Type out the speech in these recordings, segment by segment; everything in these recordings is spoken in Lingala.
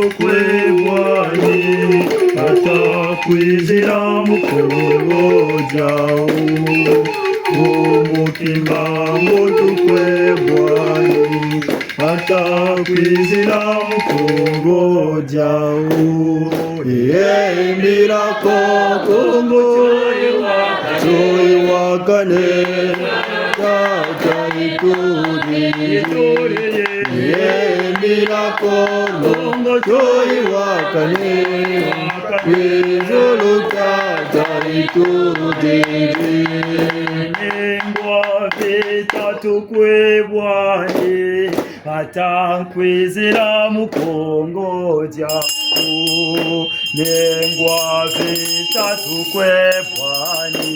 tukwebwani atakwizira mukongojawo umutima ngo tukwebwani atakwizira mukongojawo mirako kongo toiwakane mirako kongo toiwakane nengwa vita tukwebwani atakwizira mukongojawo nengwa vita tukwebwani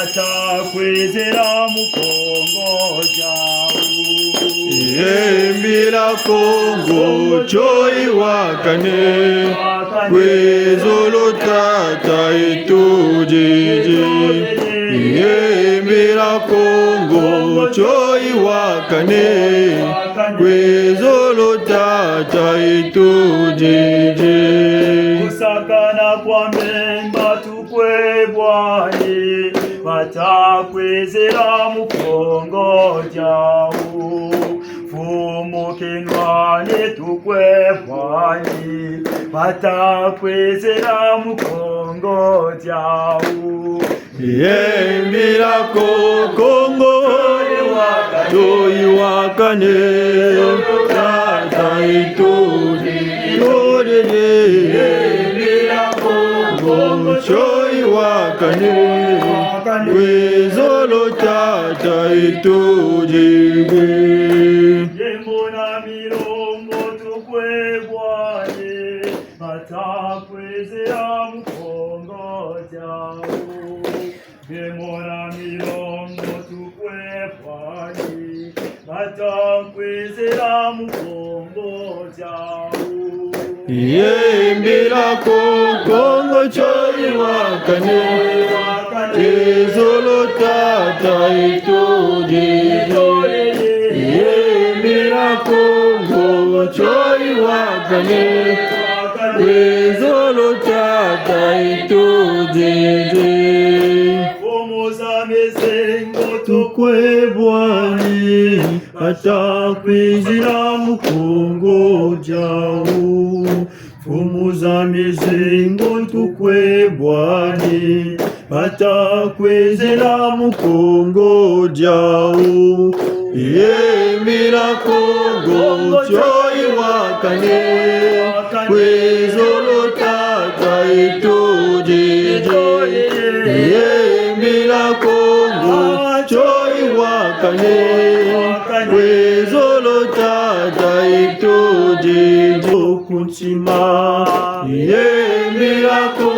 atakwizira mukongojawo embira kongo choiwakane kwezolotata itujiji embira kongo choiwakane kwezolotata itujiji kusakana kwa memba tukwebwani batakwezera mukongojawo fumukinwane tukwebwani batakwezera mukongojawo mirako kongo toiwakane tata itujiji mirako kongo choiwakane kwezolo tata itujigi yemona mirongo tukwebwani batakwezera mukongojawo yemona mirongo tukwebwani batakwezera mukongojawo yembirako kongo choiwakane kwezolo tata itujiji yembirako kongo choiwakane kwezolo tata itujiji omuzamezengo tukwebwani atakwizira mukongojawo fumuzamizingo tukwebwani batakwezera mukongojawo yembirako kongo choiwakane kwezolo tata itujiji yembirako kongo choiwakane kwezolo tata itujiji kunchima yembirako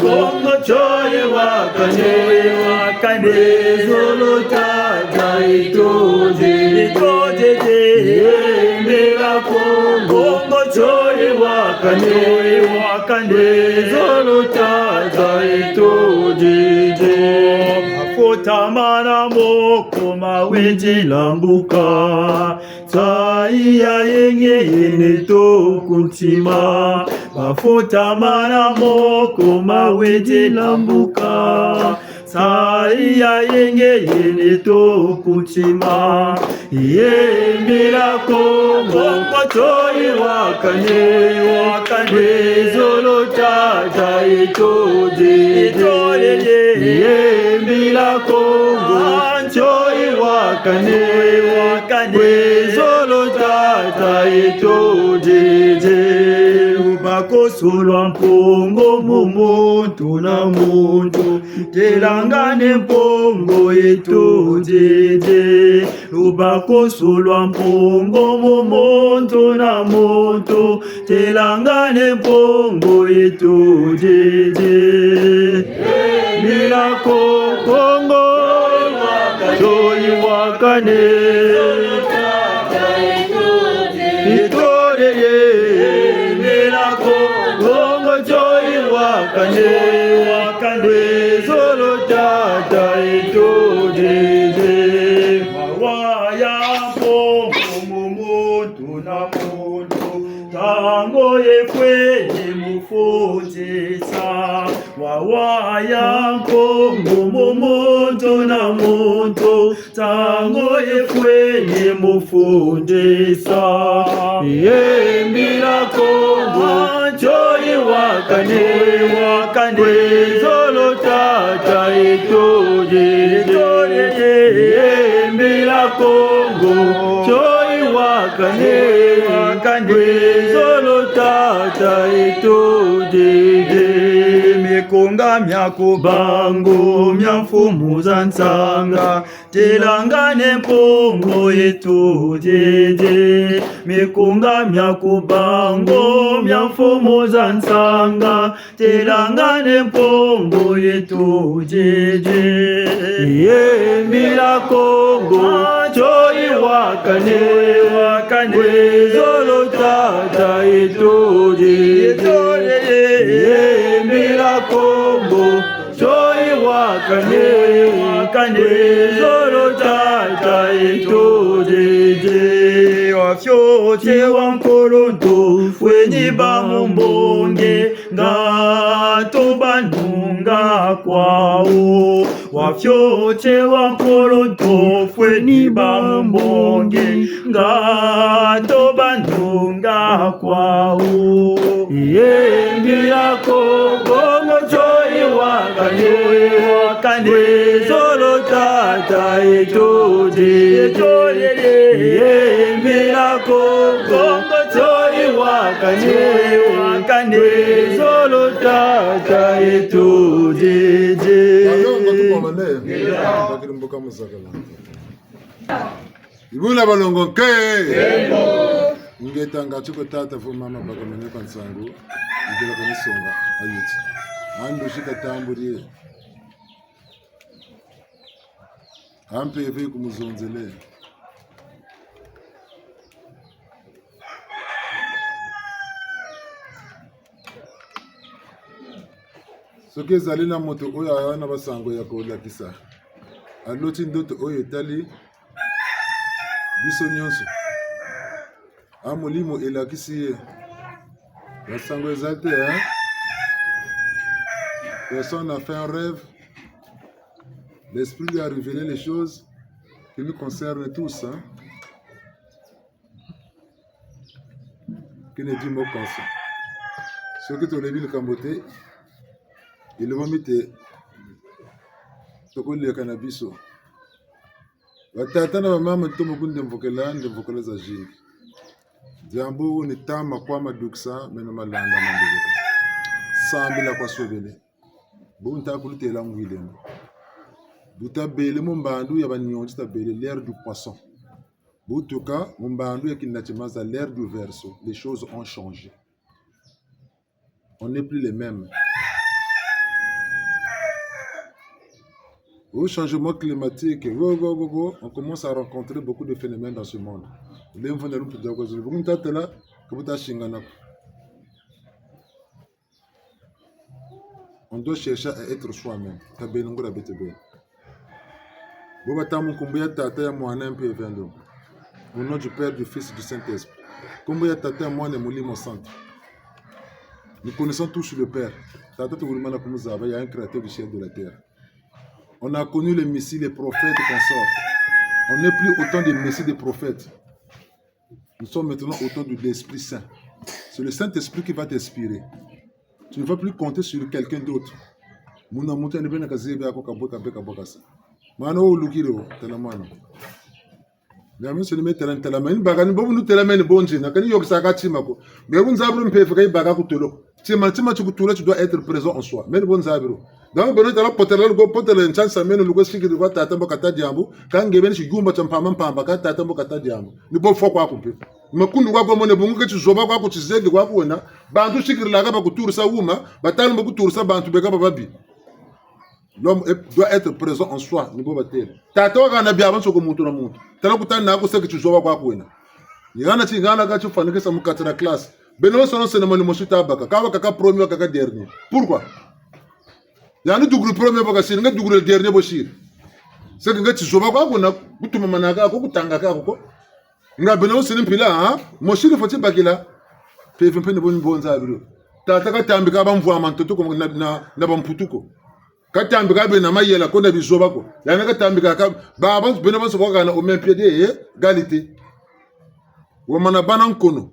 kongo choiwakane kwezolo tata itujiji yembirako kongo choiwakane kwezolo tata itujiji mafutamana mokoma wejilambuka Taiya yenge yene tokuntima mafutamana mokoma wejilambuka Taiya yenge yene tokuntima yembira kongo choiwakane kwezolo tata itujiji yembira kongo choiwakane kwezolo tata itujiji ubakosolwa mpongo mumuntu na muntu telangane mpongo itujiji ubakosolwa mpongo mumuntu na muntu telangane mpongo itujiji mirako kongo choiwakane itoreye mirako kongo choiwakane kwezolo tata itujiji mawaya mpongo mumuntu na muntu tango yefwe mufundisa wawaya Kongo momonto na monto tango yefwe mufundisa yembira Kongo joyi wakane zolo tata itoje yembira Kongo joyi wakane zolo tata itoje mikonga myako bango myamfumu za nsanga telangane mpongo yetu jeje mikonga myako bango myamfumu za nsanga telangane mpongo yetu jeje yembira Kongo joyi wakane zolo tata yetu jeje yembira Kongo joyi wakane zolo tata yetu jeje wafyote wankoronto fwenyi bamumbonge ngato banunga kwao wafyote wankoronto fwenyi bamumbonge ngato banunga kwao yembira Kongo joyi wakane zolo tata yetu jeje yembira Kongo joyi wakane zolo tata yetu jeje ibula balongo ke ngetanga chuko tata fu mama bakamene kansangu ndela kanisonga ayuti ando shika tamburi ampe ve kumuzonzele soki ezali na moto oyo aya na basango ya kolakisa aloti ndoto oyo etali biso nyonso amolimo elakisi ye basango ezali te personne n'a fait un rêve, l'esprit lui a révélé les choses qui nous concernent tous qui ne dit mot pensé ce que tu as vu le camboté il va mettre tokoli ya kannabiso batata na bamama ntomokundi ndemvokela za jingi Diambo ni tama kwa maduksa meno malanda mandele sambila kwa sobele bunta kulitela ngwilemo buta bele mumbandu ya banyonzi ta bele l'air du poisson butuka mumbandu ya kinachemaza l'air du verso les choses ont changé on n'est plus les mêmes. Au changement climatique, on commence à rencontrer beaucoup de phénomènes dans ce monde. On doit chercher à être soi-même. Au nom du Père, du Fils et du Saint-Esprit. Nous connaissons tous le Père. Il y a un créateur du ciel et de la terre. On a connu les messies, les prophètes consorts. On n'est plus autant des messies, des prophètes. Nous sommes maintenant autant de l'Esprit Saint. C'est le Saint-Esprit qui va t'inspirer. Tu ne vas plus compter sur quelqu'un d'autre. Tu dois être présent en soi. Mais bon zabiro. Donc bon tala potelal go potelal chance ameno lugo siki do tata mbokata diambo kan ngeben shi gumba champama pamba ka tata mbokata diambo. Ni bo fo kwa kumpe. Makundu kwa kwa mone bungu ke chizoba kwa kuchizege kwa kuona. Bantu shikiri laga ba kuturisa uma, batali mbo kuturisa bantu beka babi. L'homme doit être présent en soi, ni bo batel. Tata wa na biaban soko muntu na muntu. Tala kutana na ko seki chizoba kwa kuona. Yana chingana ka chufanike sa mukatira classe. Benoît Sonon c'est le monsieur Tabaka. Kaka premier, kaka dernier. Pourquoi? Il y a un double premier, parce que c'est double dernier. C'est que tu joues pas, tu m'as manaka, tu t'angaka. nga bena usini pila ha moshiri foti bakila pefe mpene boni bonza biro tata katambi ka bamvwa mantoto ko na bamputuko katambi ka bena mayela ko na bizoba ko yana katambi ka baba bena banso ko kana o mempie de galite wo mana banan kono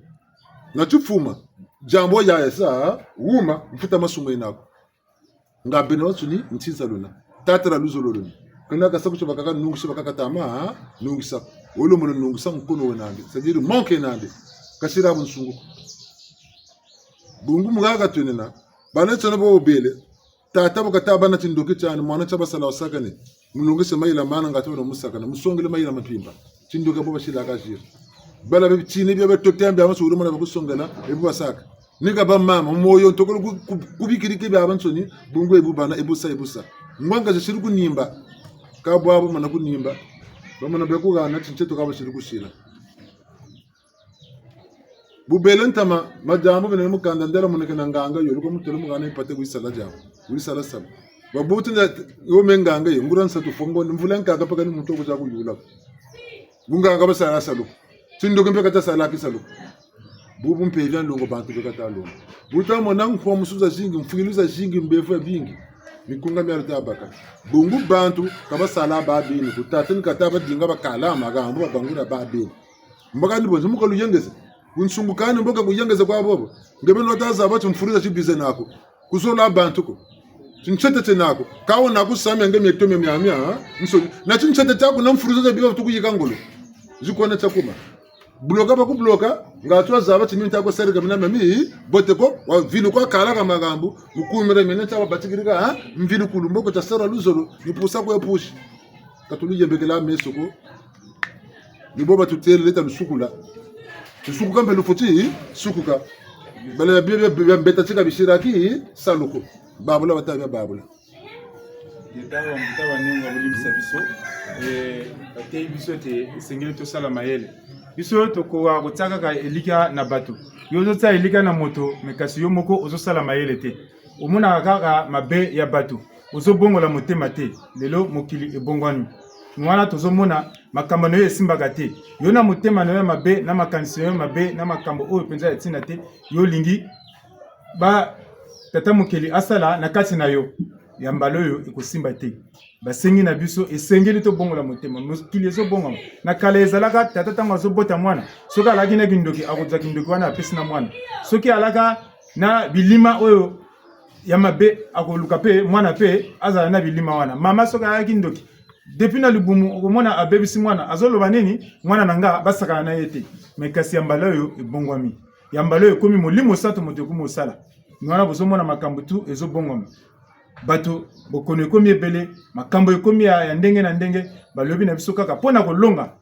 na tufuma jambo ya esa wuma mfuta masumo inako nga bena wasuni ntsinza lona tatra luzololo kana kasaku chobaka ka nungisa baka tama nungisa wolo mono nungisa mkono wenande c'est-à-dire manque nande kasira bunsungu bungu mugaga tunena bana tsana bo bele tata baka tabana tindoki cyane mwana cyaba sala wasakane mulungise mayila mana ngato no musakana musongele mayila mapimba tindoka bo bashila kajira bala be chini bya totembe amasuru mona bakusongela ebu basaka nika ba mama moyo ntokolo kubikirike bya abansoni bungu ebu bana ebusa mwanga je shiri kunimba kabwabo mana kunimba bamana bekugana tincheto kaba shiri kushira bubelentama majambo bene mukanda ndera munekana nganga yo luko mutelo mugana ipate kwisala jamu ulisala sala babuti yo menganga yo nguransa tufongo mvulanka akapaka ni mutoko cha kuyula nganga basala salo tindoke mpeka ta sala kisalo bubu mpevya ndongo bantu bekata longo butamo nang kwa musuza jingi mfugiluza jingi mbefu bingi mikunga myarta abaka bungu bantu kaba sala ba bini kutatin kataba dinga bakala magambo bangura ba bini mbaga ndibonze mukolu yengeze kunsungukani mboka kuyengeza kwa bobo ngebe notaza abathi mfuriza chibize nako kuzola abantu ko tinchete nako kawo nako sami ngeme yetome myamya nso na tinchete tako namfuriza biba tukuyika ngolo zikona takuma bloka ba kubloka ngatwa zaba timinta ko serga mina mami bote ko wa vinu ko kala ka magambo mukumire mena taba batigirika ha mvinu kulumbo ko tasara luzolo nipusa ko epushi katulije bekela mesoko niboba tutele leta lusukula sukuka mbele foti sukuka bale bibe beta tika bishiraki saluko babula batabya babula Yetawa ninga bulibisa biso ate biso te sengeli to sala mayele biso to ko kutaka ka elika na batu yozo tsa elika na moto mekasi yo moko ozo sala mayele te omona kaka mabe ya batu ozo bongola motema te lelo mokili ebongwani mwana tozomona makambo no esimbaka te yo na motema no ya mabe na makanisi yo mabe na makambo oyo penza ya tina te yo lingi ba tata mokeli asala na kati na yo ya mbalo yo ekosimba te basengi na biso esengeli to bongola motema mokili ezo bonga na kala ezalaka tata tango azobota mwana soki alaki na kindoki akozwa kindoki wana apesi na mwana soki alaka na bilima oyo ya mabe akoluka pe mwana pe azala na bilima wana mama soki alaki kindoki depuis na lubumu okomona abebisi mwana azoloba nini mwana nanga basaka na yete mekasi ya mbala yo ebongwami ya mbala yo komi molimo santo moto ko mosala mwana bozomona makambo tu ezobongwami bato bokono ekomi ebele makambo ekomi ya ndenge na ndenge balobi na biso kaka pona kolonga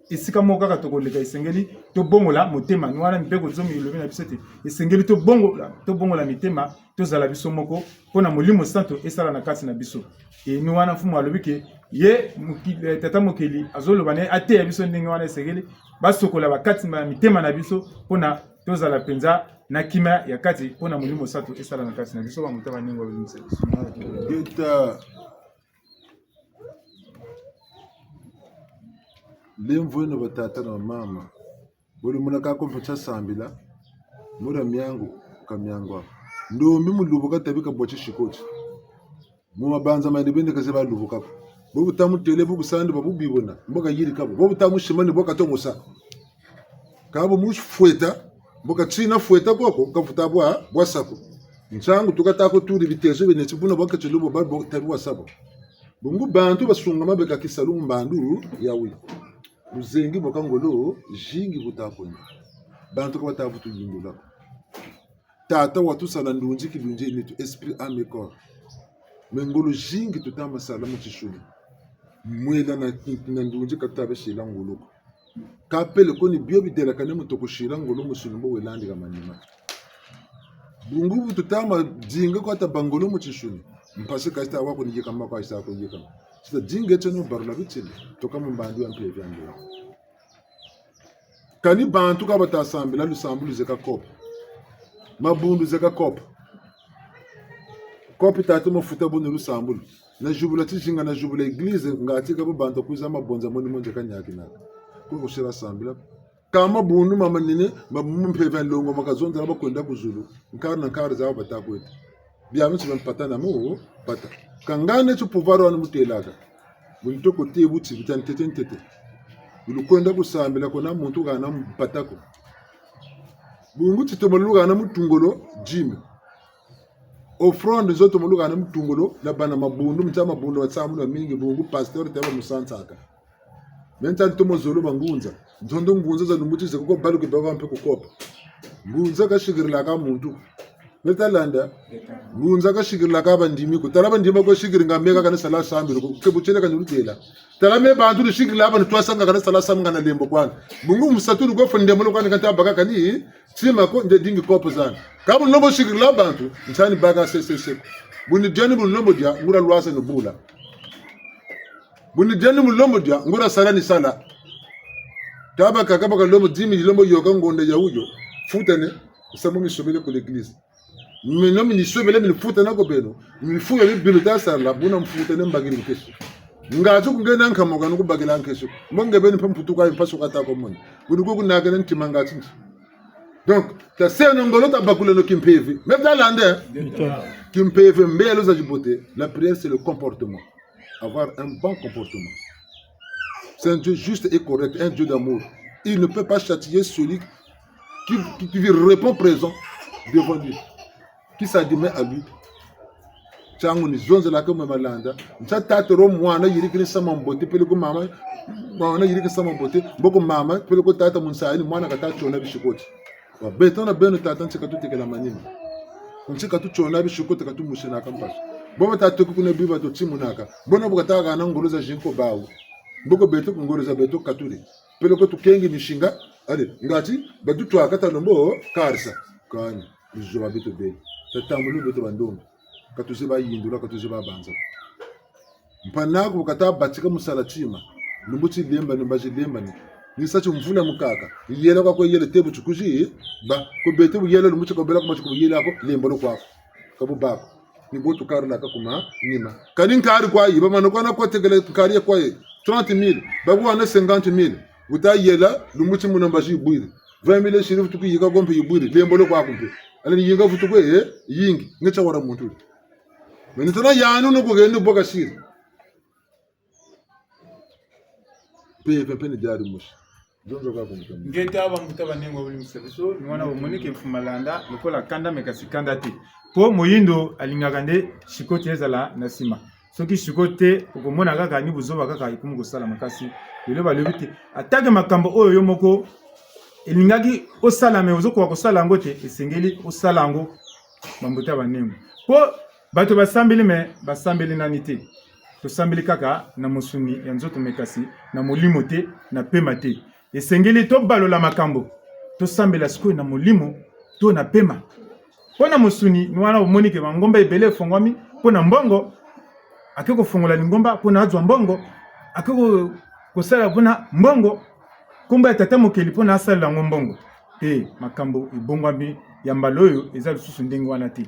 esika moko kaka tokoleka esengeli to bongola motema mwana mpe kozomi lobi na biso te esengeli to bongola mitema tozala biso moko pona molimo santo esala na kati na biso ni wana mfumu alobi ke ye tata mokeli azoloba ne ate ya biso ndenge wana esengeli basokola bakati na mitema na biso pona tozala penza na kima ya kati pona molimo santo esala na kati na biso ba motema ningo biso eta lemvweno batata na mama buli muna ka kompecha sambila mura myangu kamyangu ndombi mulubu katabika boche shikochi mu mabanza mande bende kaze balubu kabo bobu tamu tele bobu sande babu bibona mboka yiri kabo bobu tamu shimani boka tongosa kabo mush fueta boka tsina fueta koko kafuta bwa sako nchangu tukatako turi bitezo bene tibuna boka tulubu babo tabwa sabo bungu bantu basunga mabeka kisalu mbandu yawi uzengi boka ngolo jingi butakoni bantu kwa tabu tujingula tata watu sala ndunji kidunji ni tu esprit ame corps mengolo jingi tutama sala mu tishuli mwela na ndunji katabe shila ngolo kapele koni biobi dela kanemu tokushila ngolo musulumbo welandi kamanima bungu tutama jinga kwa tabangolo mu tishuli mpase kasta wako nije kama kwa isa ko yeka sita jinga teno barla bitile toka mbandi wa mpye vyango kani bantu ka batasambela lusambulu zeka kop mabundu zeka kop kopi tatu mafuta bono lusambulu na jubula tishinga na jubula eglise ngati ka bantu kuza mabonza moni monje kanyaki na ko sera sambila kama bunu mama nini mamu mpeven longo makazonza laba kwenda kuzulu nkar nkar za bata kwet bia mtu mpata na mu pata kangane tu pouvoir wana mutelaga bunto ko tebu tsibitan tete ulukwenda kusambila kona muntu kana mpata ko bungu titomoluga na mutungolo jime offrande zoto moluga na mutungolo la bana mabundu mtama mabundu watsamu na mingi bungu pasteur taba musansaka menta tomo zolo bangunza ntondo ngunza za numutize kuko balu ke baba mpe kukopa ngunza ka shigirla ka muntu metalanda ngunza ka shigirla ka bandimi ko talaba ndima ko shigir ngameka kana sala sambiro ko ke buchele ka nyulutela talame bantu shigirla ba ntwasanga kana sala samanga na lembo kwana bungu musatulu ko fonde molo kwana kanta baka kani sima ko nde dingi kopo zana kabu lobo shigirla bantu ntani baka sese buni jeni bu lobo dia ngura lwasa no bula buni jeni bu lobo dia ngura sala ni sala taba kakaba ka lobo dimi lobo yoka ngonde ya uyo futane samo mi sobele ko l'église mais non mi sobele mi futana ko beno mi fuya mi biluta sala buna mfutane mbagiri kesu ngatu kungena nkamoga no kubagila nkesu monge beni pam futuka impaso kata ko mon buni ko kunaga nan timanga tsinti donc ta seno ngolo ta bakule no kimpevi même dans l'ande kimpevi mbelo za jibote la prière c'est le comportement avoir un bon comportement. C'est un Dieu juste et correct, un Dieu d'amour. Il ne peut pas châtier celui qui répond présent devant lui, qui s'admet à lui. Changu ni zonze la kama malanda. Mtata ro mwana yirikini sama mbote pele ko mama mwana yirikini sama mbote boko mama pele ko tata munsaini mwana kata chona bishikoti. Wa betona beno tata ntikatu tekela manini. Ntikatu chona bishikoti katu mushina kampaso. Boma tata kuna biba to timunaka. Bona bukata kana ngoloza jinko bawo. Boko beto ngoloza beto katuri. Pele ko tukengi mishinga. Ale ngati badu twakata nombo karsa. Kani bizoba beto be. Tata mulu beto bandongo. Katuziba yindula katuziba banza mpanako kata batika musalatima lumbuti lemba nimbaji lemba ni sachi mvula mukaka yela kwa yele tebu chukuji ba ko bete bu yele lumbuti ko bela ko machuko yele ako lemba lo kwako kabu bako ni botu karla ka kuma nima kanin kari kwa yiba manoko na ko tegele kari kwa 30000 babu wana 50000 uta yela lumbuti munambaji bwiri 20000 shirifu tuku yiga gombe yibwiri lemba lo kwako mpe ale yiga futu ko yingi ngecha wara muntu Maintenant, il y a un autre qui est venu boka shiri. Pepe ni diari mushi. Jonzo kwa kumutamba. Ngeta aba mutaba nengo buli musebeso niwana bomonike mfumalanda lokola kanda mekasi kanda te. Po moyindo alingakande shikote ezala nasima. Soki shikote okomona kaka ni buzoba kaka ikumu kosala makasi. Lelo balobite atake makambo oyo yomoko elingaki osala me ozoko kosala ngote esengeli osala ngo bambuta banengo. Po bato basambeli me basambeli nani te tosambeli kaka na mosuni ya nzoto mekasi na molimo te na pema te esengeli to balola makambo tosambela sikoyo na molimo to na pema mpo na mosuni ni wana omonike bangomba ebele efongwami mpo na mbongo ake kofongola lingomba mpo na azwa mbongo ake kosala mpo na mbongo komba ya tata mokeli mpo na asalela yango mbongo te makambo ebongwami ya mbala oyo eza lisusu ndenge wana te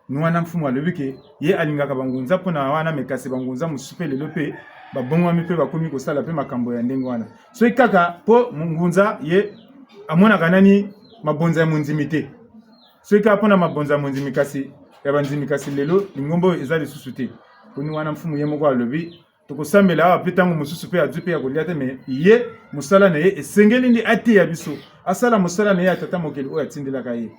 Nuana mfumu alobike ye alingaka bangunza pona wana mekase bangunza musupe lelo pe babongwa mipe bakomi ko sala pe makambo ya ndenge wana so ikaka po mungunza ye amona kanani mabonza ya munzimite so ikaka pona mabonza ya munzimikasi ya banzimikasi lelo lingombo ezali susute koni wana mfumu ye moko alobi tokosambela awa pe tango mususu pe azupe ya kolia te me ye musala na ye esengeli ndi ate ya biso asala musala na ye atata mokeli oyo atindelaka ye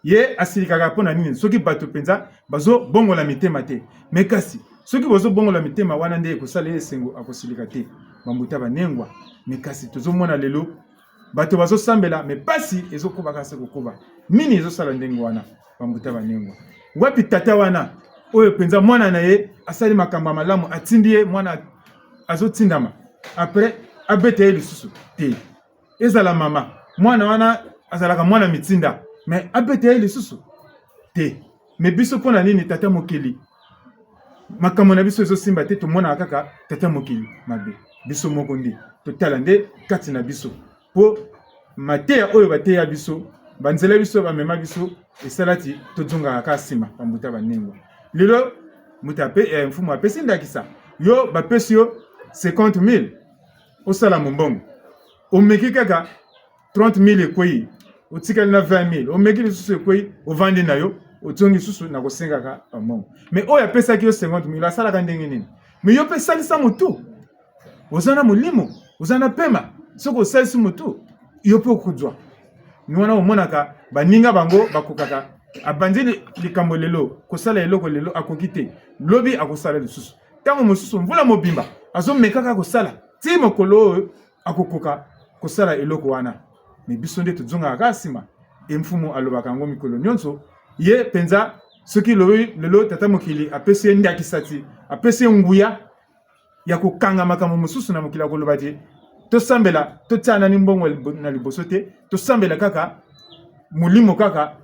ye asilikaka pona nini soki bato penza bazo bongola mitema te mekasi soki bazo bongola mitema wana nde ekosala esengo akosilika te bambuta banengwa mekasi tozomona lelo bato bazo sambela me pasi ezokoba kasa kokoba nini ezosala ndenge wana bambuta banengwa wapi tata wana oyo penza mwana na ye asali makambo malamu atindi ye mwana azotindama après abete ye lisusu te ezala mama mwana wana azalaka mwana mitsinda mais abete lisusu te mais biso pona nini tata mokeli makambo na biso ezosimba te tomona kaka tata mokeli mabe biso moko ndi totala nde kati na biso po mateya oyo bateya biso banzela biso bamema biso esalati tozonga kaka nsima bambuta banengwa lelo mutu mfumu apesi ndakisa yo bapesi yo 50000 osala mombongo omeki kaka 30,000 ekweyi otikali na 20,000 omeki lisusu ekweyi ovandi na yo otongi lisusu na kosengaka mbongo mais oyo apesaki yo 50,000 asalaka ndenge nini mais yo mpe salisa motu oza na molimo oza na pema soki osalisi motu yo mpe okuzwa ni wana omonaka baninga bango bakokaka abandi likambo lelo kosala eloko lelo akoki te lobi akosala lisusu ntango mosusu mvula mobimba azomekaka kosala ti mokolo oyo akokoka kosala eloko wana me biso nde tozongaka kaka nsima emfumu alobaka yango mikolo nyonso ye mpenza soki lelo tata mokili apesi ye ndakisa ti apesi ye nguya ya kokanga makambo mosusu na mokili akoloba ti tosambela totia nani mbongo na liboso te tosambela kaka molimo kaka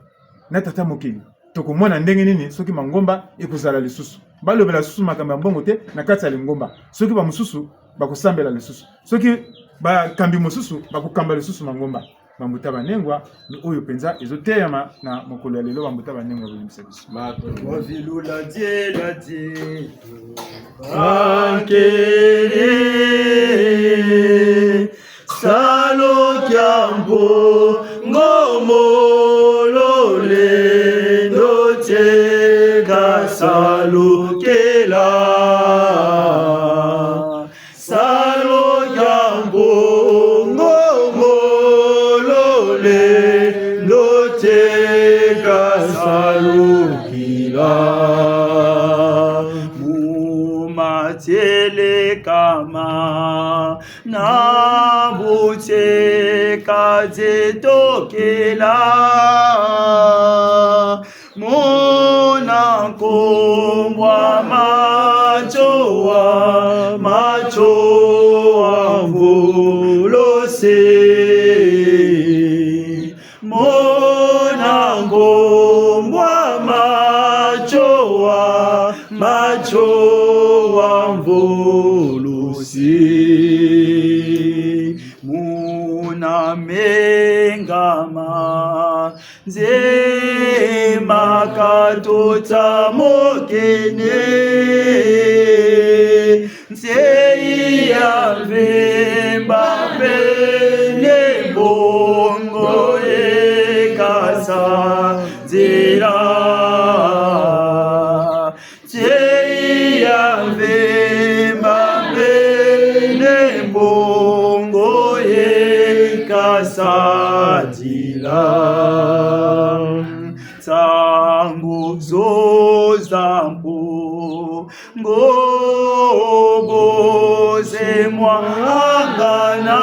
na tata mokili tokomona ndenge nini soki mangomba ekozala lisusu balobela lisusu makambo ya mbongo te na kati ya lingomba soki bamosusu bakosambela lisusu soki bakambi mosusu bakokamba lisusu mangomba bambuta banengwa ni oyo mpenza ezoteyama na mokolo ya lelo bambuta banengwa bolimisa biso wavilula die akele salo kyambo ngomolole notega salo kela mumatele kama na buche kaze tokela mona kombwa macho wa mvulose mona kombwa macho wa mvulusi muna mengama nzema katota mokene nzei ya vemba pene bongo ekasa nzira sadila tangu zozambu ngoboze mwangana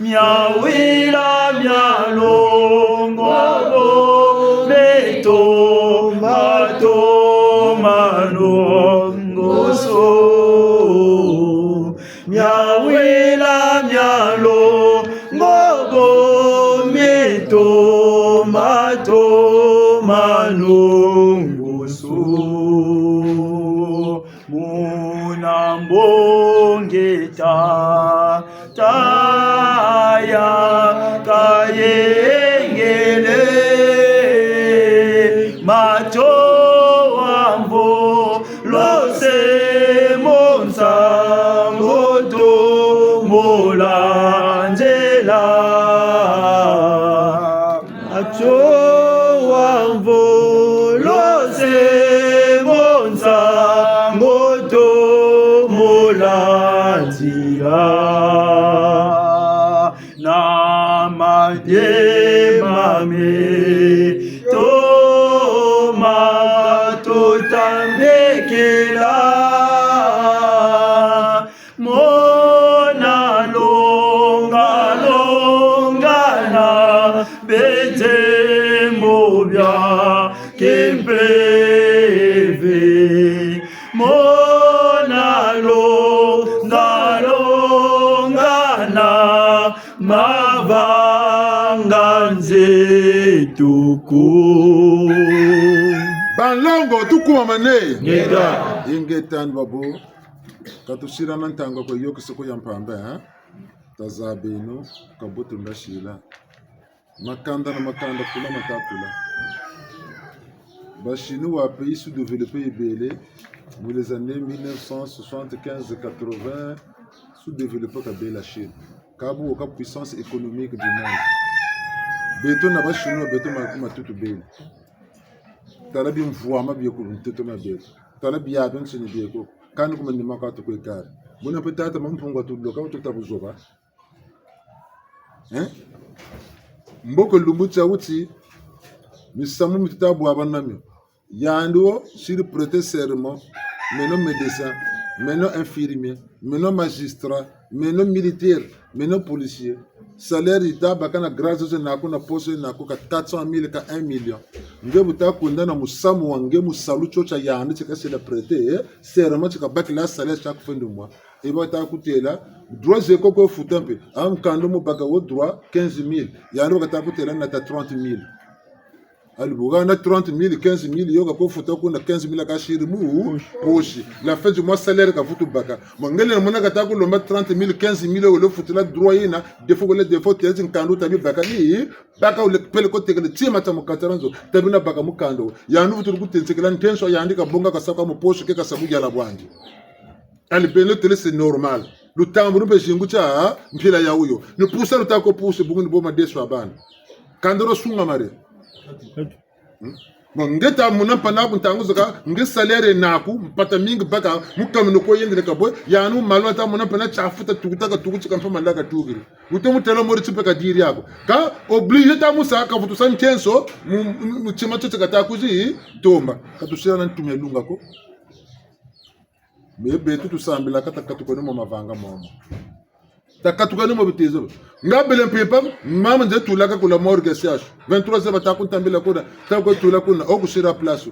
myawila myalongo beto mato manongoso myawila myalo ngogo meto mato manungusu munambongeta taya kayengele macho wambo lose monsangoto molanjela macho wambo lose monsangoto molanjela na mademame tomato tambekela mona longa longana bete mobya kempeve mona longa longana mavanga nzetuku banlongo tukuma mane ngeta ingetan babo katushira nantanga ko yoke soko ya mpambe tazabeno kabutu ndashila makanda na makanda kula matakula bashinu wa pays sous-développé ebele dans les années 1975-80 sous-développé comme la Chine. Kabu la puissance économique du monde. Beto na ba chinois beto ma tout belle. Tala bi mvua ma bi ko tout ma belle. Tala bi ya ben sini bi ko. Kan ko man ma ka to ko kar. Bona peut-être mam pongo tout lo ka to tabu zoba. Hein? Mboko lumbu cha uti misamu mitabu abanami. Yando sur prêter serment, maintenant médecin, maintenant infirmier, maintenant magistrat, maintenant militaire, maintenant policier. Salaire d'État, bakana grâce à nako na poste nako ka 400,000 ka 1 million. Nge buta kunda na musamu wange musalu chocha yande chika c'est la prêter serment chika bakila salaire chaque fin de mois. Et ba ta kutela droit zeko ko futampe am kando mo baka wo droit 15,000. Yando ka ta kutela na ta 30,000. Albuga na 30,000, 15,000, yoga ko futa ko na 15,000 ka shiri mu poshi. La fin du mois salaire ka futu baka. Mangele mona ka ta ko lomba 30,000, 15,000 o le futula droit yina defo ko le defo tezi nkando tabi baka ni baka o le pele ko tekele tima ta mu kataranzo tabi na baka mu kando. Ya nu futu ko tenzekela ntenso ya andika bonga ka saka mu poshi ke ka sabu ya la bwanji. Ali beno tele c'est normal. Le temps bu be jingu cha mpila ya uyo. Ne poussa le ta ko pousse bungu bo ma deso abana. Kandoro sunga mare. Bon ngeta muna pana kuntangu zaka nge salaire naku mpata mingi baka mukamino ko yende ka boy yanu malwata muna pana chafuta tukutaka tukuchika mpa malaka tugiri uto mutela mori chipeka diri yako ka oblige ta musa ka futu santenso mu chima chote kata kuzi tomba katushira na ntumya lunga ko mebe tutu sambila kata katukoni mo mavanga momo takatukani mo bitezo ngabele mpepa mama nje tulaka kula morgue siash 23 batakuntambila kuna tako tula kuna okushira place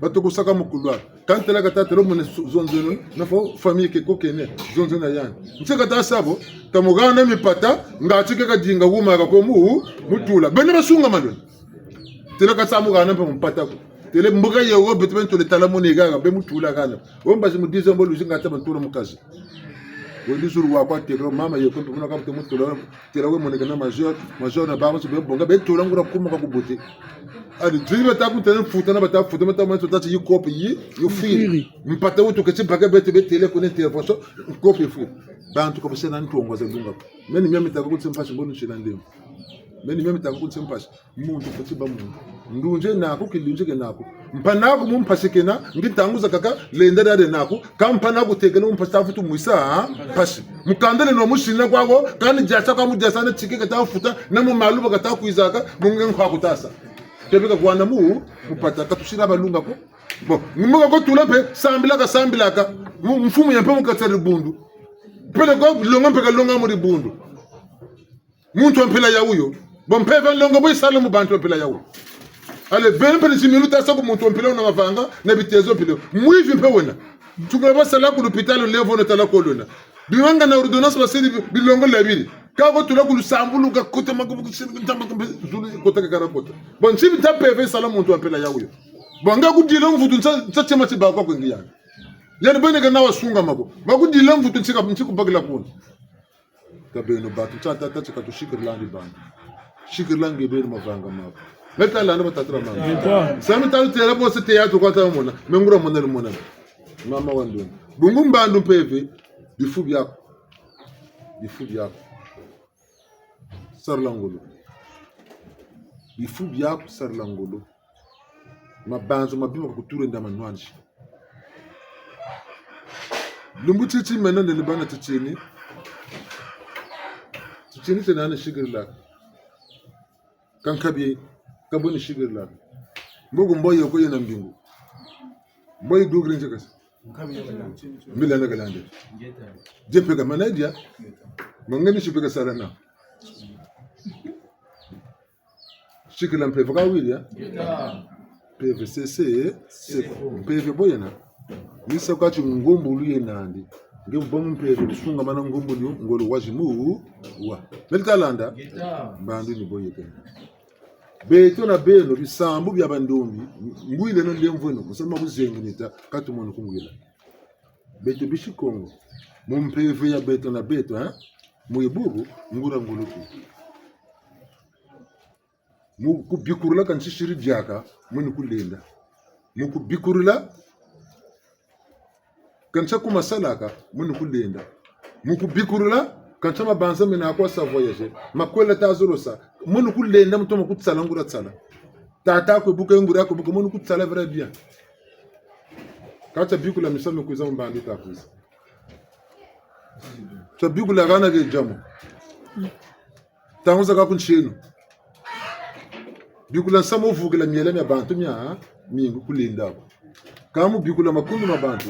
batukusaka mukulwa kantela kata ro mun zonzeno na fo famille ke kokene zonzena yani ntseka ta sabo tamugana mipata ngachike ka dinga wuma ka ko mutula bene basunga malwe tela ka samugana mpa mpata ko tele mbuga yewo betwen to le talamoni gaga be mutula kana omba zimu dizembo luzinga ta banturo mukazi weli jour wa kwa telo mama yeko mpona ka mutemo telo telo we moneka na major na baba so be bonga be tolo ngura kuma ka kubote ali drive ta ku tele futa na bata futa mata mata tata yi kopi yi yo firi mpata wuto ke tibaka be tele ko ne telefonso kopi fu bantu ko bese na ntongo za lunga meni mimi ta ku tsimpa shibonu chila ndemo meni mimi ta ku tsimpa muntu futi ba muntu ndunje nako kilunje ke nako mpana ku mumpashikena ngitanguza kaka lenda dade nako kampana ku tegena mumpasta futu muisa pashi mukandele no mushina kwako kandi jasa kwa mujasa na chikeka ta futa na mu maluba kata kuizaka mungen kwa kutasa tebeka kwana mu mupata katushira balunga ko bon mumoka ko tulape sambilaka mfumu yampe mukatsari bundu pele ko longa mpeka longa muri bundu muntu ampela ya uyo bon peva longa boy salomu bantu ampela ya uyo ale 20 minutes minuta sa ko muntu ampela na mavanga na bitezo pele muivi mpe wena tukaba sala ku l'hôpital levo na tala ko lona biwanga na ordonnance basiri bilongo labili ka ko tula ku sambulu ka kota makubu ntamba zulu kota ka karakota bon chibi ta peve sala muntu ampela ya uyo bonga ku dilo mvutu nsa chema chiba kwa kwingiya yani bene kana wasunga mako bakudila mvutu ntsika mtsiku bagila kuna kabeno batu tata tsika to shikirlandi band shikirlangi bene mavanga mako meta lana batatra mama sami talu tera bo se teatro kwa tamona mengura mona le mona mama wandu bungu mbandu peve bifu byako sarlangolo bifu byako sarlangolo mabanzo mabima kuture ndama nwanji lumbu chichi mena ne libana chichini tena ne shigirla kan kabi kabuni shigirla mbogo mboyo ko yena mbingu mboy dogrin jekas mbila na galande jepe ga manadia mongani shipega sarana shigirla mpe vaka wilia PVCC PV boyena nisa kwa ngombo luye nandi ngombo mpere tusunga mana ngombo lyo ngolo wajimu wa meltalanda bandu ni boyeke beto na beno bisambu bya bandombi ngwile no lemveno kusema kuzenginita katumono kungwila beto bishikongo mumpeve ya beto na beto muiburu ngura nguluku mukubikurula kanshishiri byaka muni kulenda mukubikurula kancha kumasalaka muni kulenda mukubikurula quand chama banza mena kwa sa voyager makwela tazolo sa monu kulenda mutoma kutsala ngura tsala tata ko buka ngura ko buka monu kutsala very bien quand bikula misame kuza mbandi tafuza so bikula gana ge jamo tanguza ka kunchino bikula samo vugela miele mya bantu mya mingu kulinda kamu bikula makundu mabantu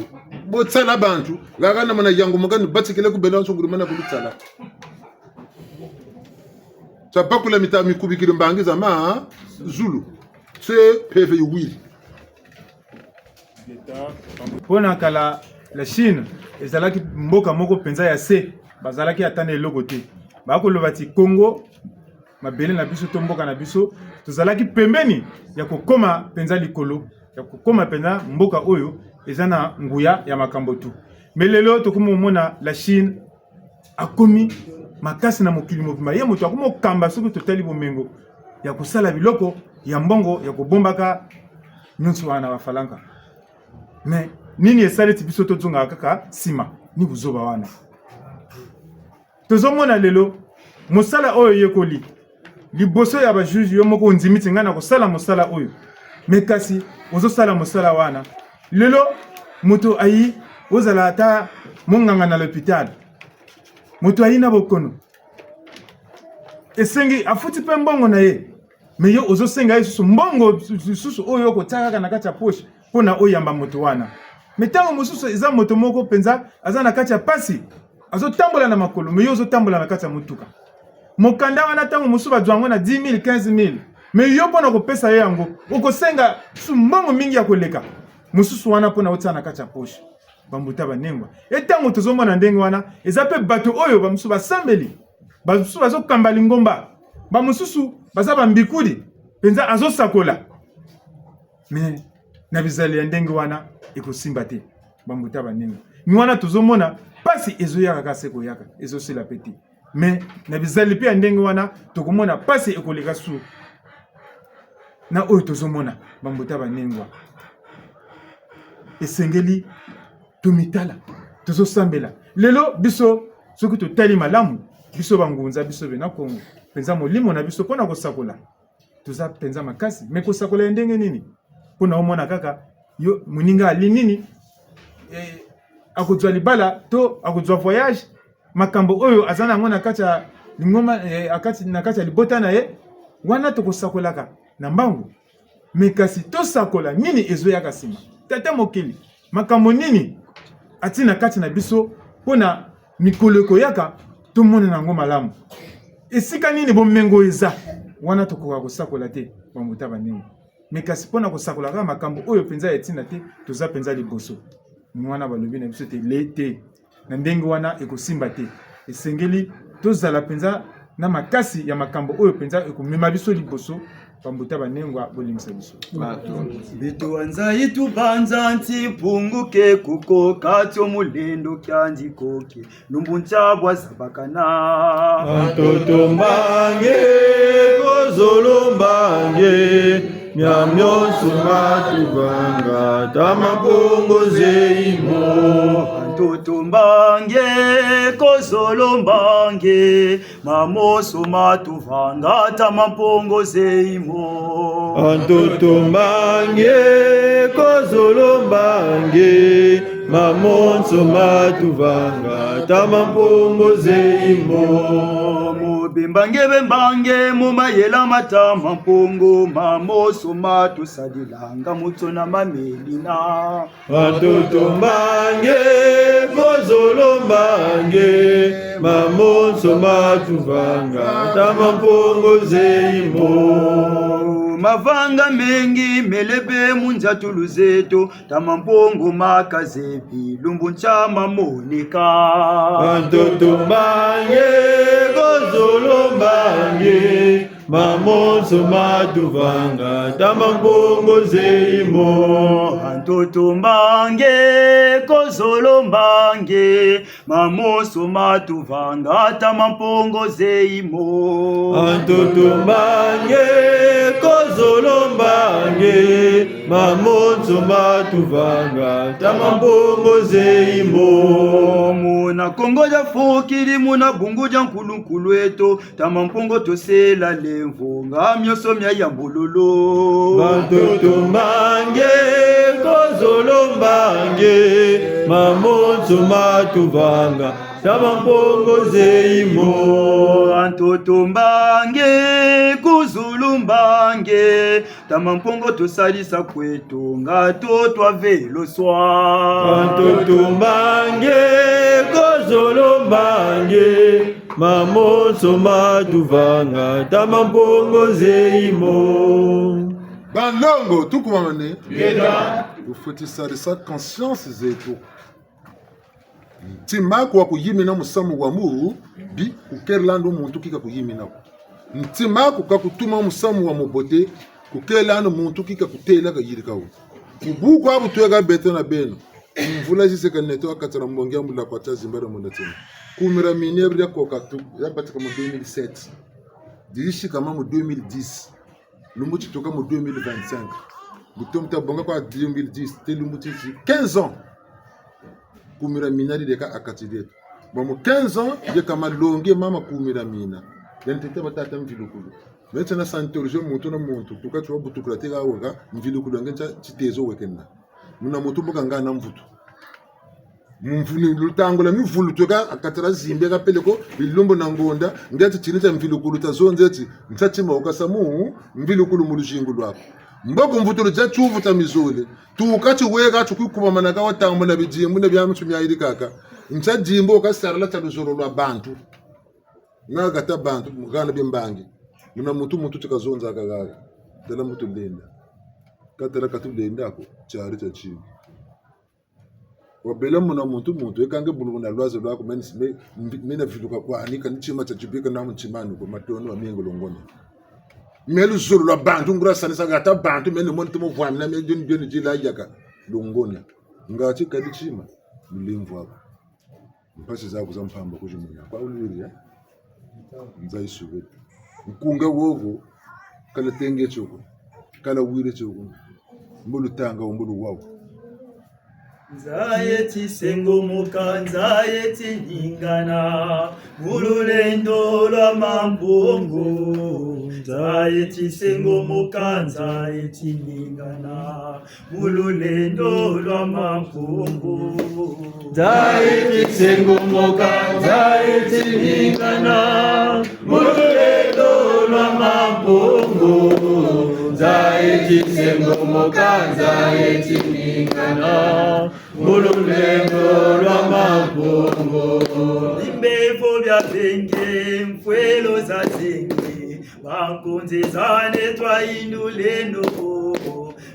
botsala bantu gagana mana yango magani batsikele ku bela nsunguru mana kulitsala tapakula mitami kubikira mbangiza ma zulu c'est peve wili pona kala la Chine ezalaki mboka moko penza ya se bazalaki atane eloko te bakoloba ti Congo mabele na biso to mboka na biso tozalaki pembeni ya kokoma penza likolo ya kokoma penza mboka oyo ezana nguya ya makambo tu melelo tokomona la Chine akomi makasi na mokili mobima ye moto akomo kamba soki totali bomengo ya kosala biloko ya mbongo ya kobombaka nyonso wana bafalanka mais nini esaleti biso tozonga kaka sima ni buzoba wana tozomona lelo mosala oyo yekoli liboso ya bajuge yo moko ndimiti ngana kosala mosala oyo mekasi ozosala mosala wana lelo moto ayi ozala ata monganga na l'hôpital moto ayi na bokono esengi afuti pe mbongo na ye me yo ozosenga yesusu mbongo susu oyo kotsaka na kati ya poche pona oyamba moto wana metango mosusu eza moto moko penza aza na kati ya pasi azotambola na makolo me yo ozotambola na kati ya motuka mokanda wana tango mosusu bazwango na 10 000 15 000 me yo pona kopesa ye yango okosenga su mbongo mingi ya koleka mosusu wana pona otsa na kati ya poche bambuta banengwa etango tozomona ndenge wana eza pe bato oyo bamususu basambeli bamususu bazokamba lingomba bamususu baza bambikudi penza azosakola me na bizali ya ndenge wana ekosimba te bambuta banengwa ni wana tozomona pasi ezoyaka kasi koyaka ezosila peti me na bizali pe ya ndenge wana tokomona pasi ekoleka su na oyo tozomona bambuta banengwa esengeli tomitala tozosambela lelo biso soki totali malamu biso bangunza biso bena Kongo penza molimo na biso pona kosakola toza penza makasi me kosakola ndenge nini pona omona kaka yo muninga ali nini akozwa libala to akozwa voyage makambo oyo azana ngona kata lingoma akati na kati libota na ye wana tokosakolaka na mbangu me kasi tosakola nini ezoyaka sima tata mokili makambo nini atina kati na biso pona mikolo koyaka tomona nango malamu esika nini bomengo eza wana tokoka kosakola te bambuta banengo me kasi pona kosakola kaka makambo oyo penza etina te toza penza liboso ni wana balobi na biso te lete na ndenge wana ekosimba te esengeli tozala penza na makasi ya makambo oyo penza ekomema biso liboso bambuta banengwa bolimisa biso bitu anzai tubanza nti punguke kuko katyo mulendo kyanji koke lumbuncha zabakana Atoto mbange kozolo mbange myamyosu matubanga tamapongo zeimo Atoto mbange kozolo mbange mamoso matuvanga tamapongo zeimo Atoto mbange kozolo mbange mamonso matuvanga tamapongo zeimo Mubimbange bembange mumayela matama mpongo mamoso matusadilanga mutona mamelina Atoto mbange kozolo mbange mamonso matuvanga tamapongo zeimo Mavanga mengi melebe munjatulu zetu tamampongo makazebi lumbuncha mamonika Atoto mbange kozolo mbange mamonso matuvanga tamapongo zeimo Antoto mbange kozolo mbange mamoso matuvanga tamampongo zeimo Atoto mbange kozolo mbange mamozo matuvanga tamambongo zeimo muna kongo ja fokili muna bungu ja nkulunkulu eto tamampongo tosela lemvo nga myoso mya yambululu batoto mbange kozolo mbange mamozo matuvanga tamampongo zeimo antoto mbange kuzulu mbange tamampongo tosalisa kwetu nga totwa velo swa antoto mbange kozolo mbange mamozo matuvanga tamampongo zeimo Banlongo, tout comment on est. Vous faites ça de sa conscience zetu. Ntima kwa kuyimina musamu wa mu bi kukerlando muntu kika kuyimina. Ntima kwa kutuma musamu wa mobote kukerlando muntu kika kutela ka yirikawo. Kubu kwa butwega beto na beno. Mvula jiseka neto akatara mbongia mbula kwa tazimbara mondatena. Kumira minebri ya kokatu ya batika mu 2007. Dirishi kama mu 2010. Lumbuti toka mu 2025. Butomta bonga kwa 2010 te lumbuti 15 ans. Kumira mina di deka akatidetu. Bon mu 15 ans de kama longe mama kumira mina. Den tete batata mvilukulu. Maintenant santorje muntu na muntu tuka tuwa butukula tega woga mvilukulu ngencha chitezo wekenda. Muna muntu buganga na mvutu. Mvuni lutangola mivulu toka akatara zimbe kapeleko bilumbo na ngonda ngati chinita mvilukulu tazonzeti mtsachima okasamu mvilukulu mulujingu lwako. Mboko mvutulu ja chuvu ta mizole tukati weka tukukuma manaka watambo na bijimbu na byamutsu myayiri kaka mtsajimbo kasarala taluzoro lwa bantu ngakata bantu mugana bimbangi muna muntu tikazonza kagaga dala mutu lenda katara katulenda ko chari cha chivu wabela muna muntu ekange bulu na lwazo lwako mena viluka kwa anika nichima cha chipika na mchimano kwa matono wa mingo longoni melu zulu la bantu ngura sanisa ngata bantu menu monto mo vwa na mejoni joni jila yaka longoni ngati kadi chima mlimvu hapo mpasi zako za mpamba kujumuna kwa uliri ya nzai suwe mkunga wogo kala tenge choko kala wire choko mbulu tanga mbulu wao Nzayeti sengo muka nzayeti ningana mululendo lwa mambongo nzayeti sengo muka nzayeti ningana mululendo lwa mambongo nzayeti sengo muka nzayeti ningana mululendo lwa mambongo nzayeti sengo muka nzayeti ningana mululendo lwa mambongo imbevo bya venge mfwelo za zenge bankunzi zane twaindulendo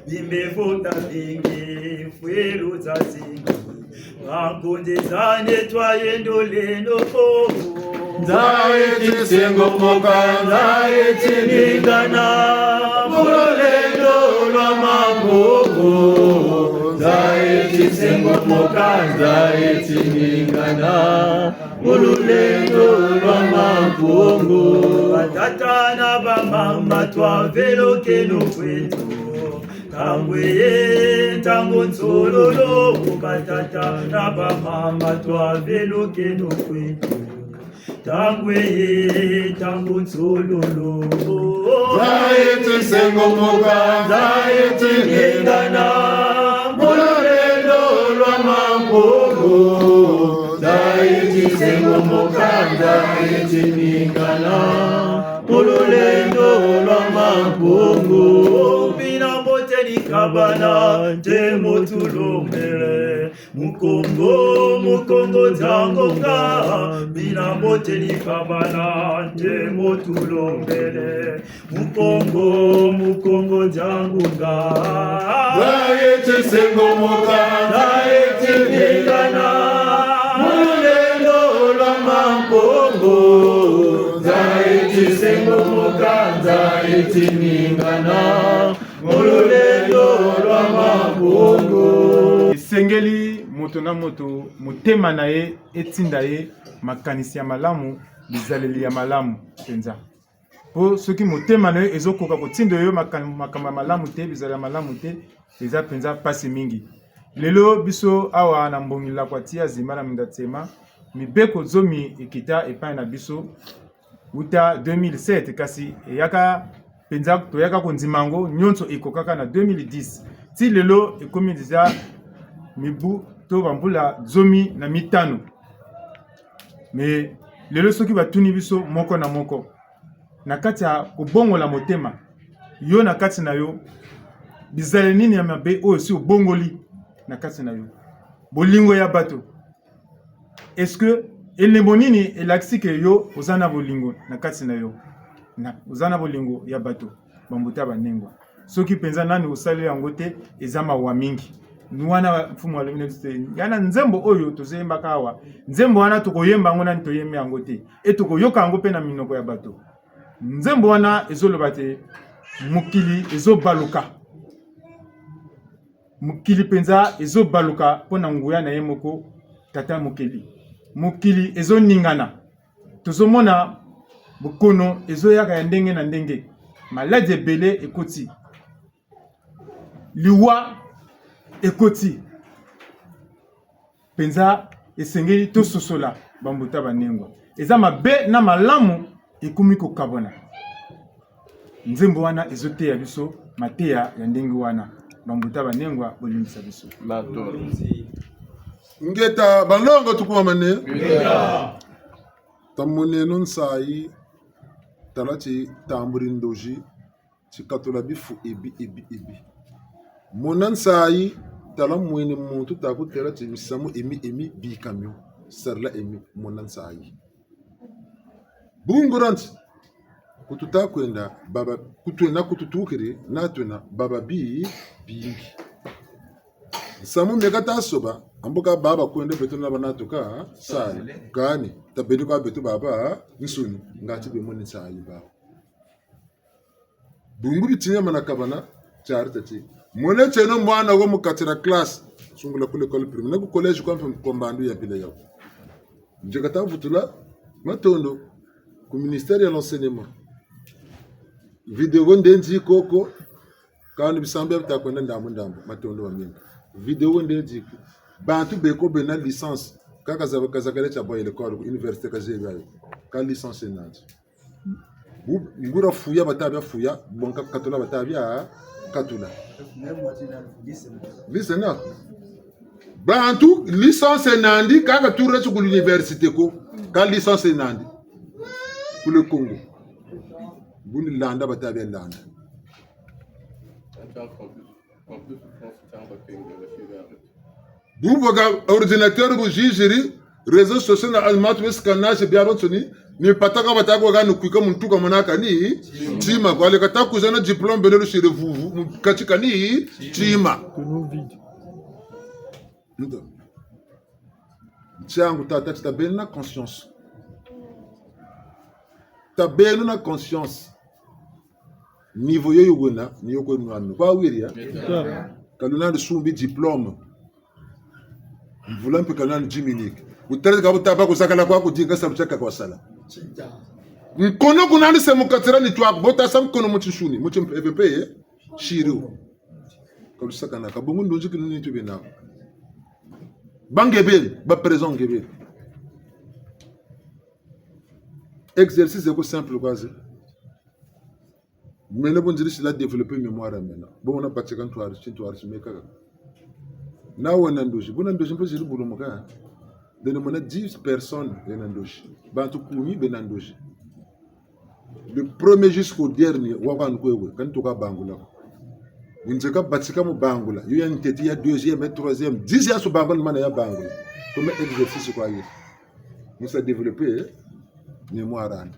imbevo bya venge mfwelo za zenge bankunzi zane twaindulendo nzayeti sengo muka nzayeti ningana mululendo lwa mambongo nzayeti sengo muka nzayeti ningana mululendo lwa mambongo batata na bamama twavelokeno kwetu tangweye tango nzololo batata na bamama twavelokeno kwetu tangweye tango nzololo nzayeti sengo muka nzayeti ningana mululendo lwa mambongo nzayeti sengo muka nzayeti ningana mululendo lwa mambongo bina moteni kabana temo tulombele mukongo zangonga bina moteni kabana temo tulombele mukongo zangonga nzayeti sengo muka nzayeti ningana mululendo lwa mambongo nzayeti sengo muka nzayeti ningana mululendo lwa mambongo esengeli moto na moto motema na ye etinda ye makanisi ya malamu bizaleli ya malamu penza po soki motema na yo ezokoka kotinda yo makambo malamu te bizala malamu te eza penza pasi mingi lelo biso awa na mbongila kwa tia zima na mindatema mibeko zomi ekita epai na biso uta 2007 kasi eyaka penza toyaka konzimango nyonso ekokaka na 2010 ti lelo ekomi deja mibu to bambula zomi na mitano me lelo soki batuni biso moko na moko na kati ya kobongola motema yo na kati na yo bizale nini ya mabe oyo si obongoli na kati na yo bolingo ya bato est-ce que elembo nini elakisi ke yo oza na bolingo na kati na yo oza na bolingo ya bato bambuta banengwa soki penza nani osali yango te eza mawa mingi nuwana mfumu wa lemine te yana nzembo oyo tozeyembaka awa nzembo wana tokoyemba yango nani toyembe yango te tokoyoka yango mpe na minoko ya bato nzembo wana ezoloba te mokili ezobaluka mokili penza ezobaluka mpo na nguya na ye moko tata mokili ezoningana tozomona bokono ezoyaka ya ndenge na ndenge maladi ebele ekoti liwa ekoti penza esengeli tososola bambuta banengwa eza mabe na malamu ekumi kokabona nzembo wana ezoteya biso mateya ya ndenge wana bambuta banengwa bolimbisa biso ngeta balongo tukuma mane tamone non sai talati tamburin doji cikatola bifu ebi monan sai talam mwene muntu taku telati misamu emi bi kamyo sarla emi monan sai bungurant kututa kwenda baba kutwena kututukiri natwena baba bingi samu megata soba amboka baba kwenda beto na banatuka sale kani tabeni kwa beto baba nsuni ngati be moni sale baba bunguri tinya manakabana chartati mole cheno mwana wo mukatira class sungula kule école primaire na ku collège kwa kombandu ya pile yao njekata vutula matondo ku ministère ya l'enseignement video ndenzi koko kandi bisambe bitakwenda ndambo matondo wa minga video ndenzi bantu beko bena licence kaka zakale cha boye l'école université kazebayo ka licence nanje ngura fuya batabya fuya bonka katola batabya katula listen up bantu licence nandi kaka tourne sur l'université ko ka licence nandi pour le Congo buni landa batabya landa buboga ordinateur bu jijiri réseaux sociaux na almat wes kanage biaron soni ni pataka batako ga nukwika muntu kama naka ni tima kwa le kata kuzana diplôme benelo chez vous katika ni tima ndo changu tata tabena na conscience tabena na conscience niveau yoyo wona ni yoko nwanno kwa wiria kaluna sumbi diplôme mvulampe kaluna Jiminique utarezi kabutaba kusakala kwa kujinga sabuchaka kwa sala mkono kunani se mukatira ni twako bota sam kono muchishuni muchim PVP shiru kabusaka na kabungu ndonji kinini tube na bangebel ba présent gebel exercice ko simple quasi mena bon dirisi la développer mémoire mena bon na patika ntwari chintwari chimeka na wona ndoji bona ndoji mpo ziru bulu muka de ne mona 10 personnes benandoji bantu kumi benandoji le premier jusqu'au dernier wakan kwewe kan to ka bangula unjeka batika mu bangula yo yan tete ya deuxième et troisième 10 ya so bangula mana ya bangula comme exercice quoi yi musa développer mémoire ande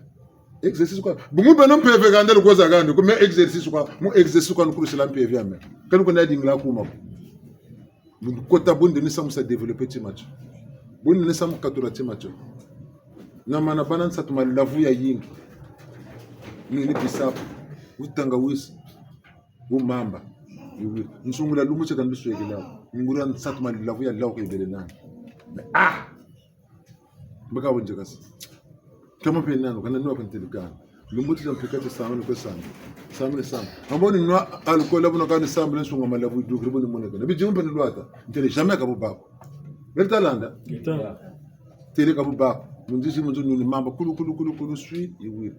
exercice quoi bungu benon PV gandel ko zagande comme exercice quoi mu exercice quoi nkuru sila PV ame kan ko na dingla kuma bungu kota bunde ni sa musa développer timacho bunde ni sa mu katura timacho na mana banan satuma lavu ya yingi ni bisapo utanga wisi umamba nsungula lumu cheka ndusu yekela ngura satuma lavu ya lawo kebele nani mbaka wonje kasi kama pe nano kana no kan telikana lumbuti jampikati samle ko samle amboni no alcool abuna kan samle sunga malavu du gribo ni moneka na bijum pen luata ntele jamais ka bubako bertalanda tele ka bubako munjisi munzu ni mamba kulu sui iwi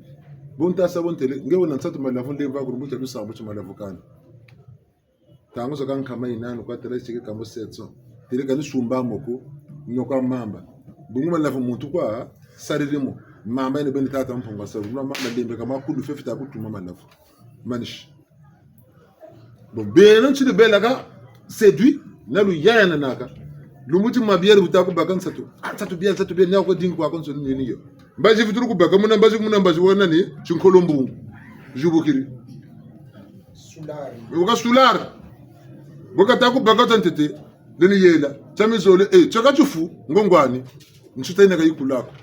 bonta sabon tele ngewo nan satu malavu le ba grubu talu sambo chuma malavu kan tango so kan kama inano kwa tele chike kamo setso tele kan sumba moko nyoka mamba bungu malavu muntu kwa saririmo mamba ene beni tata mpunga sabu mamba lembe kama kudu fefita kutuma malavu manish bon benon chide belaga séduit nalu yana naka lumuti mabiere butako bakan satu bien nyako dingu kwa konso nini yo mbaji vituru ku baka muna mbaji wona ni chinkolombu jubukiri sular boka taku baka tantete deni yela chamizole chaka chufu ngongwani nchitene ka yikulako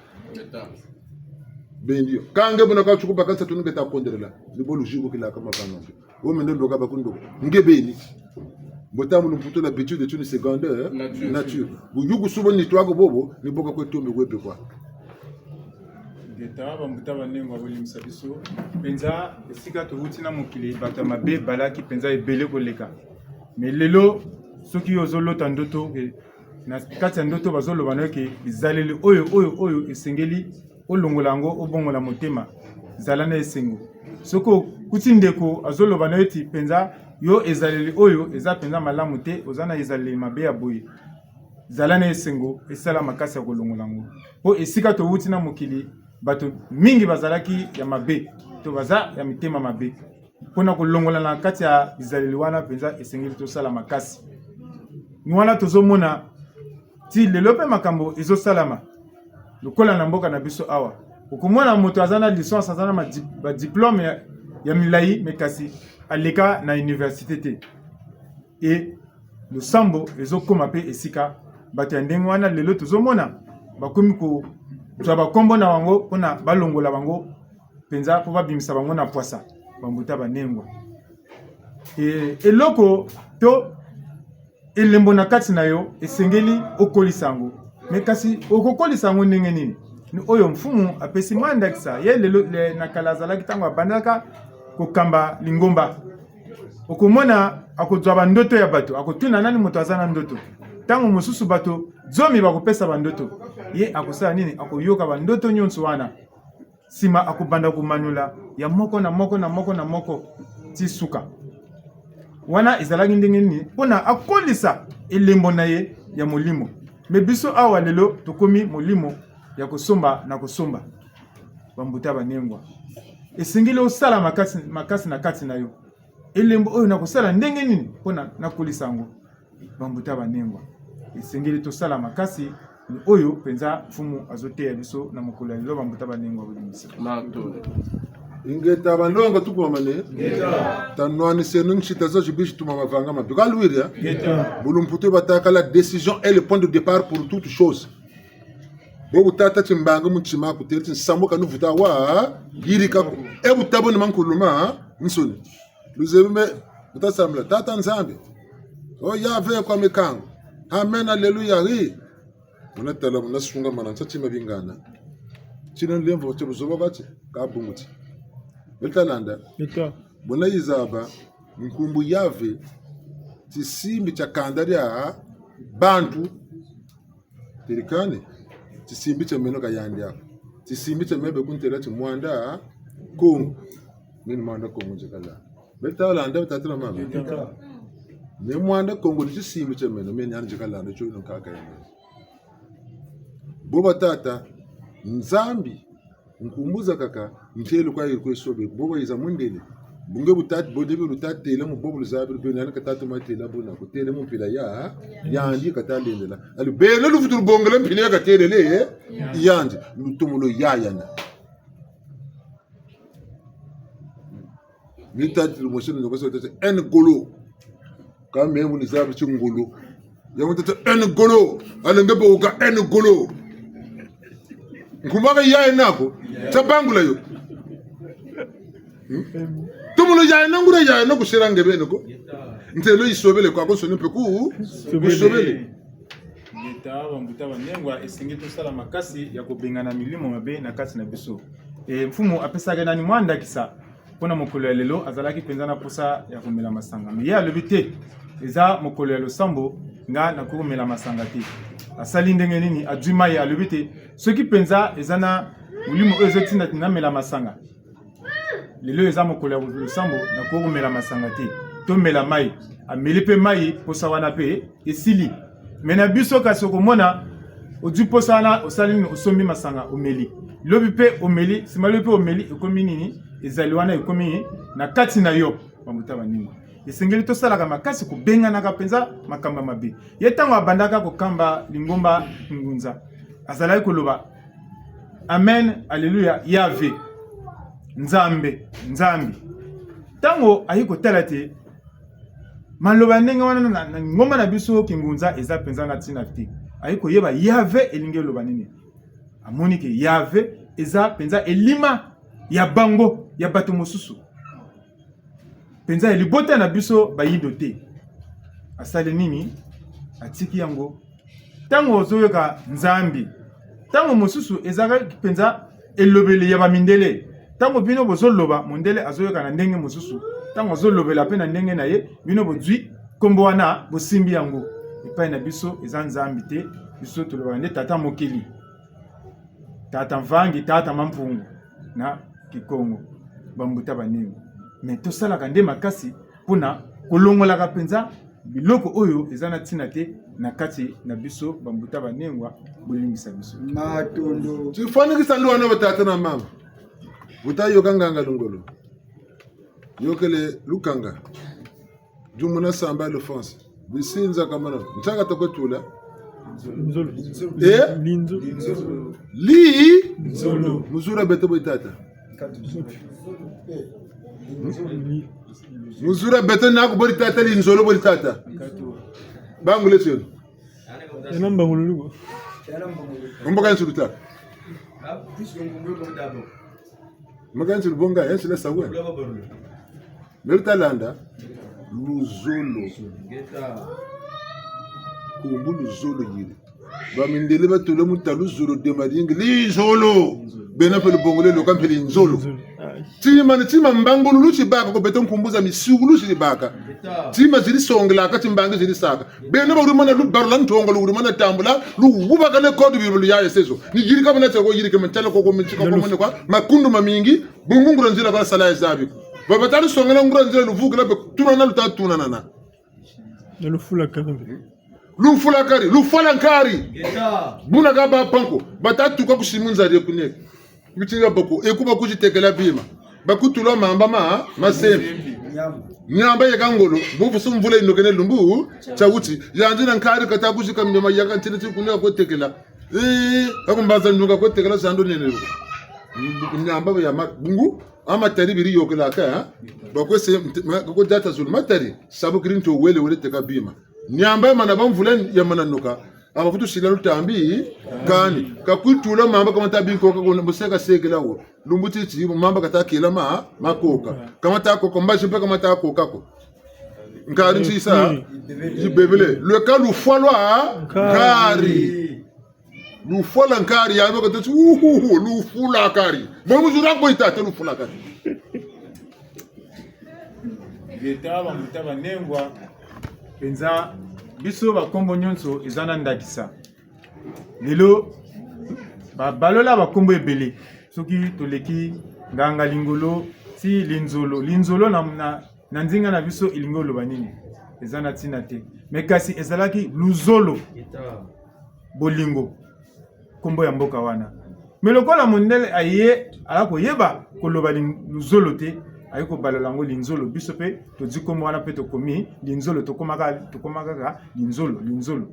bendio kange buna ka chuku baka satu ngeta konderela libolu jubukila kama kanonge o mende loka bakundo ngebeni botamu lumputo l'habitude de une secondaire nature buyugu subo ni twago bobo ni boka ko tombe webe kwa ngeta bambuta banengo abolimisa biso penza esika tohuti na mokili bato mabe balaki penza ebele koleka mais lelo soki ozolota ndoto na kati ya ndoto bazoloba na ke bizaleli oyo esengeli olongola yango obongola motema zala na esengo soko kuti ndeko azoloba na eti penza yo ezaleli oyo eza penza malamu te ozana ezaleli mabe ya boye zala na esengo esala makasi ya kolongola yango po esika tohuti na mokili bato mingi bazalaki ya mabe to baza ya mitema mabe mpona kolongola na kati ya bizaleli wana penza esengeli tosala makasi ni wana tozomona ti lelo mpe makambo ezosalama lokola na mboka na biso awa okomona moto aza na licence aza na badiplome ya milai me kasi aleka na université te e losambo ezokoma mpe esika bato ya ndenge wana lelo tozomona bakomi kozwa bakombo na bango mpona balongola bango mpenza mpo babimisa bango na pwasa bambuta banengwa eloko to elembo na kati na yo esengeli okolisa yango me kasi okokolisa yango ndenge nini ni oyo mfumu apesi mwa ndakisa ye lelo na kala azalaki ntango abandaka kokamba lingomba okomona akozwa bandoto ya bato akotuna nani moto aza na ndoto ntango mosusu bato zomi bakopesa bandoto ye akosala nini akoyoka bandoto nyonso wana nsima akobanda komanula ya moko na moko ti suka wana ezalaki ndenge nini mpona akolisa elembo na ye ya molimo me biso awa lelo tokomi molimo ya kosomba na kosomba bambuta banengwa esengeli osala makasi na kati na yo elembo oyo nakosala ndenge nini mpona nakolisa yango bambuta banengwa esengeli tosala makasi oyo penza mfumu azoteya biso na mokolo ya lelo bambuta banengwa bolimisa ingeta balonga tukwamane tanwani senu nchita za jibishi tumamavanga maduka luiria bulumputo bataka la décision est le point de départ pour toute chose bobu tata chimbanga muchima kuterti sambo kanu vuta wa yirika ebu tabo ni mankuluma nsoni luzeme utasamla tata nzambe o yave kwa mikango amen haleluya ri unatala munasunga mana chachima bingana chino lemvo chebuzoba bati kabunguti Betalanda, bona izaba nkumbu yave tisimbi cha kandaria bantu tilikane tisimbi cha meno kayandi hapo tisimbi cha mebe kuntera cha mwanda kongo nini mwanda kongo jekala Betalanda betatira mama ne mwanda kongo tisimbi cha meno meni anje kala ndo choino kaka yende boba tata nzambi nkumbuza kaka ntelo kwa yirko sobe bobo iza mundele bunge butat bodebe butat tele mu bobo zabir be nan ka tatu ma tele bona ko tele mu pila ya andi ka tale ndela alu be lu futur bongale mpile ka tele le yandi lutumulo yana mitat lu moshino ko so tete en golo ka me mu ni zabir ci ngolo ya mu tete en golo ala ngebe ka en golo nkumbaga yaye nako tabangula yo tumulo yaye nangura yaye nako shirange bene ko ntelo isobele kwa konsoni peku isobele ngeta bambuta banengwa esengi tosala makasi ya kobengana milimo mabe na kati na biso e mfumu apesaka nani mwanda kisa pona mokolo ya lelo azalaki penza na posa ya komela masanga me ye alobi te eza mokolo ya losambo nga na komela masanga te asali ndenge nini adwi mai alobi te soki penza eza na molimo oyo ezotinda namela masanga lelo eza mokolo ya losambo na komela masanga te tomela mai ameli mpe mai posa wana mpe esili me na biso kasi okomona odwi posa wana osali nini osombi masanga omeli lobi mpe omeli nsima lobi mpe omeli ekomi nini ezali wana ekomi na kati na yo bamuta baningo esengeli tosalaka makasi kobenganaka mpenza makambo mabe ye ntango abandaka kokamba lingomba ngunza azalaki koloba amen alleluya yave nzambe nzambi ntango ayi kotala te maloba ndenge wana na ngomba na biso kingunza eza mpenza na ntina te ayi koyeba yave elingi eloba nini amoni ke yave eza mpenza elima ya bango ya bato mosusu penza elibota na biso bayido te asali nini atiki yango tango ozoyoka nzambi tango mosusu ezalaki penza elobeli ya bamindele tango bino bozoloba mondele azoyoka na ndenge mosusu tango azolobela pe na ndenge na ye bino bozwi kombo wana bosimbi yango epai na biso eza nzambi te biso tolobaka nde tata mokili tata mvangi tata mampungu na kikongo bambuta baningo me tosalaka nde makasi mpona kolongolaka mpenza biloko oyo eza na ntina te na kati na biso bambuta banengwa bolingisa biso matondo tifanikisa ndi wana batata na mama butayoka nganga lungolo yokele lukanga jumuna samba l'offense bisinza kamana ntaka tokotula li muzura beto boitata muzura beto na kubori tata li nzolo bori tata bangule tselo enamba ngulugo mboka nsuruta mboka nsurubonga yesile sawe Mertalanda luzolo kumbu luzolo yiri bamindele batule muta luzolo demadingi lizolo bena pele bongole lo kampeli nzolo tima mbangulu luchi baka ko beton kumbuza misugu luchi baka tima zili songla ka timbangi zili saka bena ba rumana lu barla ntongo lu rumana tambula lu wubaka ne kodu biru ya yesezo ni yiri ka bana tsego yiri ke mentala ko minchiko ko mone kwa makundu mamingi bungungura nzila kwa sala ezabi babatali songela ngura nzila lu vugula be tunana lu tatuna nana lu fula kari lu fala nkari buna ga ba panko batatu kwa kusimunza de kuneke bitinga boko ekuba kujitekela bima bakutula mamba masembi nyamba yakangolo bufu sumvula inokene lumbu chawuti yanjina nkari kata kujika mnyama yakantine tikuneka kotekela akumbaza nuka kotekela sando nenero nyamba ya bungu amatari biri yokela ka bakwese ko data zulu matari sabu kirinto wele teka bima nyamba mana bamvula ya mananuka amafutu silalo tambi kani kakutula mamba kama tabi koka ko museka sekela wo lumbuti ti mamba katakela makoka kama ta koka mbaje pe kama ta koka ko ngari tsisa yibebele le ka lu folwa ngari lu fola ngari ya ko tsu lu fula kari bomu zura ko itata lu fula kari yetaba mutaba nengwa penza biso bakombo nyonso ezana ndakisa lelo balola bakombo ebele soki toleki nganga lingolo ti linzolo na nzinga na biso elingi oloba nini ezana ntina te me kasi ezalaki luzolo bolingo kombo ya mboka wana me lokola mondele aye ala koyeba koloba luzolo te ayi kobalola yango linzolo biso pe todi kombo wana pe tokomi linzolo tokomaka linzolo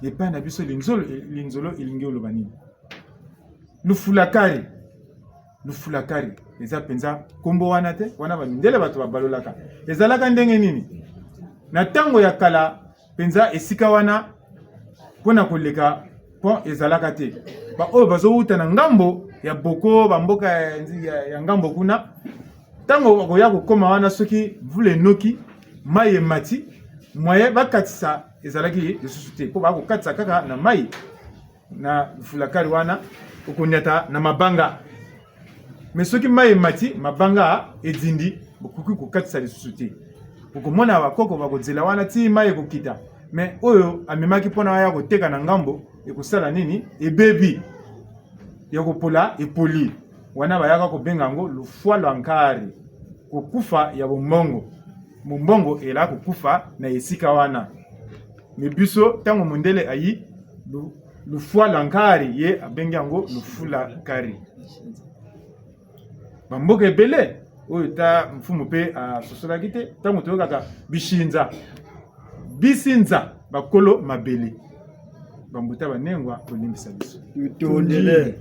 epai na biso linzolo elingi oloba nini lufulakari eza mpenza kombo wana te wana bamindele bato babalolaka ezalaka ndenge nini na ntango ya kala mpenza esika wana mpona koleka mpo ezalaka te baoyo bazowuta na ngambo ya boko bamboka ya ngambo kuna tango bakoya kokoma wana soki mvula enoki mai emati mwaye bakatisa ezalaki lisusu te mpo bakokatisa kaka na mai na fulakari wana okonyata na mabanga mais soki mai mati mabanga edindi bokuki kokatisa lisusu te okomona bakoko bakozela wana ti mai ekokita mais oyo amemaki mpona aya koteka na ngambo ekosala nini ebebi ya kopola epoli wana bayaka kobenga yango lufwa lwa nkari kokufa ya bombongo ela kokufa na esika wana me biso ntango mondele ayi lufwa lwa nkari ye abengi yango lufula nkari bamboka ebele oyo ta mfumu mpe asosolaki te ntango toyokaka bisinza bakolo mabele bambuta banengwa kolimbisa biso tondele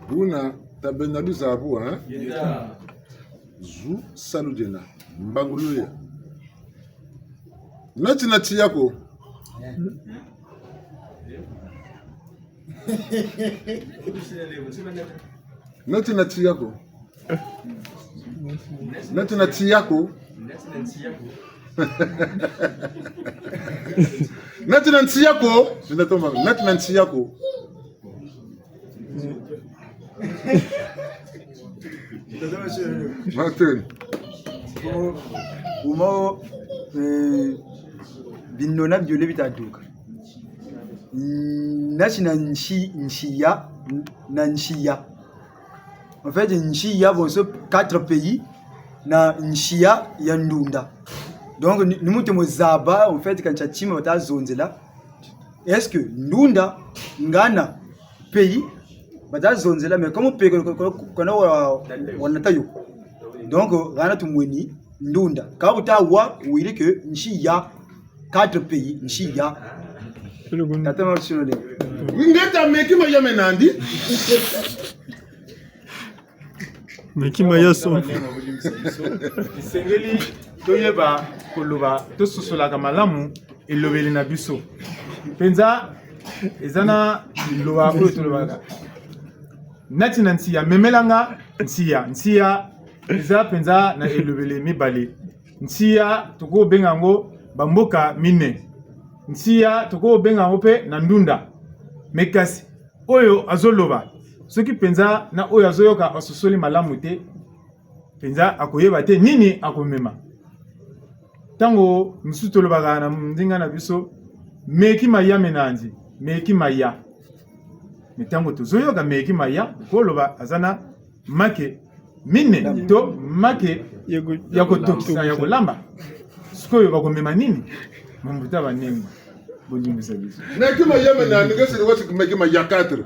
buna tabenda bizabu zu saludena mbanguluya nati yako nati yako ninatoma nati yako Martin umo binona byole bitaduka nasi na nchiya en fait nchiya vont se 4 pays na nchiya ya ndunda donc ni mutu mozaba en fait quand chatima batazonzela est-ce que ndunda ngana pays batazonzela mais comme pays kona wanatayo donc ngana tumweni ndunda ka utawa wili que nchiya 4 pays nchiya tatama sinole ngeta meki mayame nandi meki mayaso isengeli toyeba koloba tososolaka malamu elobeli na biso penza ezana loba oyo tolobaka nati na nsiya memelanga nsiya eza penza na elobeli mibale nsiya tokobenga yango bamboka mine nsiya tokobenga yango mpe na ndunda mekasi oyo azoloba soki penza na oyo azoyoka asosoli malamu te penza akoyeba te nini akomema tango misusu tolobaka na ndinga na biso meki maya menanzi meki maya mitango tozoyoka meki maya koloba azana make mine to make ya kotokisa ya kolamba sikoyo bakomema nini mambuta banengo bolimbisa biso meki maya menandi ngesi wati meki maya 4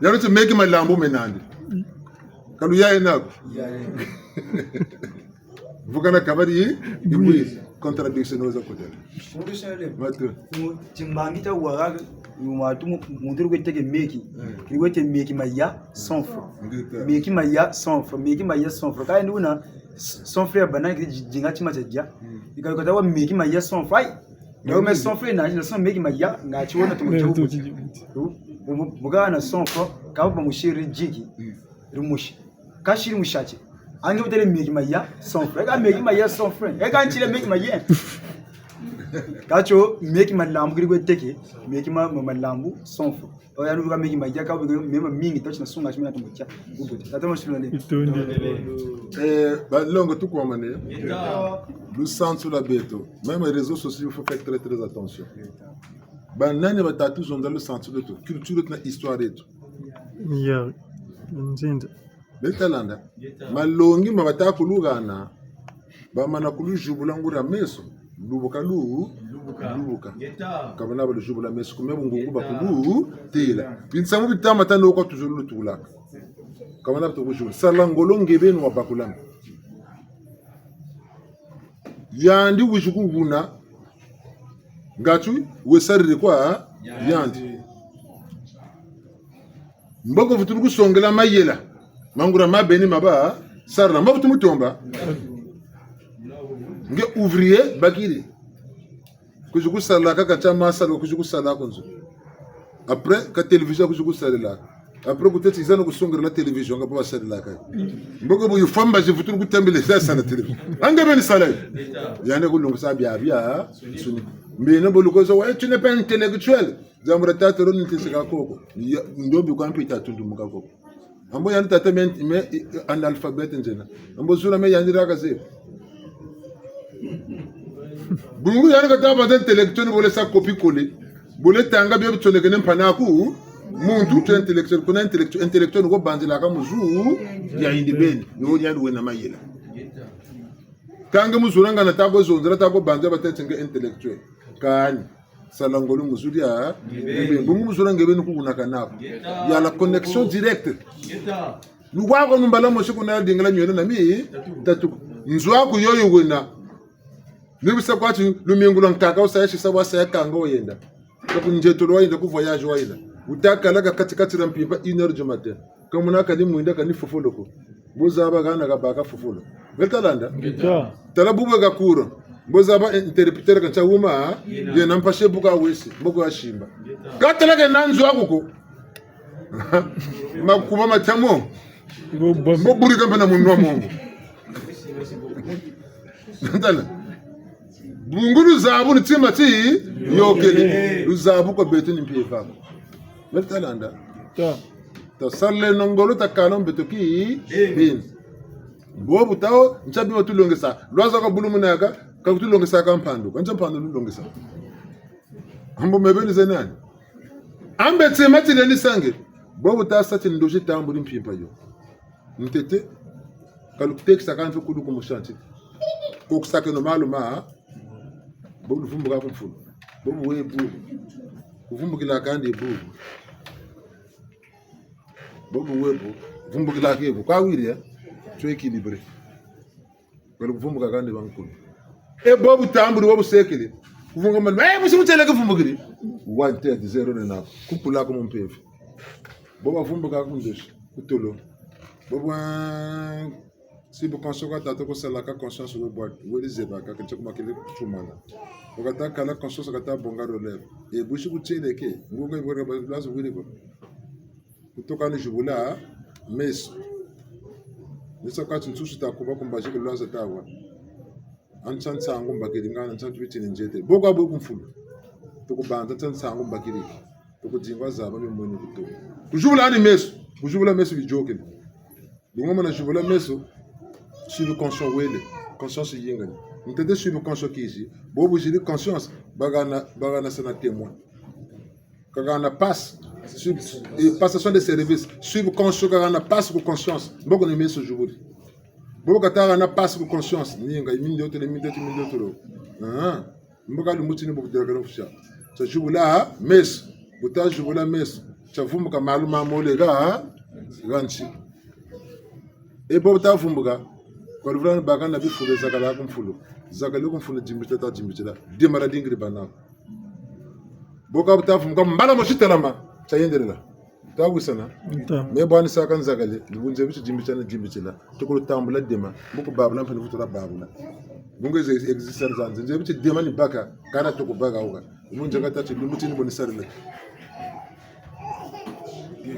yaruti meki malambo menandi kalu yae nako vukana kabari ibui contradiction oza kotela matu timbangita waraga watu mundu kweteke meki kwete meki maya sans francs meki maya sans francs kai nduna sans frère banaki jinga chima chadia ikakota wa meki maya sans francs ndio mais sans frère na sans meki maya ngachiona tumocho bugana sans francs kaba mushiri jiki rumushi kashiri mushache ange utele meki maya sans frère ka meki maya sans frère e kan chile meki maya kacho meki malambu kiri kweteke meki malambu sans frère oya nuka meki maya ka mema mingi tochi na sunga chimena tumbucha ubuti tatama shilole longo tout quoi mané le centre la beto même les réseaux sociaux il faut faire très très attention banane batatu sont dans le centre de tout culture na histoire de tout ya nzinda betalanda malongi mabata kulugana bamana kulujubula ngura meso lubuka kabana ba lujubula meso kumbe bungungu bakulu tela binsamu bitama tano ko toujours le tulaka kabana to kujubula salangolo ngebenu wabakulanga yandi wujukubuna ngatu wesarire kwa yandi mboko futuru kusongela mayela mangura mabeni maba sarna mabutu mutomba nge ouvrier bakiri kujukusala kaka chama sala kujukusala konzo après ka télévision kujukusala après peut-être ils ont kusongera la télévision ngapa basala kaka mboko bu yufamba je futuru kutembele sasa na télévision anga beni sala yani kulungu sabia bia suni Mais tu n'es pas intellectuel. Zambra tata ron nti sika koko. Ndobi kwa mpita tundu muka koko. Ambo yani tata me analphabet njena. Ambo sura me yani raka se. Bungu yani kata ba intellectuel bole sa copie coller. Bole tanga bi tone kenen panaku. Muntu tu intellectuel kuna intellectuel go banzila ka muzu ya indibeni. Yo yani wena mayela. Kanga muzuranga na tago zonzera tago banza batetsinga intellectuel. Kani salangolo muzuria bungu muzuranga benu kugunaka nabo. Ya la connexion directe. Lugwa numbala moshiku na dingala nyona na mi tatu nzwa ku yoyo wena. Nibisa kwati lumengulo nkaka usayeshi sawa sayakanga oyenda. Ko njetolo wayenda ku voyage wayenda. Utakala katikati na mpimpa 1h du matin. Comme na kali muinda kani fofoloko. Bozaba gana ka baka fofolo. Veltalanda? Tala buba ga kuro. Bozaba interpreter kan chawuma ye nampashe buka wesi, buka ashimba. Katala ke nanzo akuko. Makuba matamo. Bo buri kan na munwa mongo. Veltalanda? Bunguru zabu ni timati yokeli. Uzabu ko betu ni mpifa. Veltalanda? Ta salle nongolo ta kanon betoki bin. Bobu tao nchabi watu longesa. Lwaza kwa bulu munaka kakutu longesa kampando. Kancha mpando longesa. Ambo mebeni zenani. Ambe tsemati leni sange. Bobu tao sati ndoji tambu mpimpa yo. Ntete kalukuteki sakantu kudu kumushanti. Kokusake no malu maa. Bobu lufumbu kako mfulu. Bobu webu. Ufumbu kila kandi bubu. Bobu webu. Ufumbu kila kebu. Kwa wiri ya. Tu équilibré. Kalau vous me regardez dans le coup. Et Bobu Tambour, Bobu Sekeli. Vous me regardez, mais vous savez que vous me regardez. One tête, 0 de nap. Coupe là comme on peut. Bobu vous me regardez comme des. Coutolo. Bobu, si vous pensez que t'as tout ça, la conscience sur le bois. Vous les ébats, quand tu commences à le chumana. Vous avez qu'à la conscience que t'as bon garde relève. Et vous vous tirez les quais. Vous avez vous regardez là, vous voulez quoi. Vous toquez les joueurs là, mais nisa kati nsusu takuba kumbaje kulwaza tawa anchansa ngo mbakiri ngana nchantu bitini njete bogo abo kumfulu tukubanza tsansa ngo mbakiri tukudingwa zaba bimoni kuto kujubula ani meso kujubula meso bijoke ngoma na jubula meso suivi conscience wele conscience yingani ntende suivi conscience kizi bobo jiri conscience bagana sana témoin kagana passe passation de service suivre conscience kana passe pour conscience mboko ne meso jubuli boko katara na passe pour conscience ninga iminde otele minde otolo mboka lumuti ni bokudela kana fusha sa jubula mes buta jubula mes sa vumbuka maluma molega ganchi e bobo ta vumbuka ko luvana bakana bifulo zakala kumfulo zakala kumfulo jimbita demara dingri bana boka buta vumbuka mbala moshitelama chayenderela tawisana me bani sakan zagale bunje bitu jimbichana tukulu tambula dema buku babula mpani futura babula bunge exister zanze nje bitu dema ni baka kana tuku baga uga bunje kata ti lumuti ni boni sarele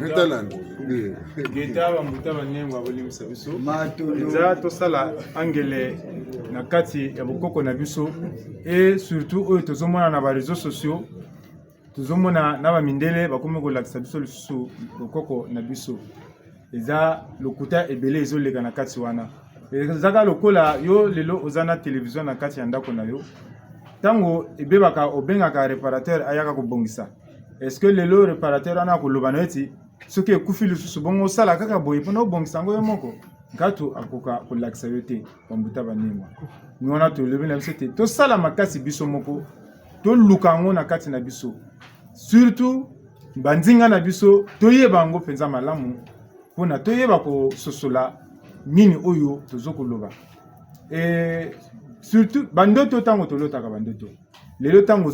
Ntaland Getawa mutaba nengwa boli msabiso za to sala angele na kati ya bokoko na biso et surtout oyo tozomona na ba réseaux sociaux tuzomona na bamindele bakome kolakisa biso lisusu lokoko na biso eza lokuta ebele ezoleka na kati wana ezaka lokola yo lelo ozana télévision na kati ya ndako na yo tango ebebaka obengaka réparateur ayaka kobongisa est-ce que lelo réparateur ana koloba na eti soki ekufi lisusu bongo osala kaka boye mpona obongisa yango yo moko ngatu akoka kolakisa yo te bambuta banengwa niwana tolobi na biso te tosala makasi biso moko toluka yango na kati na biso surtout bandinga na biso toyeba yango penza malamu mpona toyeba kososola nini oyo tozokoloba surtout bandoto ntango tolotaka bandoto lelo ntango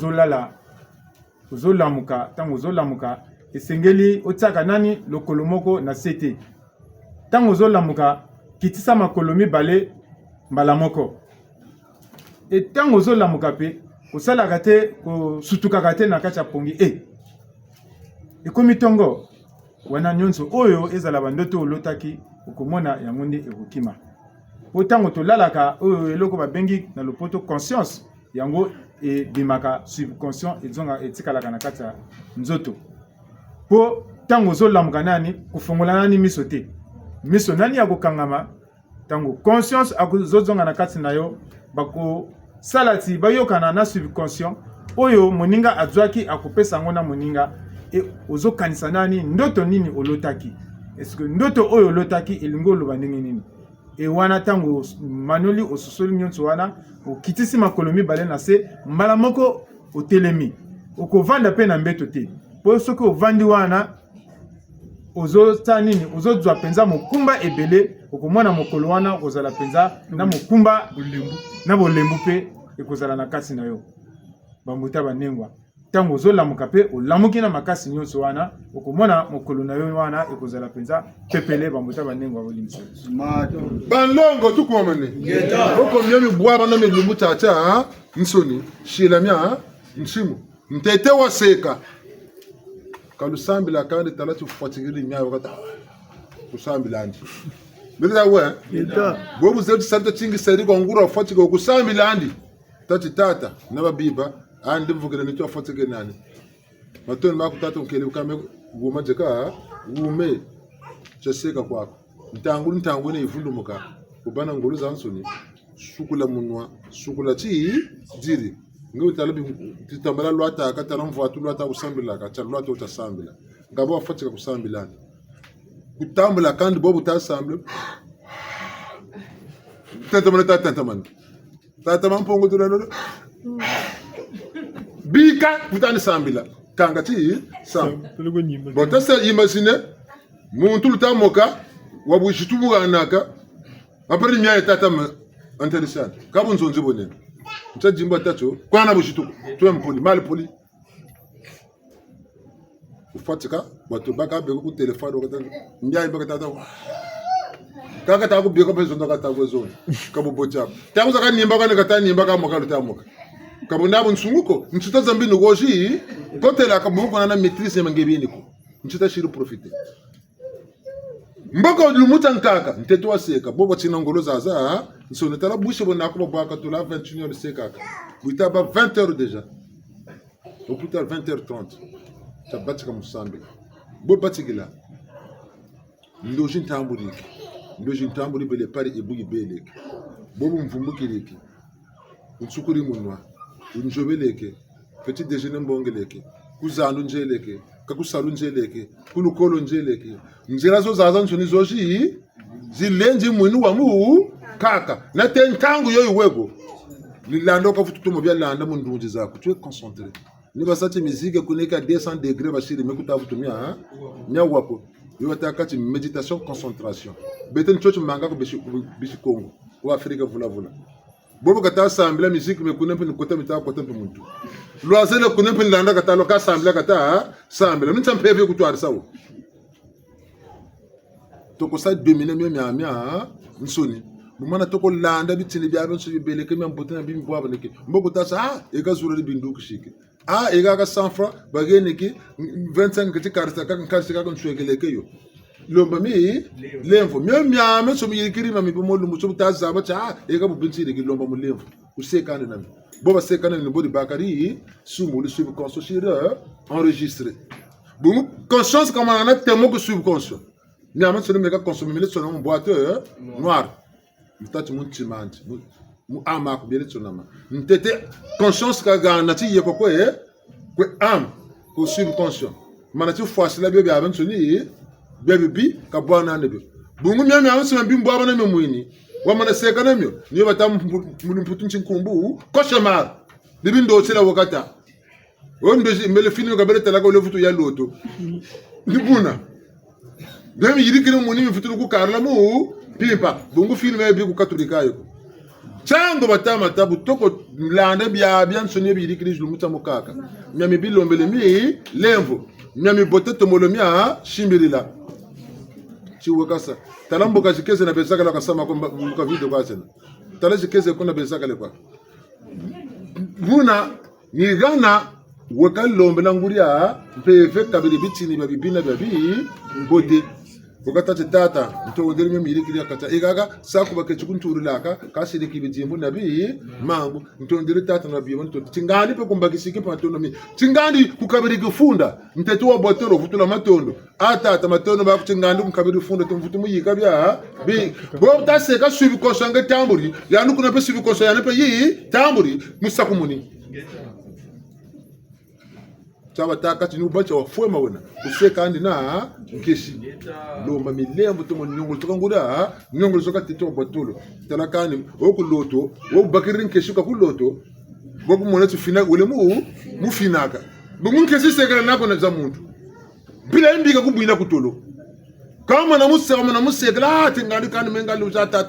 ozolamuka esengeli otiaka nani lokolo moko na sete ntango ozolamuka kitisa makolo mibale mbala moko ntango ozolamuka mpe kosalaka te kosutukaka te na kati ya pongi ekomi tongo wana nyonso oyo ezala bandoto olotaki okomona yango nde ekokima po ntango tolalaka oyo eloko babengi na lopoto conscience yango et bimaka subconscient ezonga etikalaka na kati ya nzoto po tango ozolamuka nani kufongola nani miso te miso nani ya kokangama tango conscience akozozonga na kati na yo bakosala ti bayokana na subconscient oyo moninga azwaki akopesa yango na moninga e ozokanisa nani ndoto nini olotaki est-ce que ndoto oyo olotaki elingi oloba ndenge nini e wana tango manoli osusoli nyonso wana okitisi makolo mibale na se mbala moko otelemi okovanda mpe na mbeto te po soki ovandi wana ozota nini ozozwa penza mokumba ebele okomona mokolo wana okozala penza na mokumba na bolembu mpe ekozala na kati na yo bambuta banengwa tango ozolamuka mpe olamuki na makasi nyonso wana okomona mokolo na yo wana ekozala penza pepele bambuta banengwa bolimisa banlongo tukomane okomia mibwaba na milumbu chacha nsoni shilamia nsimu ntete waseka kalusambila kandi talati fuatigiri nyayo kata kusambila andi beza we bobu zetu santa chingi seri kwa ngura fuatiga kusambila andi tati tata naba biba andi mvugire nicho fuatige nani matoni maku tata ukele ukame guma jeka gume chaseka kwako ntangu ne ifundu muka ubana ngulu zansoni sukula munwa sukula chi jiri ngi talabi titambala lwata ka taramvu atu lwata usambila ka cha lwata utasambila ngabo afatika kusambila kutambula kandi bobu tasambila tata mpongo tulalo bika kutani sambila kanga chi sam botasa imagine muntu lutamoka wabushitubu ganaka apari mya tata interessant kabunzo nzibonene mtajimba tacho kwana bushitubu tuwe mpoli mali poli ufatika watu baka bego ku telefone wakata mya ibaka tata kaka taku bego pezo ndo kata gwezo kabo bocha taku zaka nimba kana kata nimba kama kalu tamoka kabo ndabo nsunguko nchita zambi ngoji kotela kabo ko na maîtrise mangebini ko nchita shiru profiter mboko lumuta nkaka nteto waseka bobo china ngolo zaza nsone tala bushe bona ko baka to la 21h seka buita ba 20h déjà au plus tard 20h30 tabatika musambe bo batikila ndoji ntamburi bele pari ebugi beleke bobo mvumbukileke utsukuri munwa unjobeleke petit déjeuner mbongeleke kuzandu njeleke kakusalu njeleke kulukolo njeleke nzira zo zaza nsoni zoji zilenji mwinu wa mu kaka na tentangu yo iwego lilando ka fututumo bya landa mundunji zako tu es concentré ni basati musique kuneka 200 degrés bashiri mekuta futumia nya wako yo atakati méditation concentration beten chocho manga ko bishi Congo wa Afrika vula bobo kata sambila musique mekunempe nikota mita kota muntu loazele kunempe landa kata loka sambila kata sambila nitsampepe kutwari sawo toko sa dominer mia nsoni mumana toko landa bitini bya benso bibeleke mya mbotana bimbo abaneke mboko tasa eka zuro bindu kushike ega ka 100 francs bageneki 25 kiti karta ka karsika kon chwekeleke yo lomba mi lemvo mya me so mi yikiri mami bo molumbu so taza ba cha ega bubinti de lomba mu lemvo usekane nami boba sekane ni bodi bakari sumu le subconscient enregistré bon conscience comme on a tellement que subconscient nyama so meka consommer le son en boîte noir mutati muntimandi mu ama ko bele tsonama ntete conscience ka ga nati yeko ko am ko subconscient manati foisi la bebe aben soni bebe bi ka bwana nebe bungu myami awen so mbimbo abana memwini wa mana seka namyo niyo batam mulumputu nkumbu ko shamar bibi ndo tsela wakata ondo mele fini ka bele tala ko le futu ya loto ndibuna demi yirikire muni mfutu ku karla mu pimpa bungu filme bi ku katulika yo chango batama tabu toko landa bya nsonye bi yirikire julu mukaka myami bilombele mi lemvo myami boteto molomia shimbirila chiwakasa talambo kashikeze na besaka la kasama kwa video kwa tena talashikeze kuna besaka le kwa buna ni gana wakalombe languria pefe kabili bitini babibina babi bode bokata tata nto ndiri me miri kiri akata igaga saku ba kechu kunturu laka kasi de kibijimbu nabi mangu nto ndiri tata na biyo nto tingani pe kumbakisiki pa tono mi tingani kukabiri gufunda ntetu wa botoro vutula matondo atata matondo ba kutingani kukabiri funda tumvutu muyika bya bi bo taseka subi kosanga tamburi yanu kuna pe subi kosa yana pe yi tamburi musakumuni chaba taka tinu bacha wa fuema wena useka andi na nkeshi lomba milembo to nyongol to kanguda nyongol soka tito batulo talakani oku loto wo bakirin nkeshi ka kuloto boku mona tufina wele mu finaka bungun nkeshi sekera nako na zamuntu bila imbika kubwina kutolo kama na musekela tingani kan mengali uzata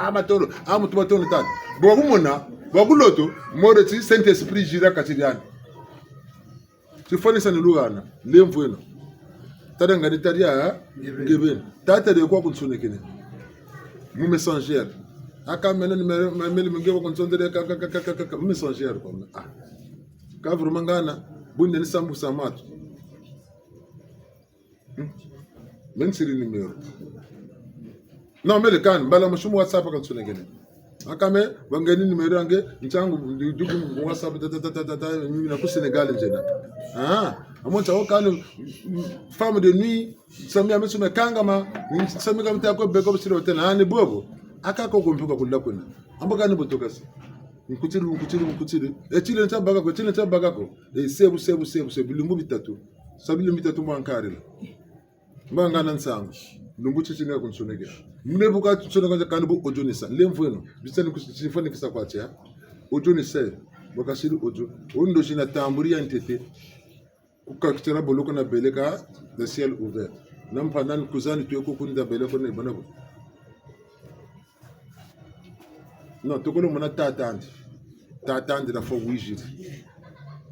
amatolo amutu batolo tata boku mona boku loto moreti saint esprit jira katiriani tifani lugana lemvwena tada ngani tadia ngeben tata de kwa kunsonekene mu messager aka mena numero mele mngebo kunsondere ka messager kwa ka vraiment ngana bunde ni sambu samatu men siri numero non mele kan bala mushumu whatsapp ka kunsonekene akame bangani numero ange nchangu dugu mu whatsapp tata mimi na ku Senegal njena amonta okalo femme de nuit samia mesuma kangama samia kamta ko beko bisiro tena ani bobo akako kumpuka kulla kuna amboka ni botokasi nkutiri echile ntabaga ko sebu lumbu bitatu sabili bitatu mwankarila mbanga nansanga lumbu chichine kunsonege mnebuka tsonega kanbu ojonisa lemvweno bisani kusifani kisa kwacha ojonisa bakashiri ojo ondo jina tamburia ntete ukakitera boloko na beleka le ciel ouvert nampandan kuzani tueko kunda beleko ne banabo non tokolo mona tatandi la fo wijiri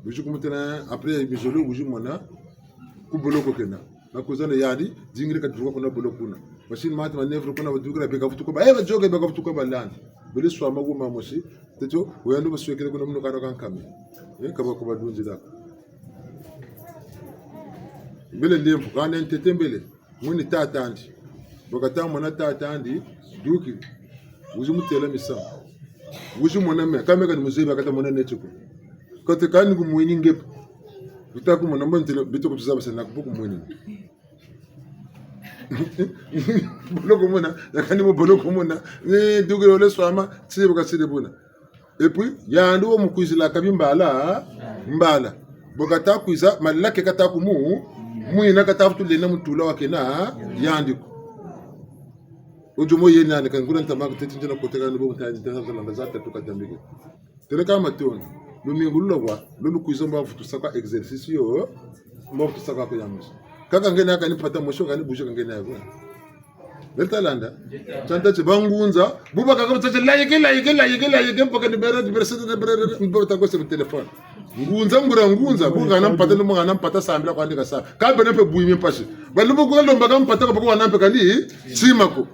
buju kumutena après bijolo buju mona ku boloko kena na kuzani yadi dingiri ka duko na boloko na machine mat ma nevre kuna badugura beka futuko ba eba joga beka futuko ba land bele so amago mamoshi teto wendo baswekere kuna muno karo kan kame kaba ko badunji da bele lemfu kana ntete mbele muni tatandi bokata mona tatandi duki wuju mutela misa wuju mona me kameka ni muziba kata mona netiko kote kani ku mweni ngep bitaku mona mbantele bitoko tuzaba sana ku mweni boloko mona yakani mo boloko mona ni duki ole swama tsibo ka sidebuna et puis yandu wo mukwizila kabimbala mbala bokata kwiza malake kata kumu mwina katafutu lena mutula wakena yandiko ojomo yena ne kan guran tamaka tetinjana koteka no bo mutaji tasa langa zata tukatambike teleka matoni lo mingulu wa lo kwiza mba futu saka exercice yo mba futu saka ko yamus kaka ngena kani pata mosho kani busho ngena yako Bertalanda chanta chibangunza buba kaka mtaje la mpaka ni bera mbota ko se telefone ngunza buga nampata lo mwana nampata sambila kwa ndika sa ka bene pe buimi mpashi balubu ko lo mbaga mpata ko bako nampe kali chimako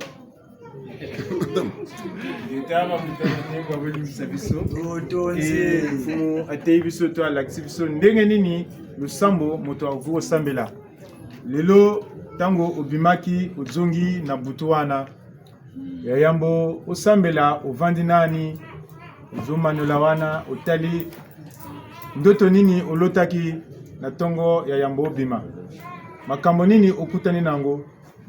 tama mutane kwa weli msabiso otonze fumu ateibiso to alaxibiso ndenge nini lusambo moto avuo sambela lelo tango obimaki ozongi na butuwana ya yambo osambela ovandi nani ozomanola wana otali ndoto nini olotaki na tongo ya yambo obima makambo nini okutani nango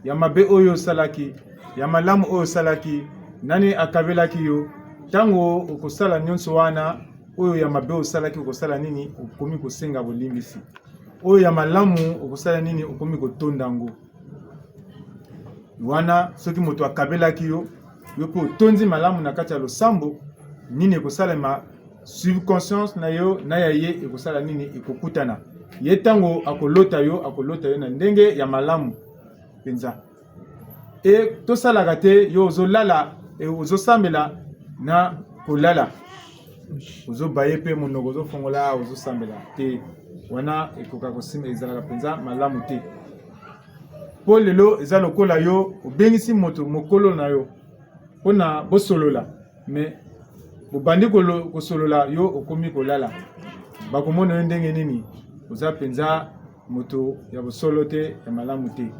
ya mabe oyo salaki ya malamu oyo salaki nani akabelaki yo tango okosala nyonso wana oyo ya mabe osalaki okosala nini okomi kosenga bolimbisi oyo ya malamu okosala nini okomi kotonda ngo wana soki moto akabelaki yo pe otondi malamu na kati ya losambo nini ekosalema subconscience na yo na ya ye ekosala nini ekokutana ye tango akolota yo na ndenge ya malamu penza e tosalaka te yo ozolala ozosambela na kolala ozobaye pe monoko ozofongola ozosambela te wana ekoka kosima ezalaka penza malamu te po lelo eza lokola yo obengisi moto mokolo na yo mpona bosolola me bobandi kosolola yo okomi kolala bakomona yo ndenge nini oza penza moto ya bosolo te ya malamu te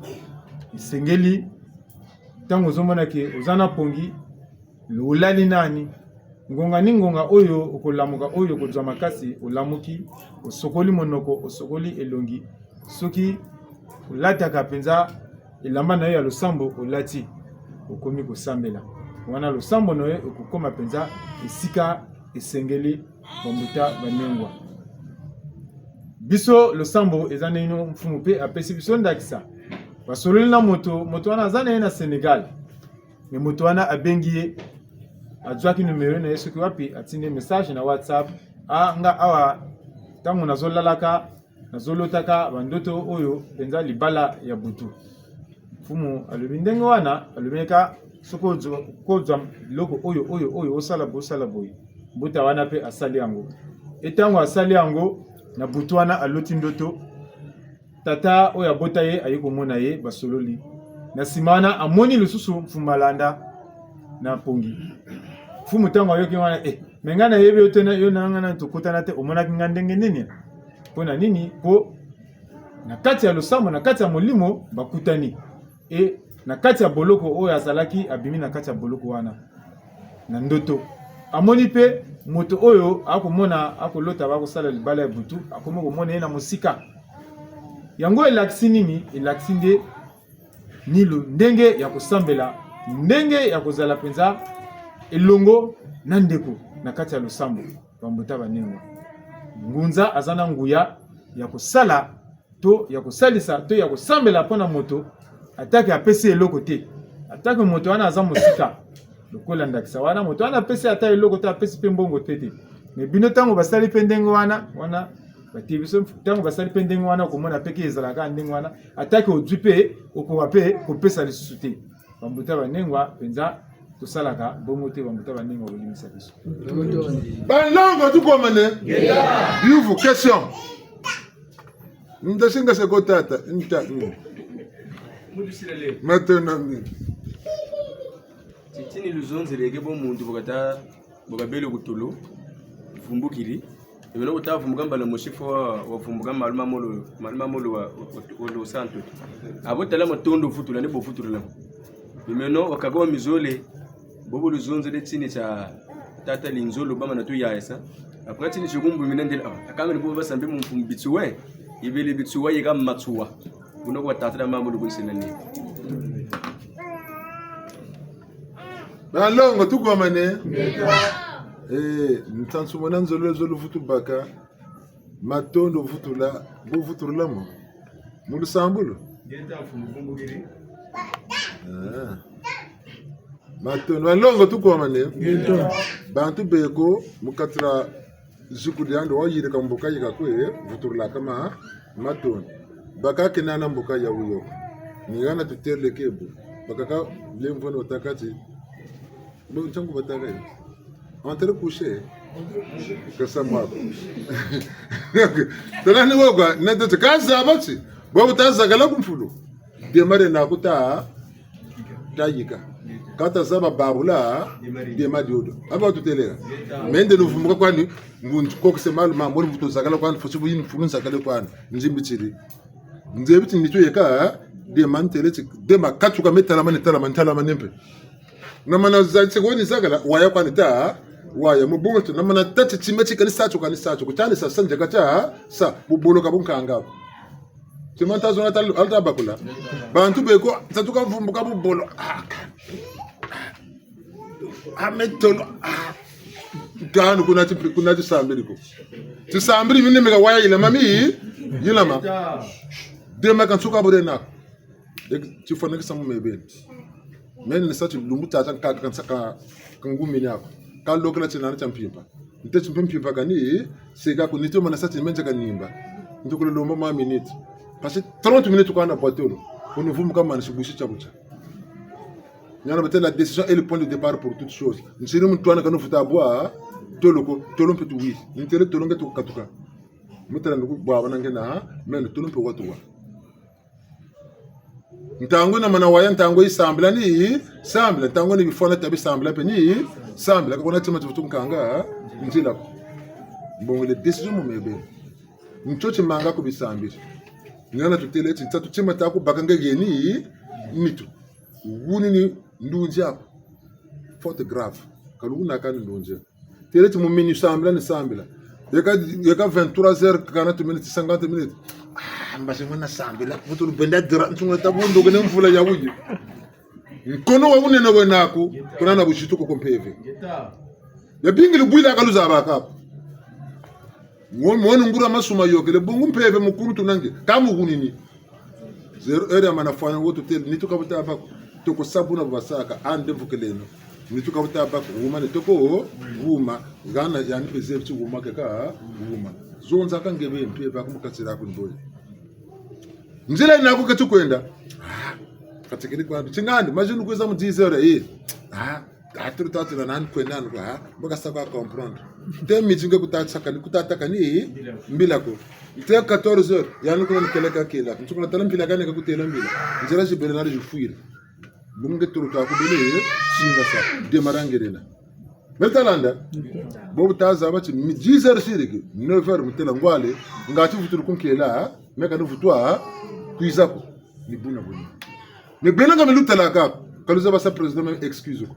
isengeli tango ozomona ke ozana pongi lolali nani ngonga ni ngonga oyo okolamuka oyo kozwa makasi olamuki osokoli monoko osokoli elongi soki olataka penza elamba na yo ya losambo olati okomi kosambela wana losambo na yo okokoma penza esika esengeli bambuta banengwa biso losambo eza nino mfumu pe apesi biso ndakisa basololi na moto wana aza na ye na Senegal me moto wana abengi ye azwaki numero na ye soki wapi atindi message na WhatsApp nga awa ntango nazolalaka nazolotaka bandoto oyo penza libala ya butu mfumu alobi ndenge wana alobeka soko kozwa loko oyo osala boye mbuta wana pe asali yango etango asali yango na butu wana aloti ndoto tata oyo abota ye ayi komona ye basololi na nsima wana amoni lisusu mfumu alanda na pongi mfumu tango ayoki wana menga na yebi otena yo nanga na tokutana te omonaki nga ndenge nini mpona nini po na kati ya losambo na kati ya molimo bakutani na kati ya boloko oyo azalaki abimi na kati ya boloko wana na ndoto amoni pe moto oyo akomona akolota bakosala libala ya butu akomi komona ye na mosika yango elakisi nini elakisi nde nilo ndenge ya kosambela ndenge ya kozala penza elongo na ndeko na kati ya losambo bambuta banengwa ngunza azana nguya ya kosala to ya kosalisa to ya kosambela mpona moto atake apesi eloko te atake moto wana aza mosika lokola ndakisa wana moto wana apesi ata eloko te apesi mpe mbongo te me bino ntango basali mpe ndenge wana batie biso ntango basali mpe ndenge wana okomona peke ezalaka ndenge wana atake ozwi mpe okoka mpe kopesa lisusu te bambuta banengwa penza tosalaka bongo te bambuta banengwa kolimisa biso balongo tukomane yuvu question ndasinga sekotata nta maintenant tini luzonzeleke bomuntu bokabele kutulu vumbukiri ebelo kutavumbuka mbala mushifo wavumbuka malumamolo wa santo abotala matondo futula ne bofutula bimeno wakagwa mizole bobo luzonzele tini cha tata linzolo bama na tu yaesa après tini chikumbu minendela akamene bobo basambe mfumbitsuwe ibele bitsuwa yeka matsuwa uno kwa tata mambo lukunselani balongo tukomane ntansumona nzolo futu baka matondo futula bo futula mo mulu sambulo matondo balongo tukomane bantu beko mukatra zukudi ando wajire kamboka yika kwe futula kama matondo baka kinana mboka ya uyo nigana tuterle kebo baka lemvono watakati bo nchangu bataka entre coucher que ça moi tolani woga nado tkaza abati bo tazagala kumfulu demare na kuta tayika kata saba babula demadi odo aba tutelela mende luvumuka kwani nguntu kokse mal ma mo mvuto zagala kwani fosubu yin fulun zagala kwani nzimbitiri nzebiti nitu yeka de mantele de makatuka metala manitala manempe namana zatsegoni zagala waya kwani ta waya mubuntu namana tati timechi kanisa kutani sa sanje kata sa buboloka bunkanga timanta zona tal alta bakula bantu beko tatuka vumbuka bubolo ametolo ganu kunati sambiri ko tisambiri mine mega waya ile mami yilama dema kan suka bode na ti fona ke samu mebe men ni sati lumbu tata kan saka kan gumi nyako kan lokala tina na champimpa nte champimpa kani sega ko nito mana sati menja kan nimba nto ko lomba ma minute parce 30 minutes ko na bateau on ne vumu kama nisibushi chabucha nyana bete la décision est le point de départ pour toute chose nsiri mtu ana kanu futa boa tolompe tu wi ntere tolonga tu katuka mutala ndugu bwa banange na men tolompe watu wa ntango na mana waya ntango isambla ni sambla ntango ni bifona tabi sambla pe ni sambla ko na tima tutu nkanga ntila bongo le décision mo mebe nchochi manga ko bisambira nyana tutele tsa tutima ta ko bakanga geni mitu wuni ndunji hapo faute grave kalugu nakani ndunji tere tu mumini sambla ni sambla yaka 23h40 minutes 50 minutes mbase mwana sambla mutu benda dra ntunga tabundo gene mvula ya wuji kono wa unene wenako kuna na bushitu ko kompeve ya bingili bwila kaluza abaka mwonu ngura masuma yokele bungu mpeve mukuru tunange kamu gunini zero area manafanya wote tel nituka buta abako toko sabuna basaka ande vukeleno nituka buta abako wuma nitoko wuma gana yani peze chi wuma kaka wuma zonza kangebe mpeve akumukasira kunboye nzela inako katukwenda katikiri kwa chingandi majinu kweza mu 10h aturu tatira nani kwenda kwa boka saka comprendre temi jinge kutataka ni mbila ko te 14h yani kuna nikeleka kila mtukuna tala mbila gani kakutela mbila njera ji bernard jufuire bunge turu ta kubele singa sa de marangerena metalanda bobu taza bachi 10h siriki 9h mutela ngwale ngati futuru kunkela meka no futwa kuizako ni buna buna mais bien quand nous t'as cap quand nous avons ça président même excuse quoi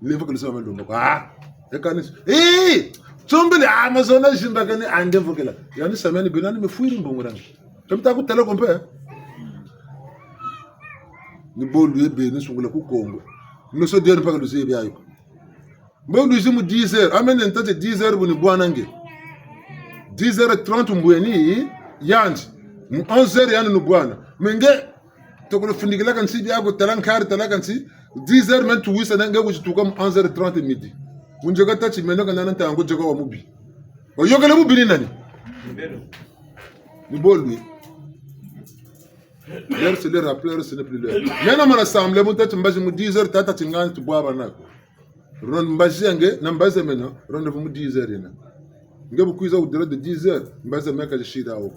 il faut que nous soyons le donc et quand tombele amazon jinda gani ande vokela yani samani benani me fuiri mbongoranga comme ta ko tele ko mpe ni bolu ebe ni sungula ku kongo no so der pa ko zebi ayo mbolu jimu 10h amene ntate 10h buni bwanange 10h30 mbweni yanji mu 11h yani no bwana menge tokolo fundigila kan si biago talankar talakansi 10h men tu wisa nanga wuji tukam 11h30 midi unjoga tachi meno kana nanta ngo joga wa mubi o yogale mubi ni nani ni bolwi l'heure c'est le rappeleur ce n'est plus l'heure yana mana assemblée mon tachi mbaji mu 10h tata tingani tu bwaba nako ron mbaji nge na mbaze meno rendez-vous mu 10h ina ngebu kuiza au delà de 10h mbaze meka shida au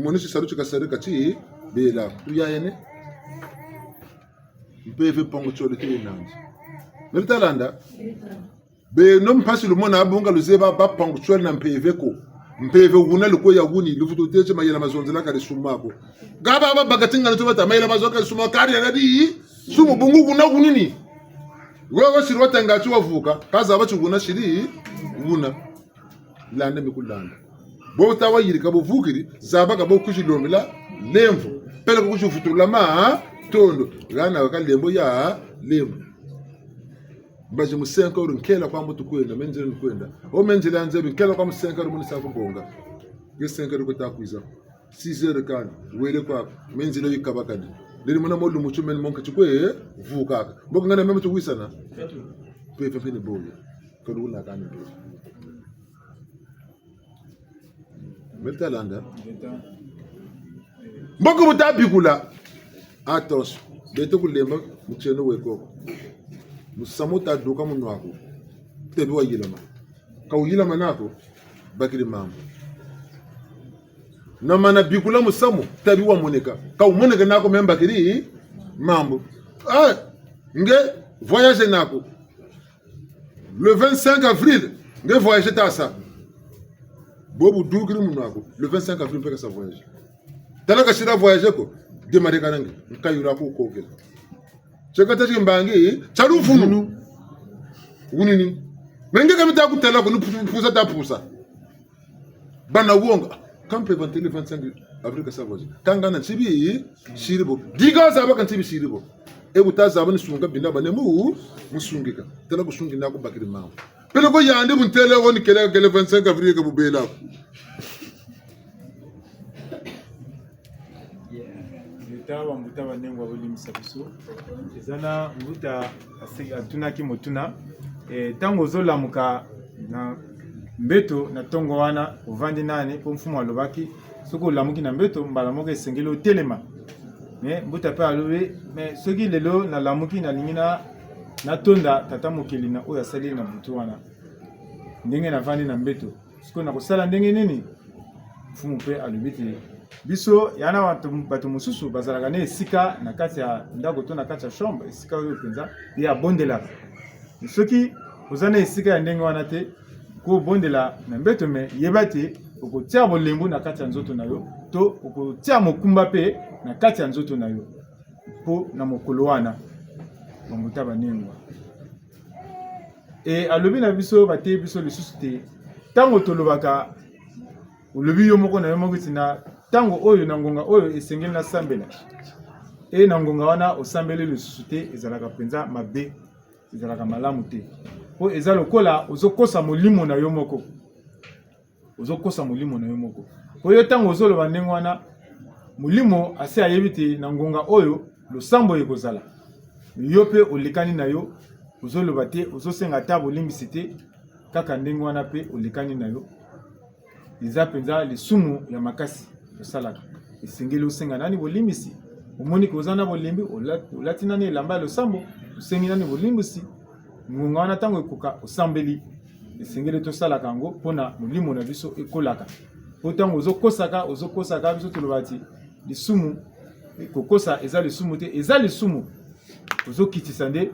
monishi saruchi kasarika chi bela uyayene mpeve pongo chole te nandi mertalanda be nom pasi lumona abunga luzeba ba pongo chole na mpeve ko mpeve wuna luko ya wuni lufuto teche mayela mazonzela kare sumako gaba ba bagatinga to bata mayela mazoka sumako kare ya nadi sumu bungu kuna wunini wewe sirwata ngati wavuka kaza abachuguna shiri wuna lande mikulanda bo tawa yirika bo vukiri zabaka bo kushilomela lemvu pele ko kushufutula ma tondo gana wakalembo ya lembu baje mu 5 euro nkela kwa mtu kwenda menjele kwenda o menjele anze nkela kwa mu 5 euro munisa kubonga ge 5 euro kutakuiza 6 euro kan wele kwa menjele yikabakadi leli mona modlu mu chumen monka chukwe vuka boka ngana meme tuwisana pepe fini boya ko dula kan be metalanda mboko mutabikula attention beto kulemba mucheno weko musamota doka munwako tebi wa yilama ka yilama nako bakili mambo na mana bikula musamu tebi wa moneka ka moneka nako memba kiri mambo nge voyage nako le 25 avril nge voyage tasa bobu dugri munwako le 25 avril peka sa voyage talaka shira voyage ko demare kanange nkayura ko kokela chekata chimbangi charufunu unini menge kamita kutela ko nupusa tapusa bana wonga kampe 25 avril sa voyage kangana chibi shiribo diga zaba kan chibi shiribo e butaza abani sunga binda bane mu musungika tela ko sungira ko bakiri mawo pele ko yande buntele woni kele 25 avril ko bubela tawa mutawa nengwa buli misabiso ezana nguta atunaki motuna tango zolamuka na mbeto na tongo wana ovandi nani po mfumu alobaki soko lamuki na mbeto mbala moko esengeli otelema me mbuta pe alobe me soki lelo na lamuki na lingina na tonda tata mokeli na oyo asali na butu wana ndenge na vandi na mbeto siko na kosala ndenge nini mfumu pe alobi te biso yana bato mususu bazalaka ne esika na kati ya ndako to na kati ya chambre esika oyo penza ya bondela soki ozana esika ya ndenge wana te ko bondela na mbeto me yebate okotia bolembu na kati ya nzoto na yo to okotia mokumba pe na kati ya nzoto na yo po na mokolo wana bambuta banengwa e alobi na biso bate biso lisusu te tango tolobaka olobi yo moko na yo moko tina tango oyo na ngonga oyo esengeli na sambela e na ngonga wana osambeli lisusu te ezalaka penza mabe ezalaka malamu te po eza lokola ozokosa molimo na yo moko ozokosa molimo na yo moko po yo tango ozoloba ndenge wana molimo ase ayebi te na ngonga oyo losambo ekozala yo pe olekani na yo ozoloba te ozosenga ta bolimbisi te kaka ndenge wana pe olekani na yo eza penza lisumu ya makasi osalaka esengeli osenga nani bolimbisi omoni koza na bolimbi olati nani elamba ya losambo osengi nani bolimbisi ngonga wana tango ekoka osambeli esengeli tosalaka yango mpona molimo na biso ekolaka po tango ozokosaka biso tolobati lisumu kokosa eza lisumu te eza lisumu ozokitisa nde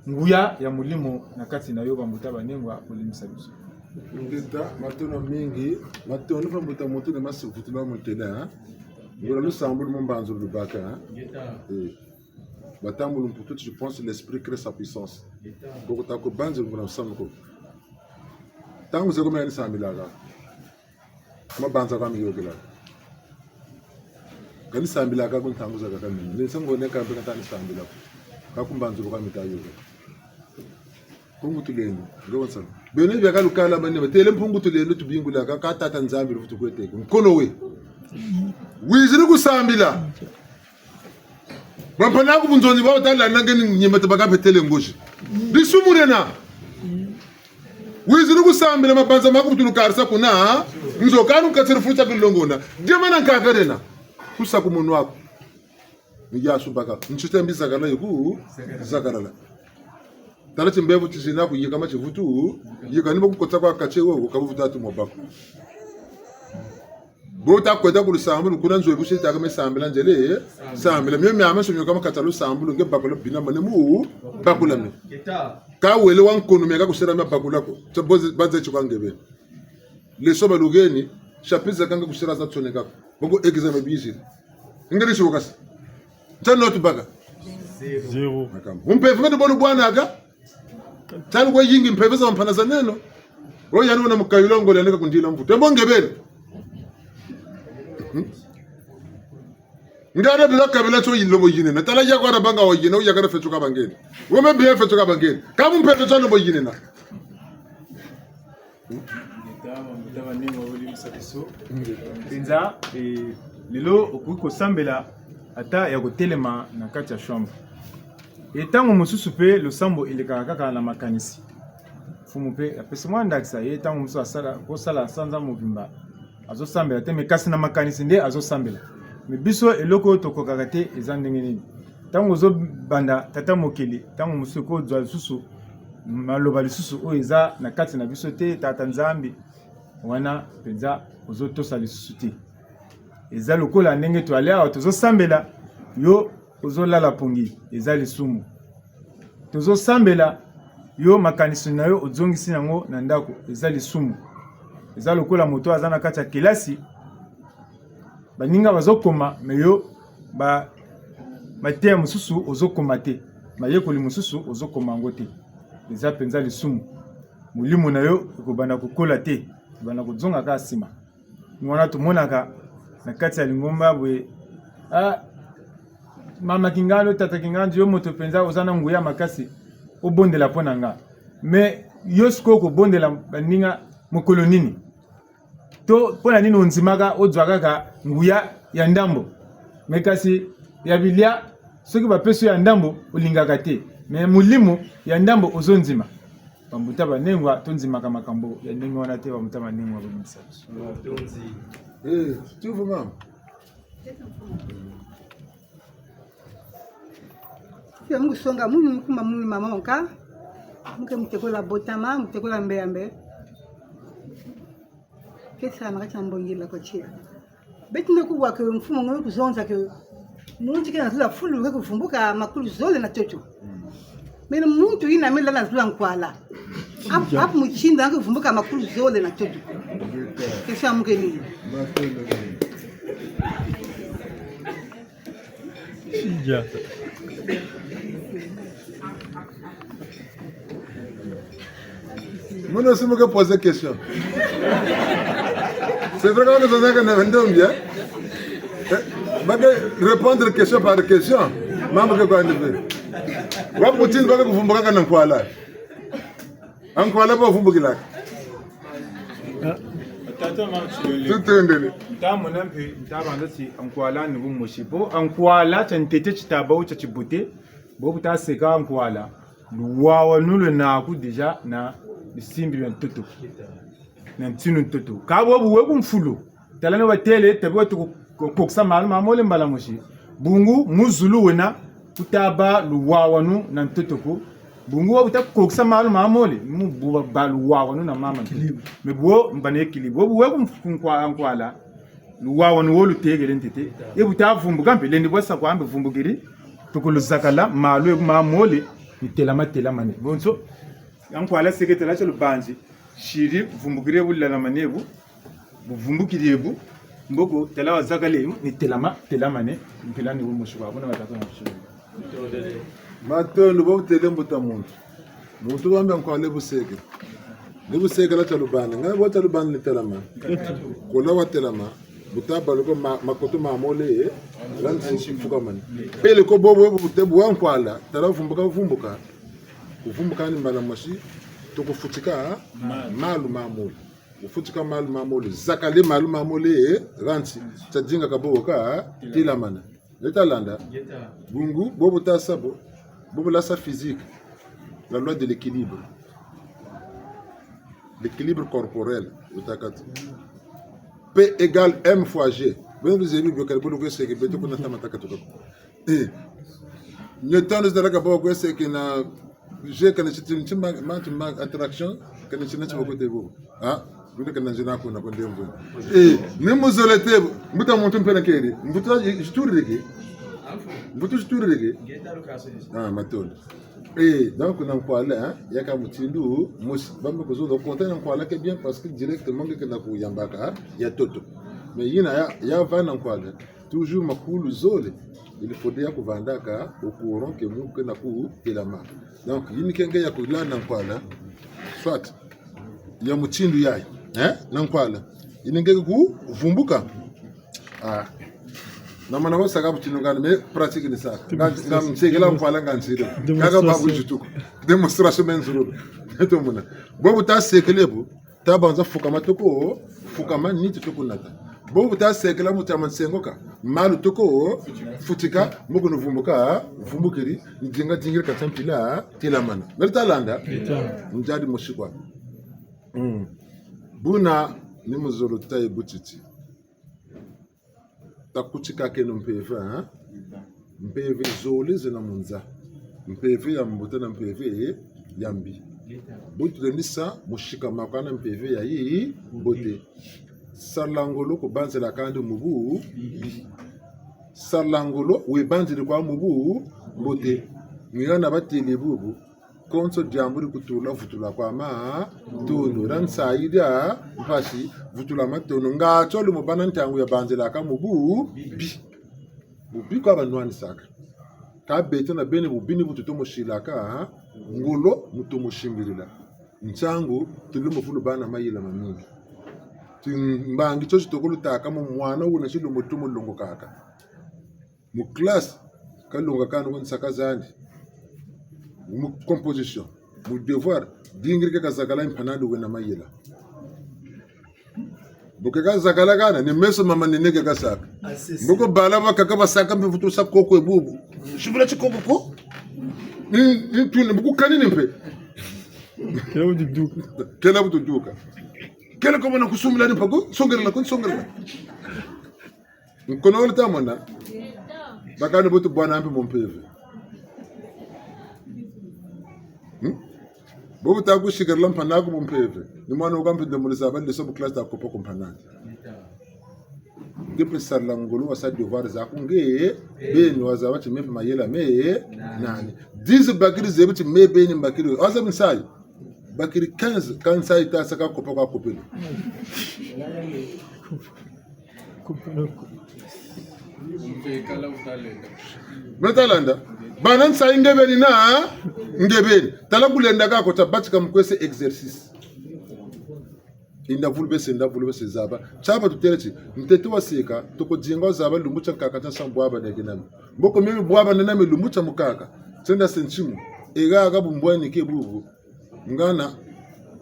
nguya ya molimo na kati na yo bambuta banengwa kolimisa biso ngeta matono mingi matono fambuta moto na masufutu na motela ngora lu sambulu mombanzo lu baka batambulu pour je pense l'esprit crée sa puissance koko tako banzo ngora samko ko tangu zeko meni sambilaga mabanza kama yogela kani sambilaga ko tangu zaka kama ni sango ne ka mpeka tani sambila ka kumbanzo ko kamita yoga pungu tulendo ngawonsa bene byaka lukala bane batele pungu tulendo tubingula ka tata nzambi rufutu kweteke mkono we wizini kusambila bampana ku bunzonzi ba utala nangeni nyemata bakaphetele ngoshi bisumurena wizini kusambila mabanza makubutulu karisa kuna ngizokana ukatsiri futa kulongona ndiyamana nkakarena kusa kumunhu wako ngiyasu baka nchitembisa kana yiku zakarala tala chimbevu chizina kuyika machivutu yika nibo kukotsa kwa kachewo kabuvuta tu mobako bota kweta kulisambu kuna nzwe bushita kama sambila njele sambila myo myama shomyo kama katalu sambu nge bakolo bina mane mu bakula me ka wele wankono meka kusera mya bakula ko tsoboze badze chukangebe lesoba lugeni chapiza kanga kusera za tsoneka bongo examen bizi ngeli shokasi tano tubaka Zero. umpefu mede bolu bwana aga tani kwa yingi mpeveza mpana za neno roya nuna mkayulongo leleka kundila mvuto mbongebele ngara bila kabila to yilo boyine na tala yakwa rabanga oyine o yakara fetuka bangeni wome biye fetuka bangeni kamu mpeto tano boyine na bambuta banengwa kolimisa biso penza lelo okoki kosambela ata ya kotelema na kati ya chambre etango mosusu mpe losambo elekaka kaka na makanisi fumu mpe apesi mwa ndakisa ye ntango mosusu kosala sanza mobimba azosambela te me kasi na makanisi nde azosambela me biso eloko oyo tokokaka te eza ndenge nini ntango ozobanda tata mokili ntango mosusu kozwa lisusu maloba lisusu oyo eza na kati na biso te tata nzambi wana mpenza ozotosa lisusu te eza lokola ndenge toale awa tozosambela yo ozolala pongi eza lisumu tozosambela yo makanisi na yo ozongisi yango na ndako eza lisumu eza lokola moto aza na kati ya kelasi baninga bazokoma me yo mateya mosusu ozokoma te mayekoli mosusu ozokoma yango te eza mpenza lisumu molimo na yo ekobanda kokola te ebanda kozonga kaka nsima wana tomonaka na kati ya lingomba boye mama kingano tata kingano yo moto penza ozana nguya makasi obondela pona nga me yo siko kobondela baninga mokolo nini to pona nini onzimaka ozwaka kaka nguya ya ndambo me kasi ya bilia soki bapeso ya ndambo olingaka te me molimo ya ndambo ozonzima bambuta banengwa tonzimaka makambo ya ndenge wana te bambuta banengwa bolimisa tu veux maman Mungu songa mungu mkumba mungu mama onka muke mutekola botama mutekola mbeyambe kesa na kacha mbongila ko chia betina kubwa ke mfumo ngoyo kuzonza ke muntu kena zula fulu ke kufumbuka makulu zole na toto mena muntu ina mela na zula nkwala hapo mchinda ke kufumbuka makulu zole na toto kesa muke nini Yeah. Moi aussi, je me pose des questions. C'est vrai qu'on est dans un vendeur bien. Répondre question par question. Maman, que quoi on fait? Wa Poutine va que vous me regardez en quoi là? En quoi là pas vous me regardez? Tout est ndele. Ta munan fi ta banda si ankwala nubu moshi bo ankwala tantete chita ba wuce chibote bo ta seka ankwala luwawa nulu na ku deja na bisimbi ben toto na ntinu toto ka bo bu wegu mfulu talana wa tele tabi to koksa mal mamole mbala moshi bungu muzulu wena kutaba luwawa nu na toto ko bungu wa buta koksa mal mamole mu bu ba luwawa nu na mama me bo mbane ekili bo bu wegu mfunkwa ankwala luwawa nu wolu tegele ntete e buta vumbuka mbele ndi bosa kwa ambe vumbugiri tukulu zakala malu mamole ni telama ne bonso ankwala seketela chalo banji shiri vumbugire bulla manebu buvumbukire bu mboko telawa zakale ni telama ne mpilani wo mushuwa bona batatu mushuwa Mato bo tele mbuta muntu wambe ankwala buseke libuseke la chalo bana ngai bo chalo bana ni telama kola wa telama butaba loko makoto mamole lansi fuka mani pele ko bobo butebu wankwala tala vumbuka kuvumbuka ni mbala mashi tukufutika malu mamole ufutika malu mamole zakali malu mamole ransi tadinga kaboka tilamana letalanda bungu bobo tasabo bobo la sa physique la loi de l'équilibre corporel utakati P égale M fois G. Vous avez vu que vous avez que vous avez le temps de la gabo, c'est que G can attraction, can vous. Ah, vous êtes dans une apple, et même vous avez été, vous avez monté un peu la queue, vous avez tout réglé. Vous avez tout réglé. Ah, ma tonne. Et donc, on a quoi là, il y a qu'à Moutilou, Mouss, Bamba Kozo, donc on a quoi là qui est bien parce que directement, il y a Yambaka, il y a Toto. Mais il y a Van en quoi là, toujours ma coule zole. Il faudrait que Vandaka au courant que nous que Naku et la main. Donc, il n'y a qu'un gars qui en quoi là, soit il y a Moutilou Yai, hein, n'en quoi là, il n'y a qu'un coup, Vumbuka. Ah. Namana wa saka butino ngane me pratique ni saka ngam segela mfala ngansiro kaga babu jituko demonstration menzuro eto muna bobu ta sekelebu ta banza fukama toko fukama ni toko nata bobu ta sekela mutama sengoka malu toko futika mugo vumbuka vumbukiri ndinga dingira katampila tilamana mertalanda mjadi moshikwa buna ni muzoro tayi butiti takuchika keno mpeve mpeve zole zena munza mpeve ya mbote na mpeve ya mbi butu rendisa mushika makana mpeve ya yi bote salangolo ko banzela kandi mubu salangolo we banzela kwa mubu bote ngana batele bubu konso diamburi kutula futula kwa ma tono ran saida mpasi futula matono nga cholo mubana ntangu ya banzela ka mubu bi kwa banwani saka ka bete na bene bubini bututo moshilaka ngolo mutomo shimbirila nchangu tulimo fulu bana mayila mamingi timbangi chochi tokulu taka mu mwana una shilo mutomo longo kaka mu class kalonga kanu kon sakazandi mu composition mu devoir dingir ka zakala impanado wena mayela buke ka zakala kana ni meso mama ni nege ka saka buko bala ba kaka ba saka mbe futu sa koko ebubu shibula chikoko ko ni tuni buku kanini mpe kela butu duka kela ko mona kusumila ni pago songela kun songela nkono wala tamana bakana butu bwana mpe mompeve bobu tagu shigar lampa nagu bumpeve ni mwana ugambe ndemulisa bali sobu class ta kopo kompanati depuis sarlangolo wasa devoir za kunge beni waza wati mepe mayela me nani 10 bakiri zebiti me beni bakiri waza misali bakiri 15 kan sai ta saka kopo kwa kopelo Metalanda banan sa ngebeni na ngebeni tala kulenda kako tabatika mkwese exercice inda vulbe se zaba chaba tuteleti mtete wasika toko jingo zaba lumbucha kaka ta sambwaba na kinami mboko mimi bwaba na nami lumbucha mukaka senda senchimu ega ga bumbwani ke bubu ngana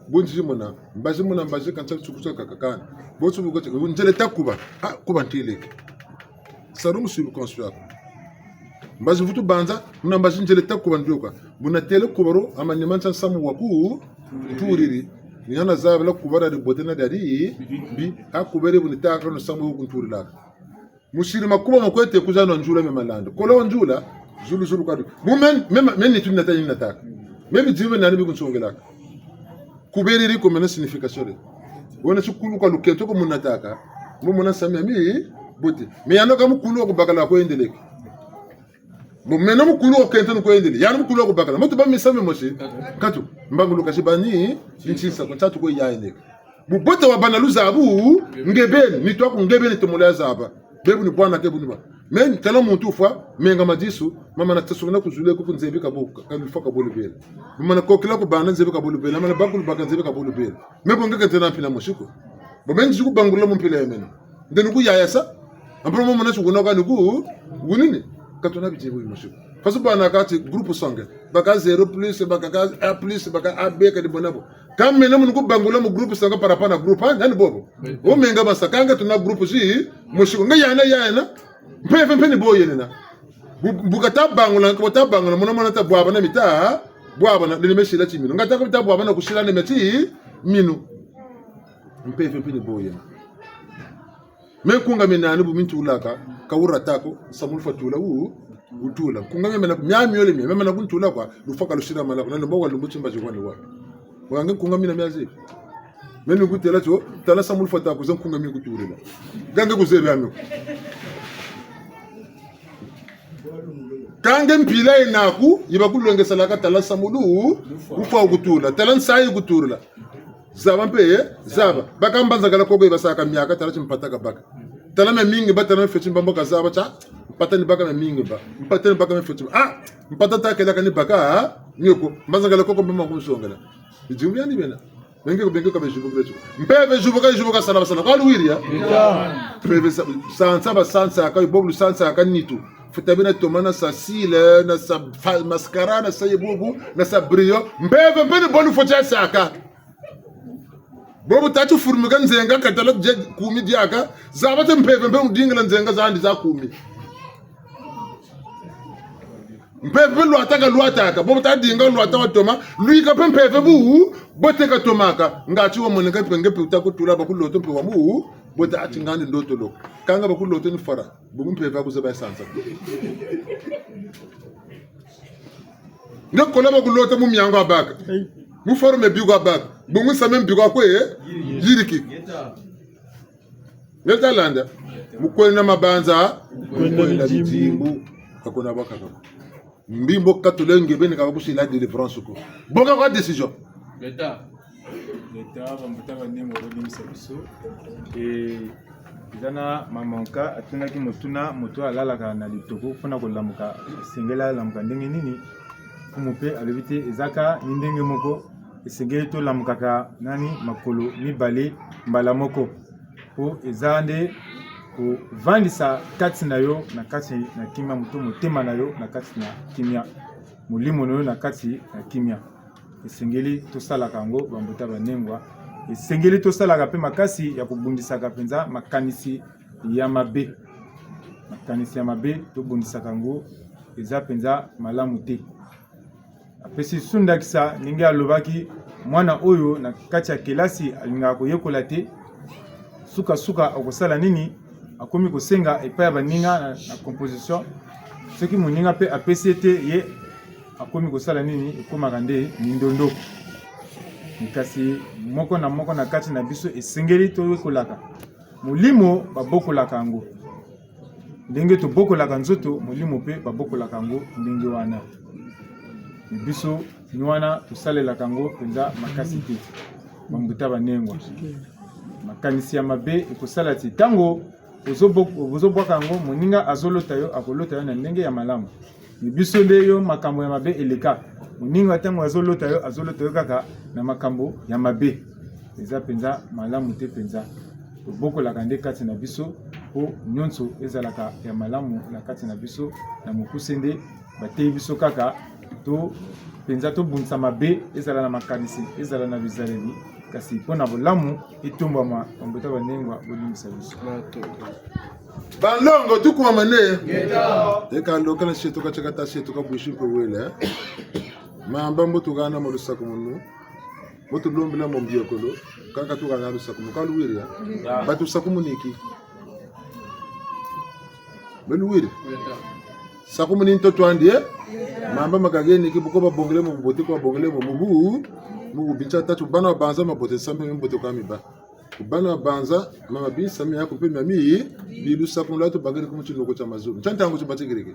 bunji mona mbaji kancha chukucha kakakana botu bugote unjele takuba kuba ntileke sarumu subconscient mbaji vutu banza muna mbaji njele takuba ndioka buna tele kubaro amani mancha samu waku turiri niana zabela kubara de botena dari bi akubere bunita kano samu kunturi la mushiri makuba makwete kuzana njula memalando kola njula zulu kadu mumen men tunna tani nataka memi jibe nani bi kunsongela kuberiri ko mena signification wona sukulu kwa lukento ko munataka mumuna samia mi bote me yano kam kulu ko bakala ko endelek bo mena mu kulu ko kento ko endele yano mu kulu ko bakala moto ba mi samia moshi katu mbangulu kashibani nchisa ko tatu ko yaende bu bote wa banaluza abu ngebeni ni to ko ngebeni to mulaza aba bebu ni bwana ke bunima men tala muntu fa menga madisu mama na tsona ku zule ku nzebi ka boka ka mfaka bolu bela mama ko kila ku bana nzebi ka bolu bela mama bakulu baka nzebi ka bolu bela me bonga ka tena pina moshiko bo men jiku bangula mo pila yemen ndenu ku yayasa ampro mo na suguna ka nuku gunini ka tona bijibu moshiko fasu bana ka ti groupe sangue baka 0 plus baka a plus baka ab ka di bonabo kam mena mo ku bangula mo groupe sangue para pana groupe han bobo o menga basakanga tuna groupe ji moshiko nga yana mpefe ni boye na bukata bangula ko ta bangula mona ta bwaba na mita bwaba na le meshila chimino ngata ko ta bwaba na kushila ne meti minu mpefe ni boye me kunga minani bu mintu ulaka ka urata ko samul fatula utula kunga mena myami yole me mena kuntula kwa lufaka lushira mala kuna ndo wa lumbuchimba jikwane wa wange kunga mina myazi menu kutela cho tala samul fatako ko zan kunga mi kuturela gange kuzebe amiko kange mpila inaku yibakulonge salaka tala samulu ufa ukutula tala nsayi kuturula zaba mpe zaba baka mbanza kala koko ibasaka miaka tala chimpataka baka tala me mingi ba tala fechi mbambo kazaba cha mpata ni baka me mingi ba mpata ni baka me fechi mpata ta kala kani baka nyoko mbanza kala koko mbambo kumsongela ijumya ni bena benge ka bejubu krecho mpebe jubu ka sala kwa luiria mpebe sansa ka iboblu sansa ka nitu futabina tomana sa sile na sa mascara na sa yebubu na sa brio mbebe bonu focha saka bobu tatu furmuga nzenga katala je kumi diaka zabate mbebe udingala nzenga zandi za kumi mbebe luataka bobu tadinga luata watoma luika mbebe bu bote ka tomaka ngati wo moneka pengepe utakutula bakuloto mpe wamu bote atingani ndoto lo kanga bakuloto ni fara bumu mpeva kuzeba sansa ngokola bakuloto mu myango abaka mu forme bigo abaka bumu samem bigo akwe yiriki Netalanda mu kwena mabanza kwena bijimbu kakona baka mbimbo katolenge bene kabakushila deliverance ko bonga kwa decision L'État va venir au biso et izana mamanka atunaki motuna moto alalaka na litoko fona kolamuka sengela lamuka ndenge nini kumupe alobite ezaka ni ndenge moko esengeli to lamukaka nani makolo mibale mbala moko po ezande ko vandisa kati na yo na kati na kimia moto motema na yo na kati na kimia molimo na yo na kati na kimia esengeli tosalaka yango bambuta banengwa esengeli tosalaka mpe makasi ya kobundisaka mpenza makanisi ya mabe tobundisaka yango eza mpenza malamu te apesi sundakisa ndenge alobaki mwana oyo na kati ya kelasi alingaka koyekola te suka akosala nini akomi kosenga epai ya baninga na composition soki moninga mpe apesi ete ye akomi kosala nini ekomaka nde mindondo kasi moko na kati na biso esengeli toyekolaka molimo babokolaka yango ndenge tobokolaka nzoto molimo mpe babokolaka yango ndenge wana biso ni wana tosalelaka yango mpenza makasi te bambuta banengwa makanisi ya mabe ekosala ti ntango ozobwaka yango moninga azolota yo akolota yo na ndenge ya malamu. Biso nde yo makambo ya mabe eleka. Moninga ntango azolota yo kaka na makambo ya mabe. Eza penza malamu te penza. Tobokolaka nde kati na biso po nyonso ezalaka ya malamu na kati na biso na mokuse nde batei biso kaka to penza tobundisa mabe ezala na makanisi ezala na bizaleli kasi mpona bolamu etombama bambota banengwa bolimbisa biso balongo tukuma mane ekaloka na shetu kachakata shetu kabwishi mpe wele mamba mbotu gana mo lusako munu motu lombela mo mbiokolo kaka tu gana lusako mu kaluwiri batu sakumuniki beluwiri sakumuni ntoto andie mamba makageni kibuko babongele mo bote ko babongele mo mubu bicha tatu bana banza mabote sambe mbote kwa miba bana banza mama bi sami yako pe mami bilu sakumula to bagere ko chino ko cha mazuru chanta ngo chibate gireke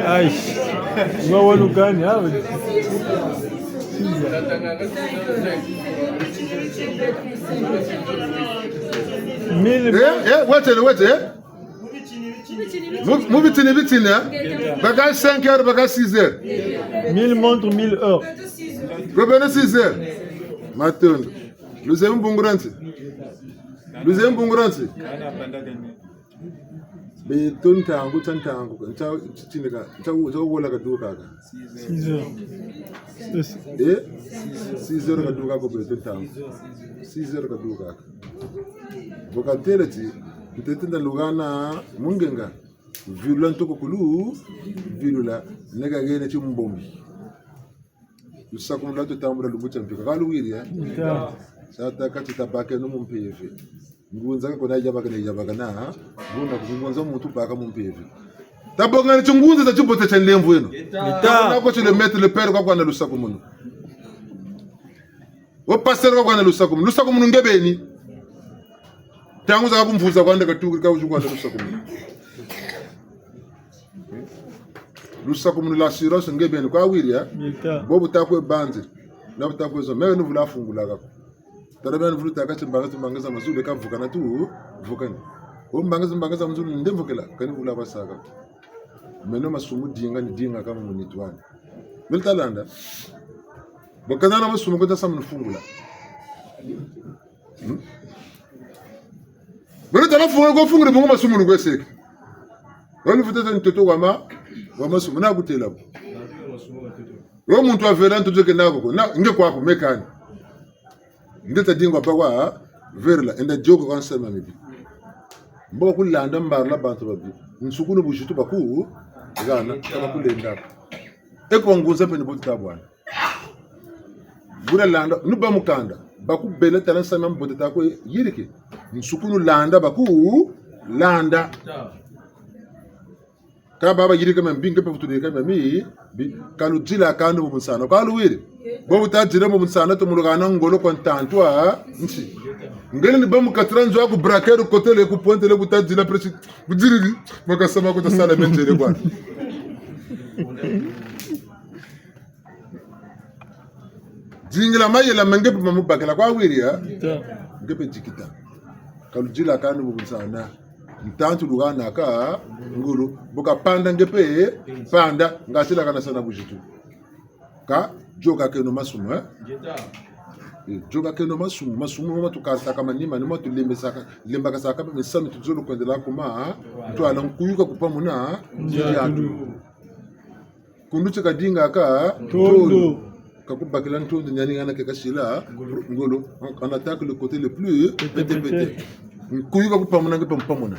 Ai, ngawanu gani hapo? Mubitini, bagage 5 heures, bagage 6 heures. 1000 montres, 1000 heures. Revenez 6 heures. Matin. Nous avons Bunguranti. Beton tangu tantangu chinika chawola kaduka 6 heures. 6 heures kaduka ko beton tangu 6 heures kaduka bokateleti ntetenda lugana mungenga violent ko kulu vilula nega gene ci mbombi usakum la to tambula lubucha mpika kaluwiria sata kati tabake no mumpefe ngunza ko na jabaka na ngunda kungonza muntu paka mumpefe tabongana chungunza za chubote cha lemvu eno na ko le mettre le père kwa na lusakum muno o passer kwa na lusakum ngebeni tangu za kumvuza kwanda katuku ka ujuka na lusakum lusakum la sirose ngebeni kwa wiria bobu takwe banze na butakwe zo mwe nuvula fungula kako tarabana vulu takati mbangaza mazulu ka vukana tu vukani o mbangaza mazulu ndemvukela kani vula basaka meno masumu dinga kama munitwana miltalanda bokana na masumu ko tasamu fungula bere tala fungula ko fungula bongo masumu ngweseke wani futata ntoto wama masumu na kutela wo muntu avela ntoto ke nako na nge kwako mekani ndeta dingwa bakwa verla enda jogo kansema mibi mbo kulanda mbarla bantu babi nsukunu bushitu baku gana kama kulenda eko nguza pe nibuta bwana bura landa nuba mukanda baku bele tala sama mbotata ko yirike nsukunu landa baku landa ka baba yirike mbinge pe futu de ka mami kalu jila kanu mu musana kalu wiri bo buta jira mu musana to mulugana ngolo kontantwa nti ngeli ni bamu katranzo aku braquer côté le ku pointe le buta jila presi bujiri makasama ko tasala menjere kwa jingila mayela mangepe mamu bakela kwa wiri ya ngepe jikita kalu jila kanu mu musana ntantu lugana ka ngulu boka panda ngepe panda ngatila kana sana bujitu ka joka ke no masumu joka ke no masumu ma tukasa kama nima ni matu lemba ka saka misami tuzolo kwendela kuma to ala nkuyuka kupamuna njatu kunduche kadinga ka tondo kakubakila ntondo nyani ngana ke kashila ngulu on attaque le côté le plus pété nkuyuka kupamuna ngepe mpamuna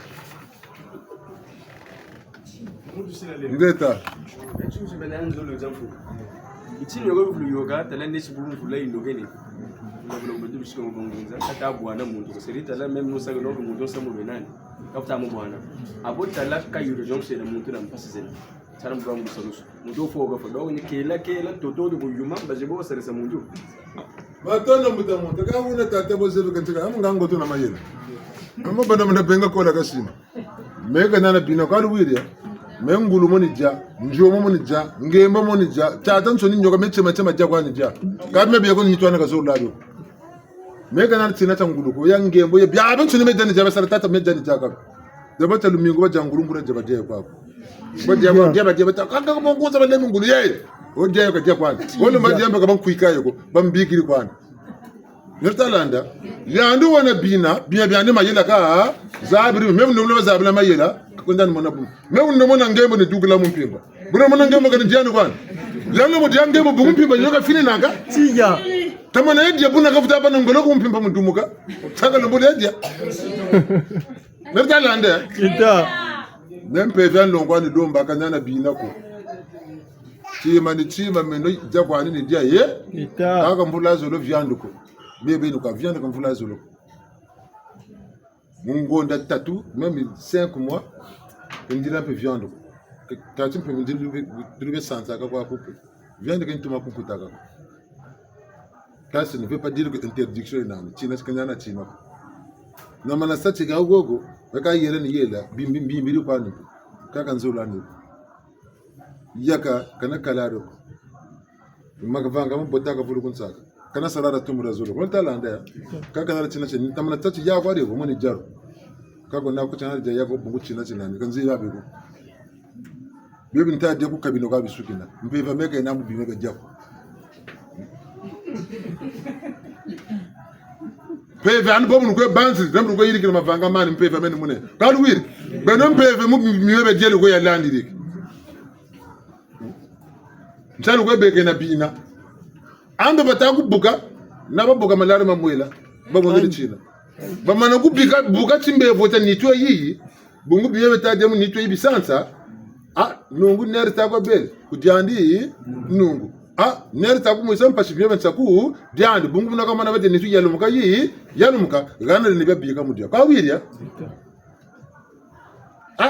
ngeta itini yoko yoga talende sibulu kula indogeni ngabula ubedu bishiko ngongonza kata bwana muntu koserita la même no sago no muntu samu benani kapta mu bwana abota la ka urgence na muntu na mpasizeni tsara mbangu solution muntu foga fodo ni kela toto de yuma bajebo seresa muntu batona mutamuntu ka una tate bozelo kantika amungango to na mayela amma bana mna benga kola kasima mega nana bina kwa luwiria mengulu moni ja njomo moni ja ngembo moni ja tata nsoni nyoka mechema chema ja kwa ni ja kame biya ko ni twana ka zo lado me kana tina ta ngulu ko ya ngembo ya biya nsoni me jani ja basara tata me jani ja ka da bata lumingo ba jangulu ngura ja ba je kwa ba je ba ta kanga ko ngonza ba le ngulu ye o je ka je kwa wala ma je ba ka ban kuika yo ko ban bigiri kwa Nertalanda, yandu wana biya ne mayela ka zabiri même no lo zabila mayela kondan mona bu même no mona ngembo ne dugula mun pimba buna mona ngembo ga jani kwan yandu mo diam ngembo bu pimba yoga fini naka Tiya. tamana edia buna ka futa bana ngolo ko pimba mun dumuka saka lo bude edia Nertalanda Ita. même pevan lo ngwani do mbaka nana bina ko chima meno jakwani ni dia ye Ita. kaka mbula zolo viandu ko bébé nous viande comme vous la zolo mon gonda tatou même 5 mois on dit un peu viande quand tu peux me dire le sans ça quoi couper viande quand tu m'as coupé ta ça ne veut pas dire que interdiction est là china ce qu'il y a na china na mana sa chiga gogo ka yele ni yela bimbi mbiri kwa ni kaka nzola ni yaka kana kalaro magavanga mbotaka vulu kunsaka kana sarara tumura zolo wonta landa kaka na china chini tamana tati ya kwa rego moni jaro kako na kuchana ja yako bungu china china ni kanzi ya bego bebe nta je ku kabino ga bisukina mpeva meka ina mubi meka jako peve an bomu ko banzi dam ko yiri kina mavanga mani mpeva meni mune kalu wir beno mpeve mu miwebe jeli ko ya landi dik ntalo ko beke na bina ando bataku buka na babuka malari mamwela babonde china bamana kubika buka timbe vota nitwe yi bungu biye betademu nitwe yi bisansa nungu neri takwa bel kujandi nungu neri taku mwisa mpashi biye betsaku diandi bungu naka mana bete nitwe yalumuka yi yalumuka gana ni babika mudia kwa wiria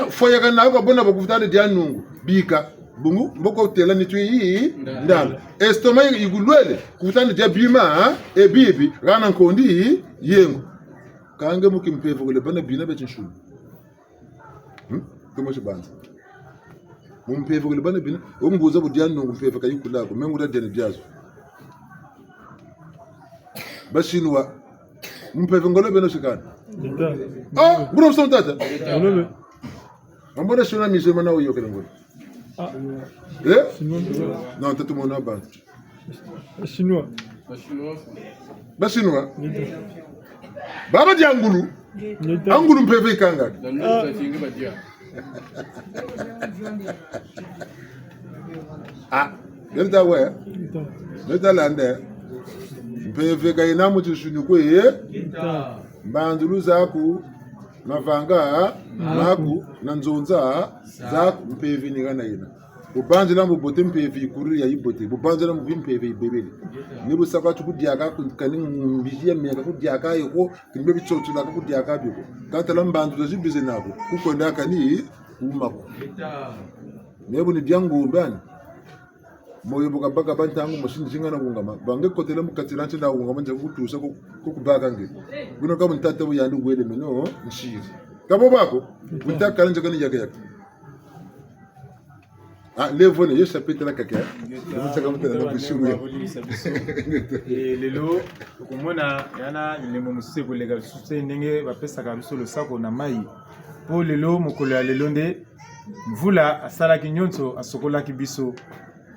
foya kana ko bona bakufutane diandi nungu bika bungu mboko tela nitwe yi ndala estoma igulwele kutani dia bima e bibi rana nkondi yengu kange mukimpevo kule bana bina betinshulu komo shibanza mumpevo kule bana bina umbuza budiani no mpevo kayikulako menguda dene diazo bashinwa mpevo ngolo beno shikana bro msomtata Ngolo. ambona shuna mise mana uyo kele ngolo non tout le monde a bas Chinois. Chinois. Baba di angulu. Angulu mpeve kanga. Delta we. Delta lande. Mpeve kaina mutu shunukwe ye. Mbandulu zaku. Mavanga. Maku. Nanzonza. Zaku mpeve nigana ina. Bubanze na mubote mpevi kuri ya ibote bubanze na muvi mpevi bebele nibu saka tukudiaka kani mbiye meka kudiaka yoko kimbe bichotu la kudiaka biko kantala mbandu zibize nabo kukonda kani umako nebu ni byangu mbani moyo buka baka bantangu mushindi jingana kungama bange kotela mukatilanche na kungama nje kutusa kukubaka nge bino kama ntata buyandu gwele mino nshiri kabo bako mutaka nje kani yake levone yo chapitre la kaka mutaka mutana na kushuya lelo komona yana lemo mususe kolega suse ndenge bapesa ka biso losako na mai po lelo mokolo ya lelo nde mvula asalaki nyonso asokolaki biso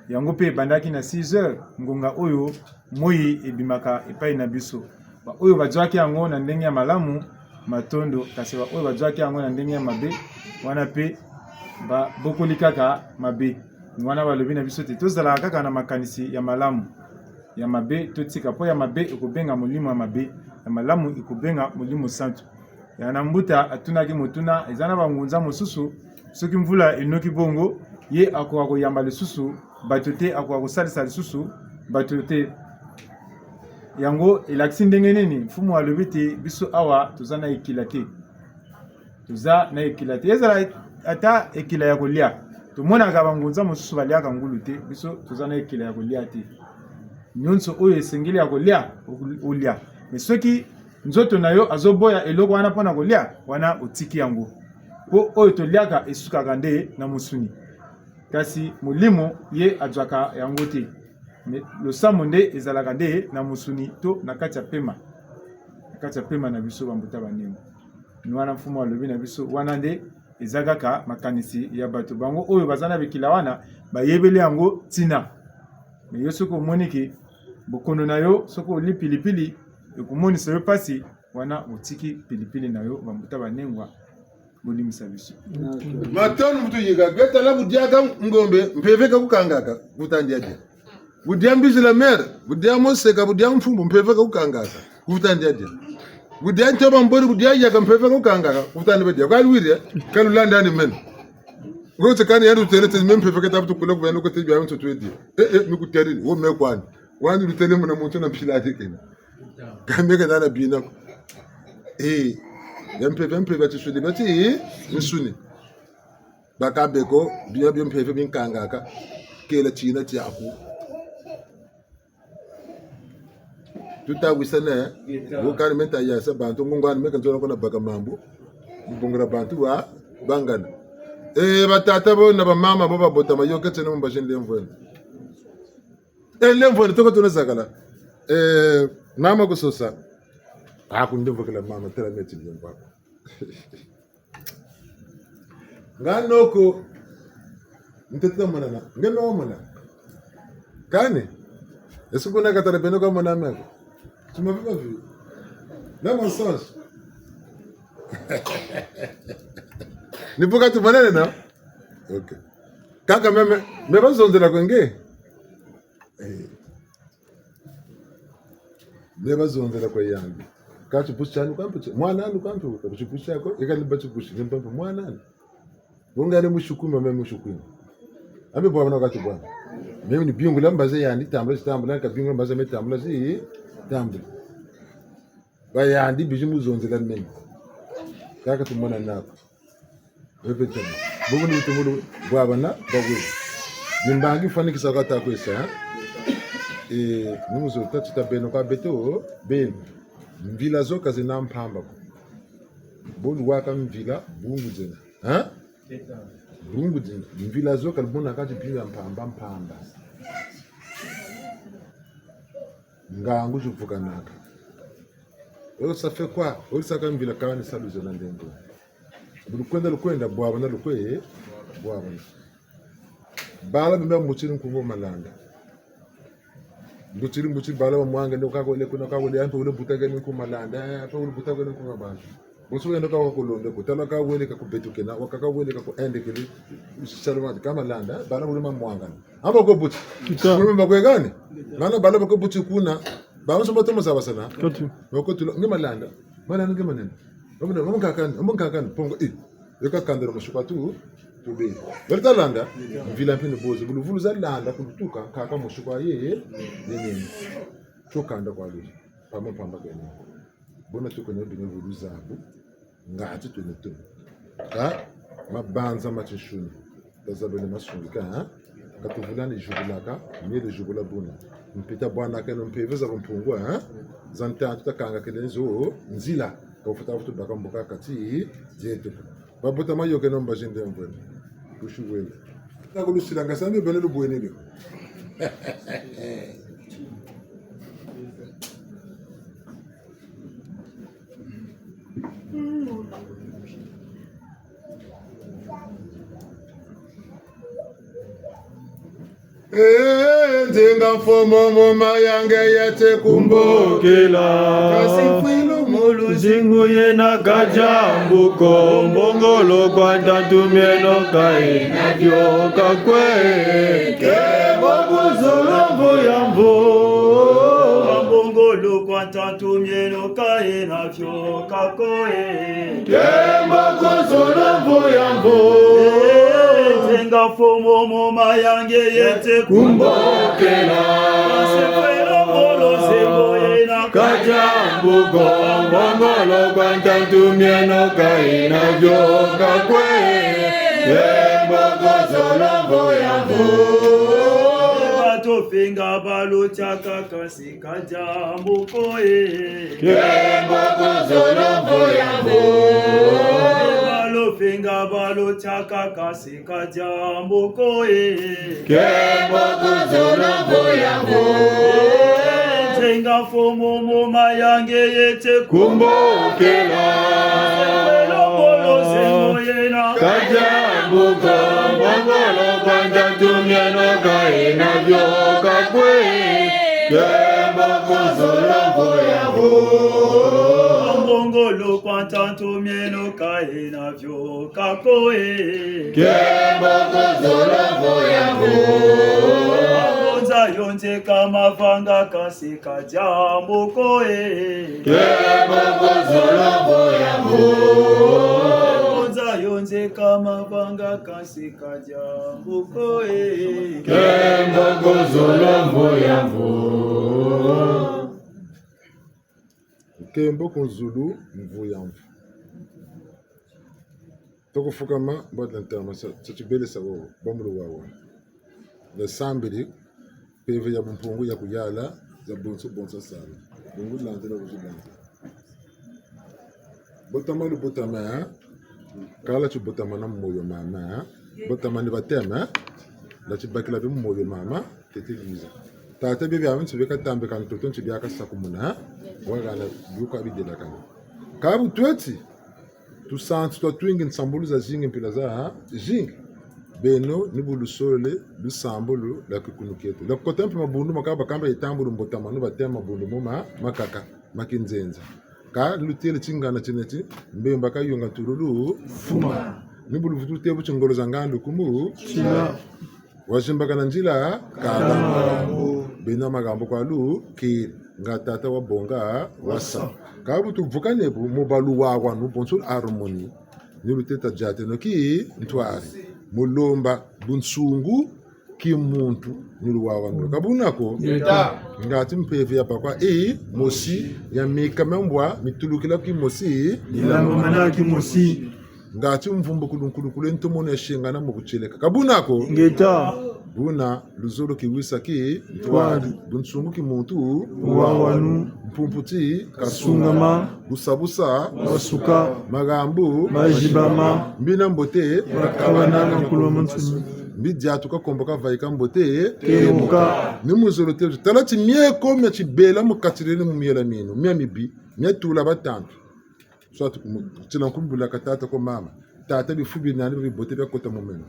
yango pe bandaki na 6h ngonga oyo moi ebimaka epai na biso ba oyo bajwaki yango na ndenge ya malamu matondo kasi ba oyo bajwaki yango na ndenge ya mabe wana pe ba bokoli kaka mabe wana balobi na biso te tozala kaka na makanisi ya malamu ya mabe totika po ya mabe ekobenga molimo ya mabe ya malamu ekobenga molimo santu ya na mbuta atunaki motuna ezana bangunza mosusu soki mvula enoki bongo ye akoka koyamba lisusu bato te akoka kosalisa lisusu bato te yango elakisi ndenge nini mfumu alobi te biso awa toza na ekila te toza na ekila te ezala ata ekila ya kolia tomonaka bangunza mosusu baliaka ngulu te biso toza na ekila ya kolia te nyonso oyo esengeli ya kolia olia me soki nzoto na yo azoboya eloko wana mpona kolia wana otiki yango po oyo toliaka esukaka nde na musuni kasi molimo ye azwaka yango te losambo nde ezalaka nde na musuni to na kati ya pema na biso bambuta bandengo ni wana mfumu alobi na biso wana nde eza kaka makanisi ya bato bango oyo baza na bikila wana bayebeli yango ntina me yo soki omoni ke bokono na yo soki oli pilipili ekomonisa yo pasi wana otiki pilipili na yo bambuta banengwa bolimisa biso matano mtu yiga geta la budiaga ngombe mpeveka kukangaka kutandiaje budia mbizi la mer budia moseka budia mfumbu mpeveka kukangaka kutandiaje budia ntoba mbori budia yaga mpeveka kukangaka kutandiaje kwa lwiri kalulanda ni men ngote kani yandu telete mpeveka tabutu kula kubano kote bya mtu twedi mikutari wo mekwani wani lutele mna muntu na mpilati kena kameka dana bina Yempeve batisudi bati musuni bakabeko biya byempeve binkangaka kela china tiaku tutawisana wokani menta ya sabantu ngongwani meka nzona kona bakamambo mbongra bantu wa bangana batata bo na bamama bo babota mayoka tsene mbashinde mvweni lemvweni toko tunazakala mama kusosa akundivukela mama tela meti ngwako nganoko nteta manana ngeno mana kane esukuna katara beno kwa mwana meko tumaviva vi na mensonge nipuka tumanene na okay kaka me bazondela kwenge me bazondela kwa yangu kati pushani kwampe mwana anu kwampe kuchipushia ko ikaliba chipushi ngempampe mwana anu bongale mushukuma meme mushukuma abe bwa bana kati bwana meme ni bingu lambaze yandi tambula ka bingu lambaze me tambula si tambula ba yandi bijimu zonzela nene kaka tumona nako repetema bongo ni tumulu bwa bana bagwe nimbangi fani kisakata kwesa numuzo tatita beno kwa beto beno mvila zoka zina mpamba bolu waka mvila bungu zina bungu zina mvila zoka mbona kati pia mpamba ngangu juvuka naka ça fait quoi olisaka mvila kawani saluzo na ndengo lukwenda bwaba na lukwe bwaba bala bimba muchiri nkungo malanda mbuchiri bala wa mwanga ndo kako ile kuna kako ile ampe ule butaga ni ku malanda apa ule butaga ni ku ngabasha boso ndo kako kolonde kutala ka wele ka kubetuke na wakaka wele ka ku ende kile salama kama landa bala ule mwanga amba ko buti mwe mbakwe gani bana bala ko buti kuna bala so botomo sabasana bako tulo ngema landa bana ngema nene mbona kakani pongo yoka kandero mushukatu tobe bertalanda vila mpene boze buluvulu za landa kutuka kaka mushukwa ye nene chokanda kwa lulu pamba gani bona tuko ne bino vulu zabu ngati tunetu mabanza machishuni tazabele masungika katuvulani jugulaka nyele jugula buna mpita bwana kana mpeveza kumpungwa zanta tutakanga kelenzo nzila kafuta futu bakamboka kati jetu babuta mayoke nomba jende mvweni kushuwele nakulusilanga sami bene lubwenele nzinga mfumo muma yange yete kumbukila Kasifwilu muluzingu yena kajambuko Mbongolo kwa tatumyeno kai navyo kakwe Kemo kuzolombo yambo Mbongolo kwa tatumyeno kai navyo kakwe Kemo kuzolombo yambo Nzinga mfumo muma yange yete kumbukila Kasifwilu muluzingu yena kajambuko Mbongolo kwa tatumyeno kai navyo kakwe Kemo kuzolombo yambo Finga balu chaka kasi kajambu koe Kembo kuzolombo yambo Balu finga Chalo chaka kasi kajambo koe. Kembo kuzolo boyambo. Tenga fomo mo mayange yete Kumbukela. Lobolo zengo yena. Kajambo kongolo kwanja tumyeno kaina vyoka kwe. Kembo kuzolo boyambo. Ngolo kwantanto mieno kaina vyoka koe. Kembo kuzolo boyambo. Agonza yonze kama vanga kasi kajambo koe. Kembo kuzolo boyambo. Agonza yonze kama vanga kasi kajambo koe. Kembo kuzolo boyambo. Kembo Konzulu Mvuyamvu. Toko fukama bot lantama sa chibele sawo bomru wawa. The sambiri peve ya mpungu ya kuyala za bonsa sala. Bungu lantela kuzulanta. Botama lu botama kala chu botama na moyo mama. Botama ni batema la chibakila bi moyo mama tetiliza. Tata bebe amen subeka tambe kan toton chibiaka sakumuna wagala yuka bidela kan kabu tweti tu sant to twing nsambulu za jingi mpila za jingi beno ni bulu sole du sambulu la kukunuketo la kotempe mabundu makaba kamba itambulu mbotama no batema mabundu moma makaka makinzenza ka lutele chingana chineti mbemba ka yonga turulu fuma ni bulu futu tebu chingolo za ngandu kumu chila wajimbaka na njila kalamu bina magambo kwa lu ki ngatata wa bonga wasa kabu tu vukanebu mobalu wawa no bonsul harmoni ni luteta jate no ki ntwari mulomba bunsungu ki muntu ni luwawa no kabunako ngati mpevi ya pakwa mosi ya mikamembwa mitulukila ki mosi Ilambo manaki mosi. ngati mvumbo kulunkulu ntomone shingana mu kucheleka kabunako Ngeta. buna luzolo kiwisa ki ntwari bunsungu ki muntu Uwawanu. mpumputi Kasungama. busabusa Wasuka. magambu Majibama. mbina mbote Kabananga mkulwa monsuni. mbidiatu kakomboka vaika mbote Kemuka. ni muzolo te talati mieko mya chibela mukatirene mu miela mino mya mibi mya tula batantu soit tilankumbula katata ko mama tata bifubi nani bibote bya kota mu meno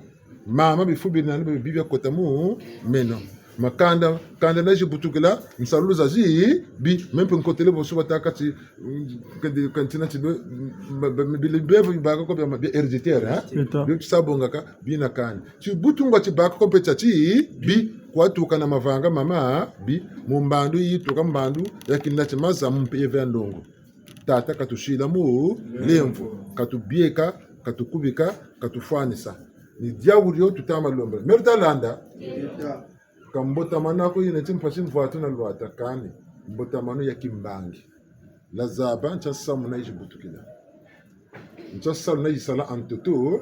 mama bifubi nani bibi bya kota mu meno makanda kanda na jibutukela msalulu za ji bi mempe nkotele boso bataka ti kantina ti bilebevu baka ko bya hereditaire ha bi sabonga ka bi na kan ti butungwa ti baka ko peta ti bi kwatuka na mavanga mama bi mumbandu yituka mbandu yakinda ti mazamu mpe vendongo tata katushila mu lemvu katubieka katukubika katufanisa ni diawuri tutama lomba merta landa kambota manako yine timpashin vatu na lwata kani mbota manu ya kimbangi la zaba ncha samu na ijibutukila ncha samu na isala antoto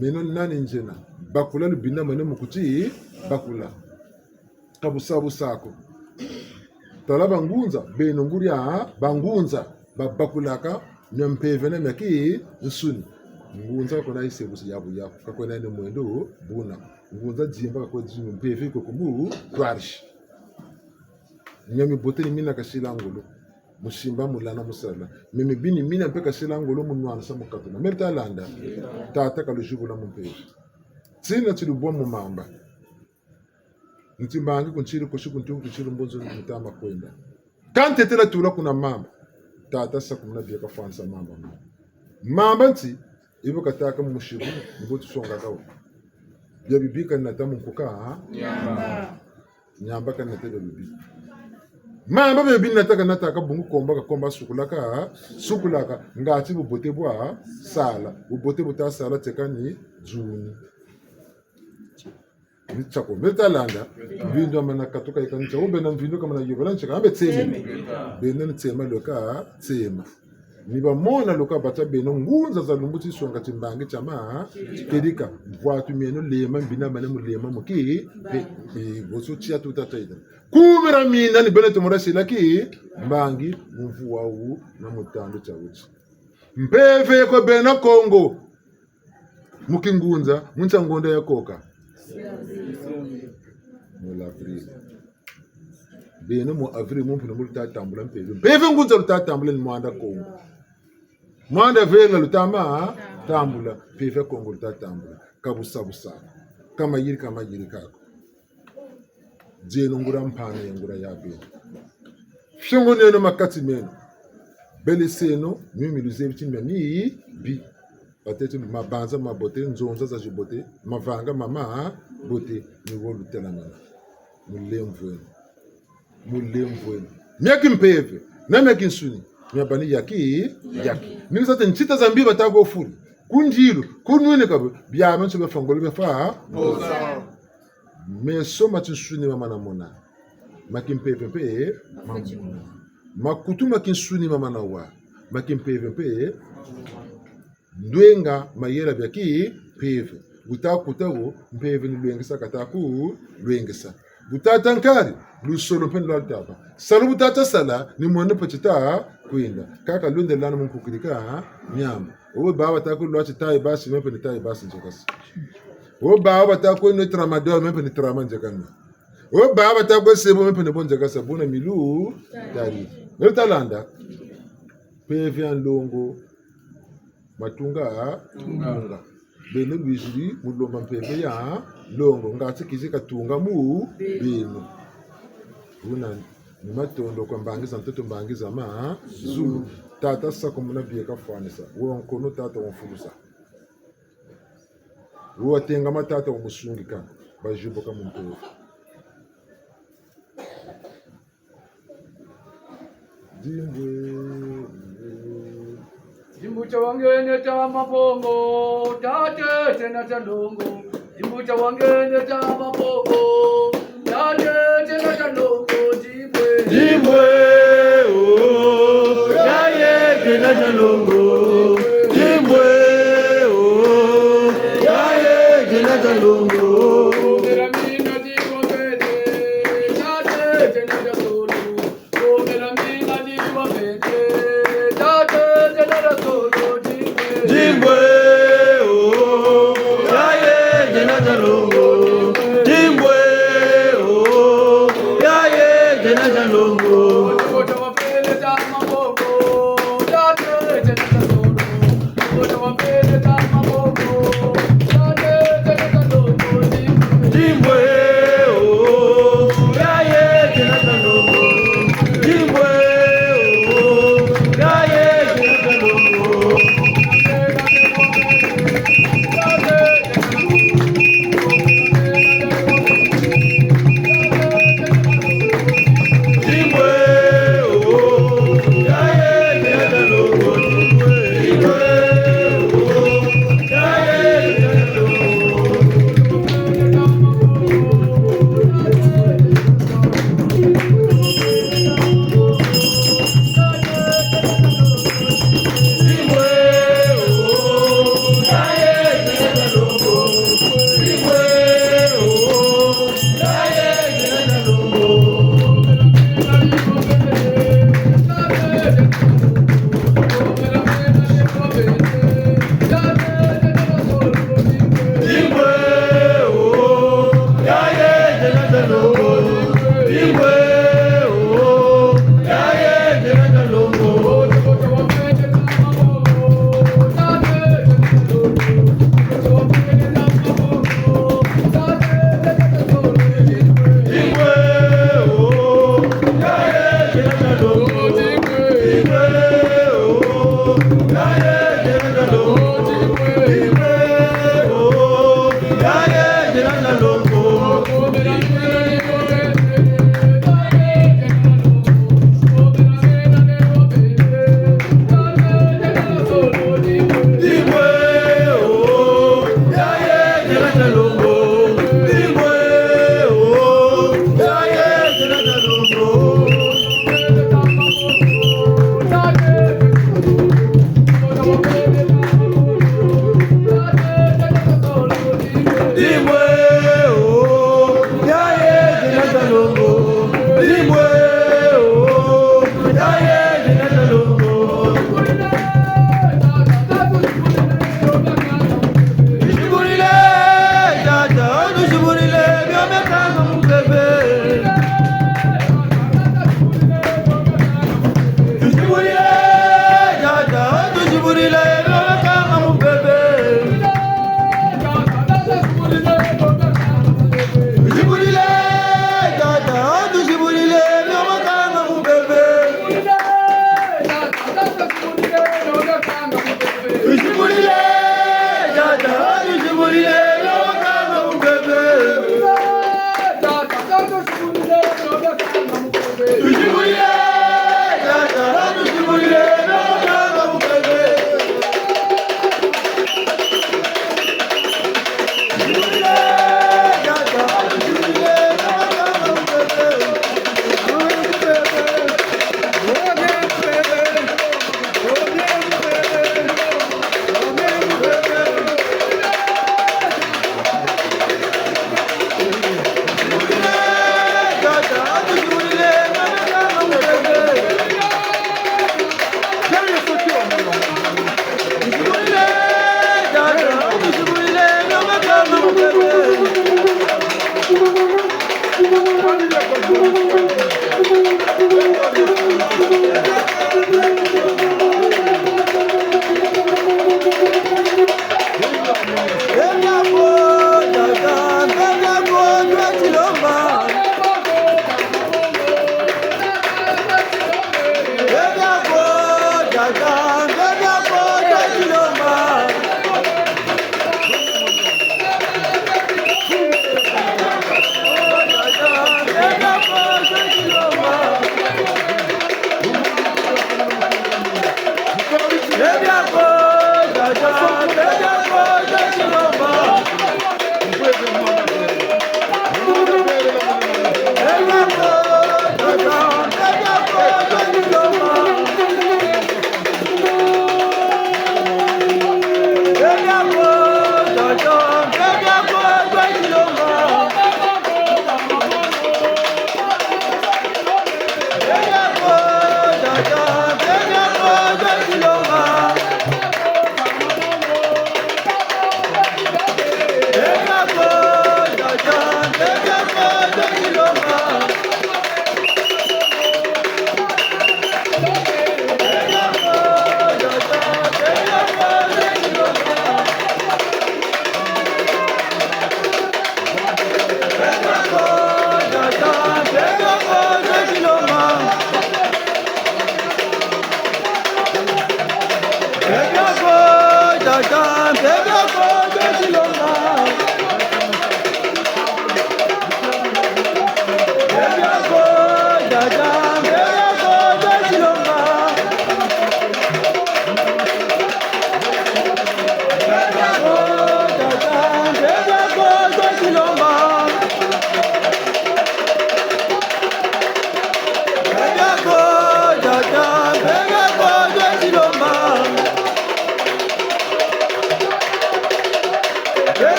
meno nani njena bakula lubina mene mukuti bakula kabusabu sako tala bangunza beno nguria bangunza babakulaka nyempevene meki nsuni ngunza kona isebusi yabu yabu kakona ne mwendo buna ngunza jimba kakona jimu mpeve ko kumu twarish nyami boteni mina kashila ngolo mushimba mulana musala mimi bini mina mpeka shila ngolo munwana samukatuna merta landa tata kalujubula mpeve tsina tsilubwa mu mamba ntimbangi kunchiri kushikuntu kuchiri mbozo mutama kwenda kante tela tula kuna mamba tata sakumna bia kafansa mamba nti ibo kataka mushibu ngotu songa kawo ya bibi kana tamu kuka nyamba kana tebe bibi mamba bibi nataka bungu komba sukulaka ngati bubote bwa sala bubote buta sala tekani juni Michako metalanda vindo mana katoka ikancha ombe na vindo kama na yobala nchaka ambe tsema beno ntsema loka tsema niba mona loka bata beno ngunza za lumbuti swanga timbange chama kedika vwatu meno lema mbina mane mulema muki boso chia tutataida kumera mina ni beno tomora silaki mbangi mvu wawu na mutando chawuchi mpeve ko beno Kongo mukingunza muncha ngonda ya koka mu avril bene mu avril mu mpino multa tambula mpeve mpeve ngunza luta tambula ni mwanda kongo mwanda vela lutama tambula mpeve kongo luta tambula kabusa busa kama yiri kako jeno ngura mpana ya ngura ya bene shongo neno makati meno bele seno mimi luzevi chimya mi bi patete mabanza mabote nzonza za jibote mavanga mama bote ni wolu telamana mulemvweni myaki mpeve na myaki nsuni myabani yaki nini sate nchita zambi batago fuli kundilu kunwene kabe byama nso befangolo befa meso machinsuni mama na mona makimpeve mpe makutu makinsuni mama na wa makimpeve mpe ndwenga mayera byaki peve gutakutago mpeve ni lwengesa kataku lwengesa gutatankari lusolo mpendo lataba salu butata sala ni mwene pachita kwenda kaka lunde lana munkukirika nyama owe baba taku lwachi tai basi mepe ni tai basi njekasi owe baba taku ni tramadol mepe ni trama njekana owe baba taku sebo mepe ni bon njekasa bona milu tari netalanda peve longo matunga tunga bene luijiri mulomba mpeve ya longo ngati kizika tunga mu bino una ni matondo kwa mbangiza mtoto mbangiza ma zulu tata sasa kumuna bieka fanisa wo nkono tata wonfulusa wo tenga matata womusungika bajubo kama mpeve Jimbucha wangene ta mabongo, tate tena talongo. Jimbucha wangene ta mabongo, tate tena talongo. Jimbwe, oh, yaye tena talongo. Jimbwe, oh, yaye tena talongo. Meramina jimbwe, tate tena talongo. Meramina jimbwe. Jimbwe, oh, yaye jena jalongo. Jimbwe, oh, yaye jena jalongo. Kota wapele ta maboko, tate jena jalongo. Kota wapele ta maboko, tate jena jalongo. Jimbwe, oh, yaye jena jalongo. Jimbwe, oh, yaye jena jalongo.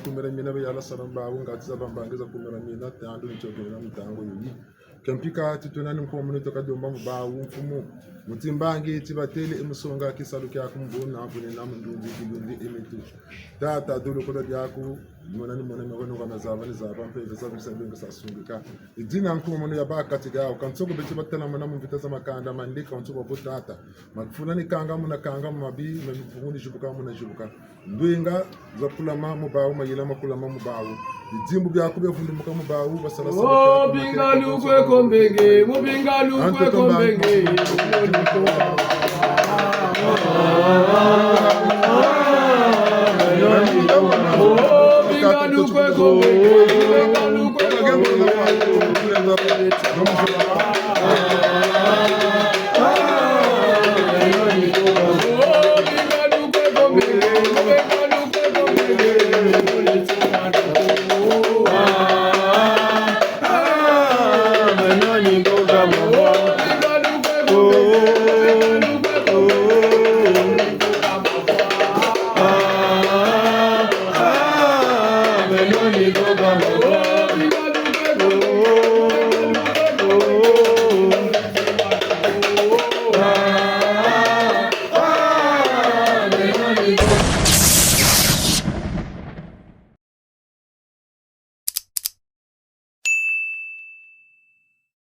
kumera mina be yala saramba unga tsa bambangiza kumera mina tandu nichogera mtango yini kempika titunani mkomo toka domba mbawu mfumu mutimbangi tibatele emusonga kisaluki akumvuna afune namndunzi kilundi emitu tata dulu koda yaku mona mwana kana zaba ni zaba mpeza sabu sabenga sasungika idina mkomo ya baka tigao kansoko beti batana mwana mvita makanda mandika onsoko botata makufuna ni kanga muna kanga mabi memfunguni jubuka muna jubuka ndwinga za kulama mubawu mayila makulama mubawu idimbu byakube vundumuka mubawu basala oh bingalu kwe kombenge mubingalu kwe kombenge Oh,